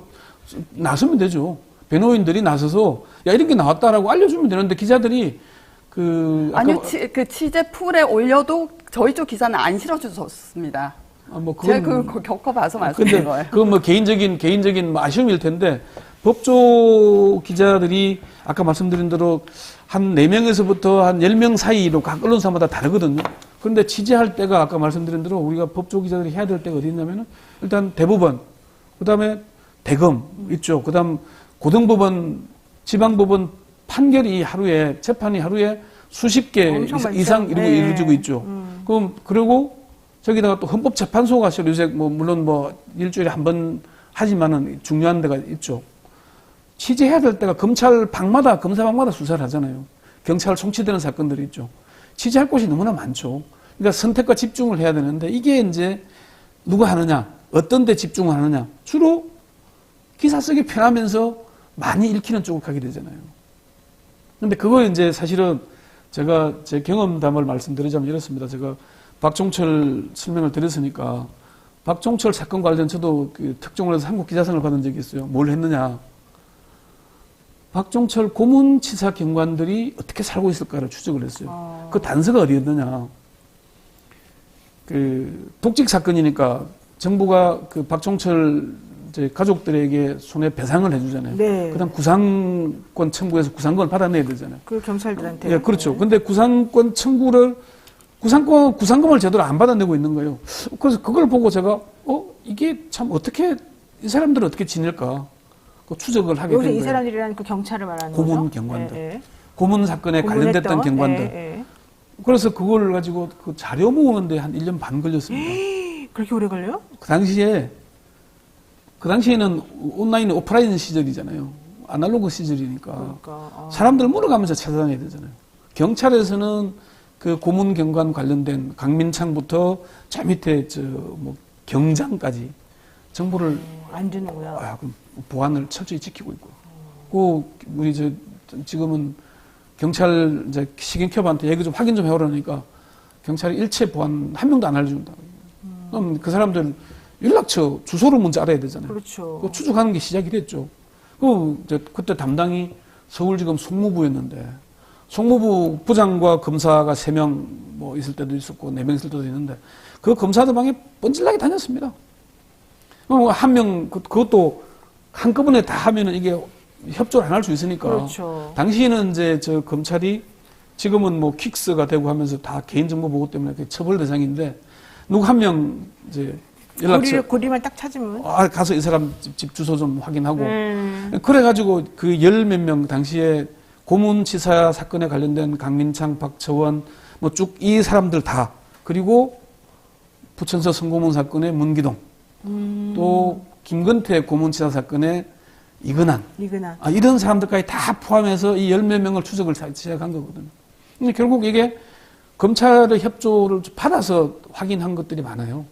나서면 되죠. 변호인들이 나서서 야 이런 게 나왔다라고 알려주면 되는데 기자들이 아니요, 그 취재 풀에 올려도 저희 쪽 기사는 안 실어주셨습니다. 제가 그걸 겪어봐서 말씀드린 거예요. 그건 뭐 개인적인 뭐 아쉬움일 텐데, 법조 기자들이 아까 말씀드린 대로 한 4명에서부터 한 10명 사이로 각 언론사마다 다르거든요. 그런데 취재할 때가 아까 말씀드린 대로 우리가 법조 기자들이 해야 될 때가 어디 있냐면은 일단 대법원, 그 다음에 대검 있죠. 그 다음 고등법원, 지방법원 판결이 재판이 하루에 수십 개 이상 이루어지고 있죠. 그리고 저기다가 또 헌법재판소가 요새 물론 일주일에 한 번 하지만은 중요한 데가 있죠. 취재해야 될 때가 검사 방마다 수사를 하잖아요. 경찰 송치되는 사건들이 있죠. 취재할 곳이 너무나 많죠. 그러니까 선택과 집중을 해야 되는데 이게 이제 누가 하느냐, 어떤 데 집중을 하느냐. 주로 기사 쓰기 편하면서 많이 읽히는 쪽을 가게 되잖아요. 근데 그거 이제 사실은 제가 제 경험담을 말씀드리자면 이렇습니다. 제가 박종철 설명을 드렸으니까 박종철 사건 관련 저도 특종을 해서 한국기자상을 받은 적이 있어요. 뭘 했느냐. 박종철 고문치사 경관들이 어떻게 살고 있을까를 추적을 했어요. 그 단서가 어디였느냐. 독직 사건이니까 정부가 박종철 가족들에게 손해배상을 해주잖아요. 네. 그 다음 구상권 청구해서 구상권을 받아내야 되잖아요. 그 경찰들한테. 예, 그렇죠. 근데 구상권 청구를, 구상금을 제대로 안 받아내고 있는 거예요. 그래서 그걸 보고 제가, 이게 참 이 사람들은 어떻게 지낼까. 그 추적을 하게 된 거예요. 이 사람들이라는 그 경찰을 말하는 거죠? 고문 경관들. 고문 사건에 관련됐던 경관들. 그래서 그걸 가지고 그 자료 모으는데 한 1년 반 걸렸습니다. 그렇게 오래 걸려요? 그 당시에는 온라인, 오프라인 시절이잖아요. 아날로그 시절이니까. 사람들 물어가면서 찾아다녀야 되잖아요. 경찰에서는 그 고문 경관 관련된 강민창부터 저 밑에 경장까지 정보를 안 주는구나. 보안을 철저히 지키고 있고. 우리 지금은 경찰 시경협한테 얘기 좀 확인 좀 해오라니까 경찰이 일체 보안 한 명도 안 알려준다. 그럼 그 사람들 연락처, 주소를 먼저 알아야 되잖아요. 그렇죠. 추적하는 게 시작이 됐죠. 그때 담당이 서울지검 송무부였는데, 송무부 부장과 검사가 3명 있을 때도 있었고, 4명 있을 때도 있는데, 그 검사들 방에 뻔질나게 다녔습니다. 한 명, 그것도 한꺼번에 다 하면은 이게 협조를 안 할 수 있으니까. 그렇죠. 당시에는 검찰이 지금은 퀵스가 되고 하면서 다 개인정보 보호 때문에 처벌 대상인데, 누구 한 명 연락처. 고리만 딱 찾으면. 가서 이 사람 집 주소 좀 확인하고. 그래가지고 그 10몇 명 당시에 고문치사 사건에 관련된 강민창, 박처원, 쭉 이 사람들 다. 그리고 부천서 성고문 사건의 문기동. 또 김건태 고문치사 사건의 이근한. 이런 사람들까지 다 포함해서 이 10몇 명을 추적을 시작한 거거든요. 근데 결국 이게 검찰의 협조를 받아서 확인한 것들이 많아요.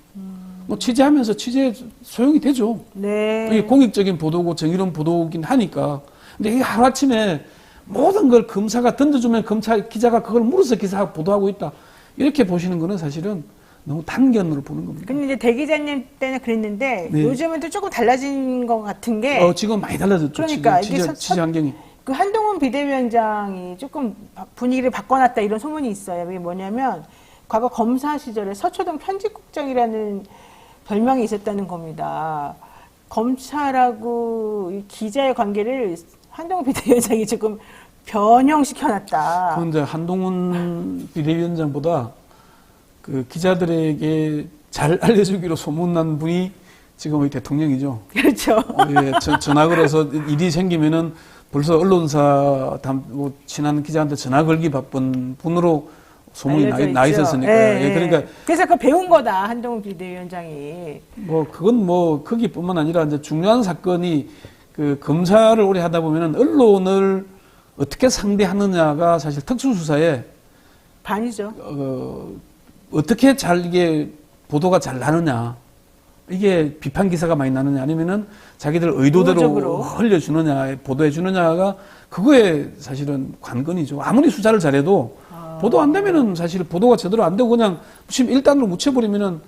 취재하면서 취재 소용이 되죠. 네. 이게 공익적인 보도고 정의로운 보도긴 하니까. 근데 이게 하루아침에 모든 걸 검사가 던져주면 기자가 그걸 물어서 기사 보도하고 있다. 이렇게 보시는 거는 사실은 너무 단견으로 보는 겁니다. 근데 이제 대 기자님 때는 그랬는데 요즘은 또 조금 달라진 것 같은 게. 지금 많이 달라졌죠. 그러니까 취재 환경이. 그 한동훈 비대위원장이 조금 분위기를 바꿔놨다 이런 소문이 있어요. 이게 뭐냐면 과거 검사 시절에 서초동 편집국장이라는 별명이 있었다는 겁니다. 검찰하고 기자의 관계를 한동훈 비대위원장이 조금 변형시켜놨다. 그런데 한동훈 비대위원장보다 그 기자들에게 잘 알려주기로 소문난 분이 지금의 대통령이죠. 그렇죠. 전화 걸어서 일이 생기면은 벌써 언론사 친한 기자한테 전화 걸기 바쁜 분으로 소문이 나 있었으니까. 그러니까 그래서 그 배운 거다 한동훈 비대위원장이. 그건 거기뿐만 아니라 이제 중요한 사건이 그 검사를 오래 하다 보면은 언론을 어떻게 상대하느냐가 사실 특수수사에 반이죠. 어떻게 이게 보도가 잘 나느냐. 이게 비판 기사가 많이 나느냐 아니면은 자기들 의도대로 흘려주느냐, 보도해주느냐가 그거에 사실은 관건이죠. 아무리 수사를 잘해도 보도 안 되면은 사실 보도가 제대로 안 되고 그냥 지금 일단으로 묻혀버리면은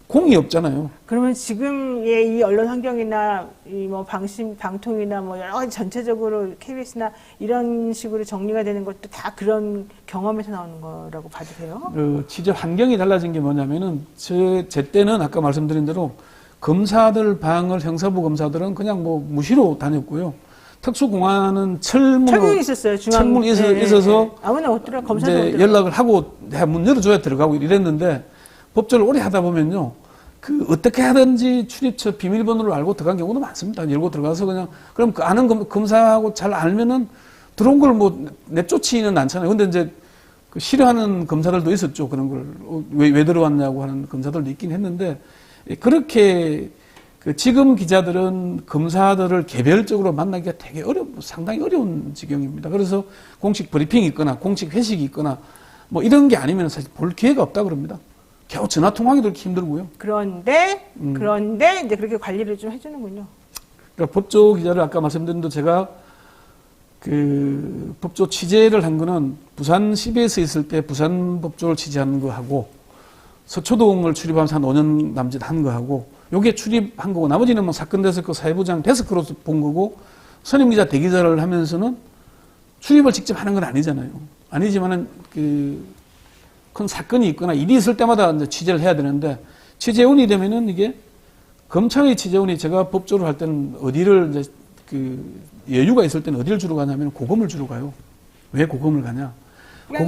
공이 없잖아요. 그러면 지금의 이 언론 환경이나 이 뭐 방통이나 뭐 여러 가지 전체적으로 KBS나 이런 식으로 정리가 되는 것도 다 그런 경험에서 나오는 거라고 봐도 돼요? 취재 환경이 달라진 게 뭐냐면은 제 때는 아까 말씀드린 대로 검사들 방을 형사부 검사들은 그냥 뭐 무시로 다녔고요. 특수공안은 철문이 있었어요. 철문이 있어서 아무나 못 들어 검사들 연락을 하고 내가 문 열어줘야 들어가고 이랬는데 법조를 오래 하다 보면요. 그 어떻게 하든지 출입처 비밀번호를 알고 들어간 경우도 많습니다. 열고 들어가서 그냥 그럼 그 아는 검사하고 잘 알면은 들어온 걸 뭐 내쫓지는 않잖아요. 근데 이제 그 싫어하는 검사들도 있었죠. 그런 걸 왜 들어왔냐고 하는 검사들도 있긴 했는데 그렇게 그 지금 기자들은 검사들을 개별적으로 만나기가 되게 상당히 어려운 지경입니다. 그래서 공식 브리핑이 있거나 공식 회식이 있거나 뭐 이런 게 아니면 사실 볼 기회가 없다 그럽니다. 겨우 전화 통화하기도 이렇게 힘들고요. 그런데 이제 그렇게 관리를 좀 해주는군요. 그러니까 법조 기자를 아까 말씀드린 대로 제가 그 법조 취재를 한 거는 부산 CBS에 있을 때 부산 법조를 취재한 거 하고 서초동을 출입하면서 한 5년 남짓 한 거 하고 요게 출입한 거고 나머지는 뭐 사건 데스크 사회부장 데스크로서 본 거고 선임 기자 대기자를 하면서는 출입을 직접 하는 건 아니잖아요. 아니지만은 그 큰 사건이 있거나 일이 있을 때마다 이제 취재를 해야 되는데 취재원이 되면은 이게 검찰의 취재원이 제가 법조를 할 때는 어디를 이제 그 여유가 있을 때는 어디를 주로 가냐면 고검을 주로 가요. 왜 고검을 가냐?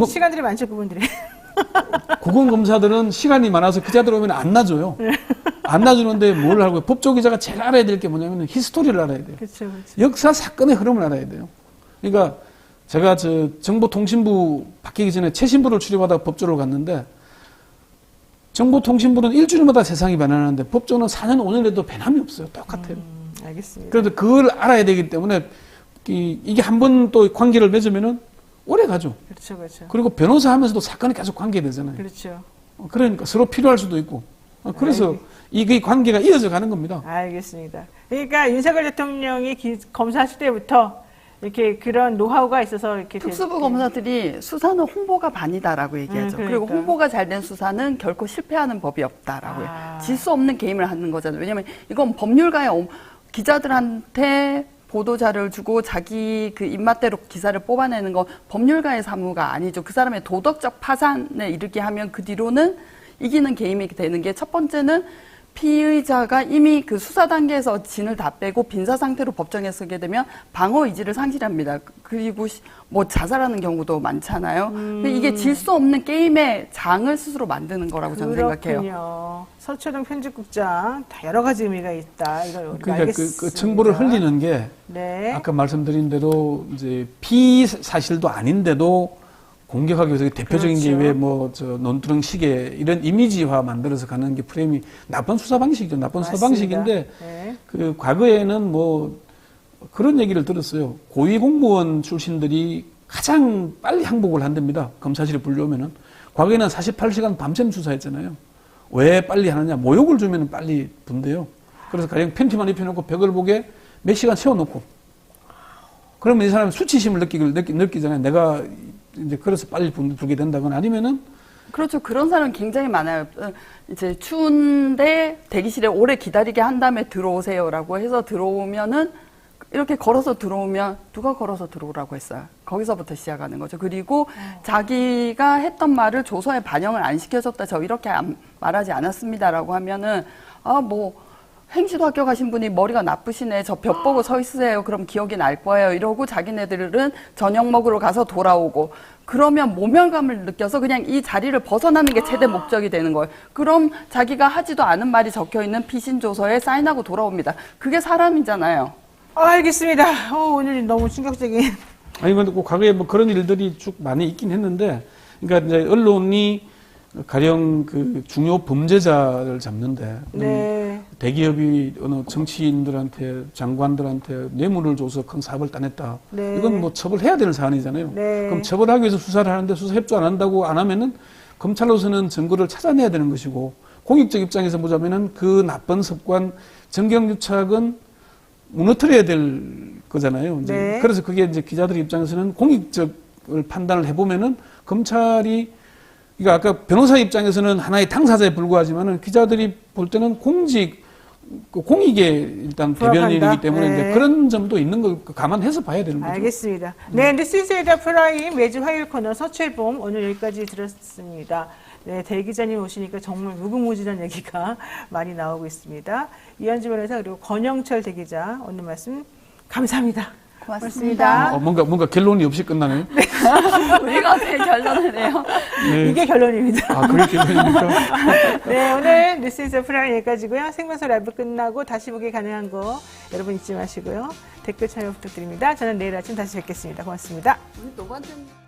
시간들이 많죠, 그분들이. 고검 검사들은 시간이 많아서 기자들 오면 안 놔줘요. 안 놔주는데 뭘 알고 법조 기자가 제일 알아야 될 게 뭐냐면 히스토리를 알아야 돼요. 그쵸. 역사 사건의 흐름을 알아야 돼요. 그러니까 제가 정보통신부 바뀌기 전에 최신부를 출입하다가 법조를 갔는데 정보통신부는 일주일마다 세상이 변하는데 법조는 4년 5년에도 변함이 없어요. 똑같아요. 알겠습니다. 그래서 그걸 알아야 되기 때문에 이게 한 번 또 관계를 맺으면은 오래 가죠. 그렇죠. 그리고 변호사 하면서도 사건이 계속 관계되잖아요. 그렇죠. 그러니까 서로 필요할 수도 있고. 그래서 이 관계가 이어져 가는 겁니다. 알겠습니다. 그러니까 윤석열 대통령이 검사하실 때부터 이렇게 그런 노하우가 있어서 이렇게 특수부 검사들이 수사는 홍보가 반이다라고 얘기하죠. 그러니까. 그리고 홍보가 잘 된 수사는 결코 실패하는 법이 없다라고요. 질 수 없는 게임을 하는 거잖아요. 왜냐하면 이건 법률가의 기자들한테 보도자를 주고 자기 그 입맛대로 기사를 뽑아내는 건 법률가의 사무가 아니죠. 그 사람의 도덕적 파산에 이르게 하면 그 뒤로는 이기는 게임이 되는 게 첫 번째는 피의자가 이미 그 수사 단계에서 진을 다 빼고 빈사 상태로 법정에 서게 되면 방어 의지를 상실합니다. 그리고 뭐 자살하는 경우도 많잖아요. 이게 질 수 없는 게임의 장을 스스로 만드는 거라고 저는 생각해요. 서초동 편집국장 다 여러 가지 의미가 있다. 이걸 우리가 그러니까 알겠습니다. 그 청부를 흘리는 게 네. 아까 말씀드린 대로 이제 피사실도 아닌데도 공격하기 위해서 대표적인 그렇죠. 게 왜 뭐 논두렁 시계 이런 이미지화 만들어서 가는 게 프레임이 나쁜 수사 방식이죠. 나쁜 수사 방식인데 네. 그 과거에는 뭐 그런 얘기를 들었어요. 고위공무원 출신들이 가장 빨리 항복을 한답니다. 검사실에 불려오면은. 과거에는 48시간 밤샘 수사했잖아요. 왜 빨리 하느냐? 모욕을 주면 빨리 분대요. 그래서 가령 팬티만 입혀놓고 벽을 보게 몇 시간 세워놓고. 그러면 이 사람이 수치심을 느끼잖아요. 내가 이제 그래서 빨리 불게 된다거나 아니면은 그렇죠. 그런 사람 굉장히 많아요. 이제 추운데 대기실에 오래 기다리게 한 다음에 들어오세요라고 해서 들어오면은 이렇게 걸어서 들어오면 누가 걸어서 들어오라고 했어요. 거기서부터 시작하는 거죠. 그리고 자기가 했던 말을 조서에 반영을 안 시켜줬다. 저 이렇게 말하지 않았습니다라고 하면은 행시도 학교 가신 분이 머리가 나쁘시네. 저 벽 보고 서 있으세요. 그럼 기억이 날 거예요. 이러고 자기네들은 저녁 먹으러 가서 돌아오고 그러면 모멸감을 느껴서 그냥 이 자리를 벗어나는 게 최대 목적이 되는 거예요. 그럼 자기가 하지도 않은 말이 적혀있는 피신조서에 사인하고 돌아옵니다. 그게 사람이잖아요. 알겠습니다. 오늘 너무 충격적인. 아니 근데 꼭 과거에 뭐 그런 일들이 쭉 많이 있긴 했는데 그러니까 이제 언론이 가령 그 중요 범죄자를 잡는데 네. 대기업이 어느 정치인들한테 장관들한테 뇌물을 줘서 큰 사업을 따냈다. 네. 이건 뭐 처벌해야 되는 사안이잖아요. 네. 그럼 처벌하기 위해서 수사를 하는데 수사 협조 안 한다고 안 하면은 검찰로서는 증거를 찾아내야 되는 것이고 공익적 입장에서 보자면은 그 나쁜 습관 정경유착은 무너뜨려야 될 거잖아요. 이제 네. 그래서 그게 이제 기자들 입장에서는 공익적을 판단을 해보면은 검찰이 그러니까 아까 변호사 입장에서는 하나의 당사자에 불과하지만은 기자들이 볼 때는 공익에 일단 대변인이기 때문에 네. 이제 그런 점도 있는 걸 감안해서 봐야 되는 거죠. 알겠습니다. 네, 뉴스이다 프라임 매주 화요일 코너 서출봄 오늘 여기까지 들었습니다. 네, 대 기자님 오시니까 정말 무궁무진한 얘기가 많이 나오고 있습니다. 이현주 변호사 그리고 권영철 대기자 오늘 말씀 감사합니다. 고맙습니다. 뭔가 결론이 없이 끝나네요. 네. 우리가 제 결론을 해요. 네. 이게 결론입니다. 아, 그게 결론입니까? 네, 오늘 뉴스이다 프라임 여기까지고요. 생방송 라이브 끝나고 다시 보기 가능한 거 여러분 잊지 마시고요. 댓글 참여 부탁드립니다. 저는 내일 아침 다시 뵙겠습니다. 고맙습니다. 우리 노반장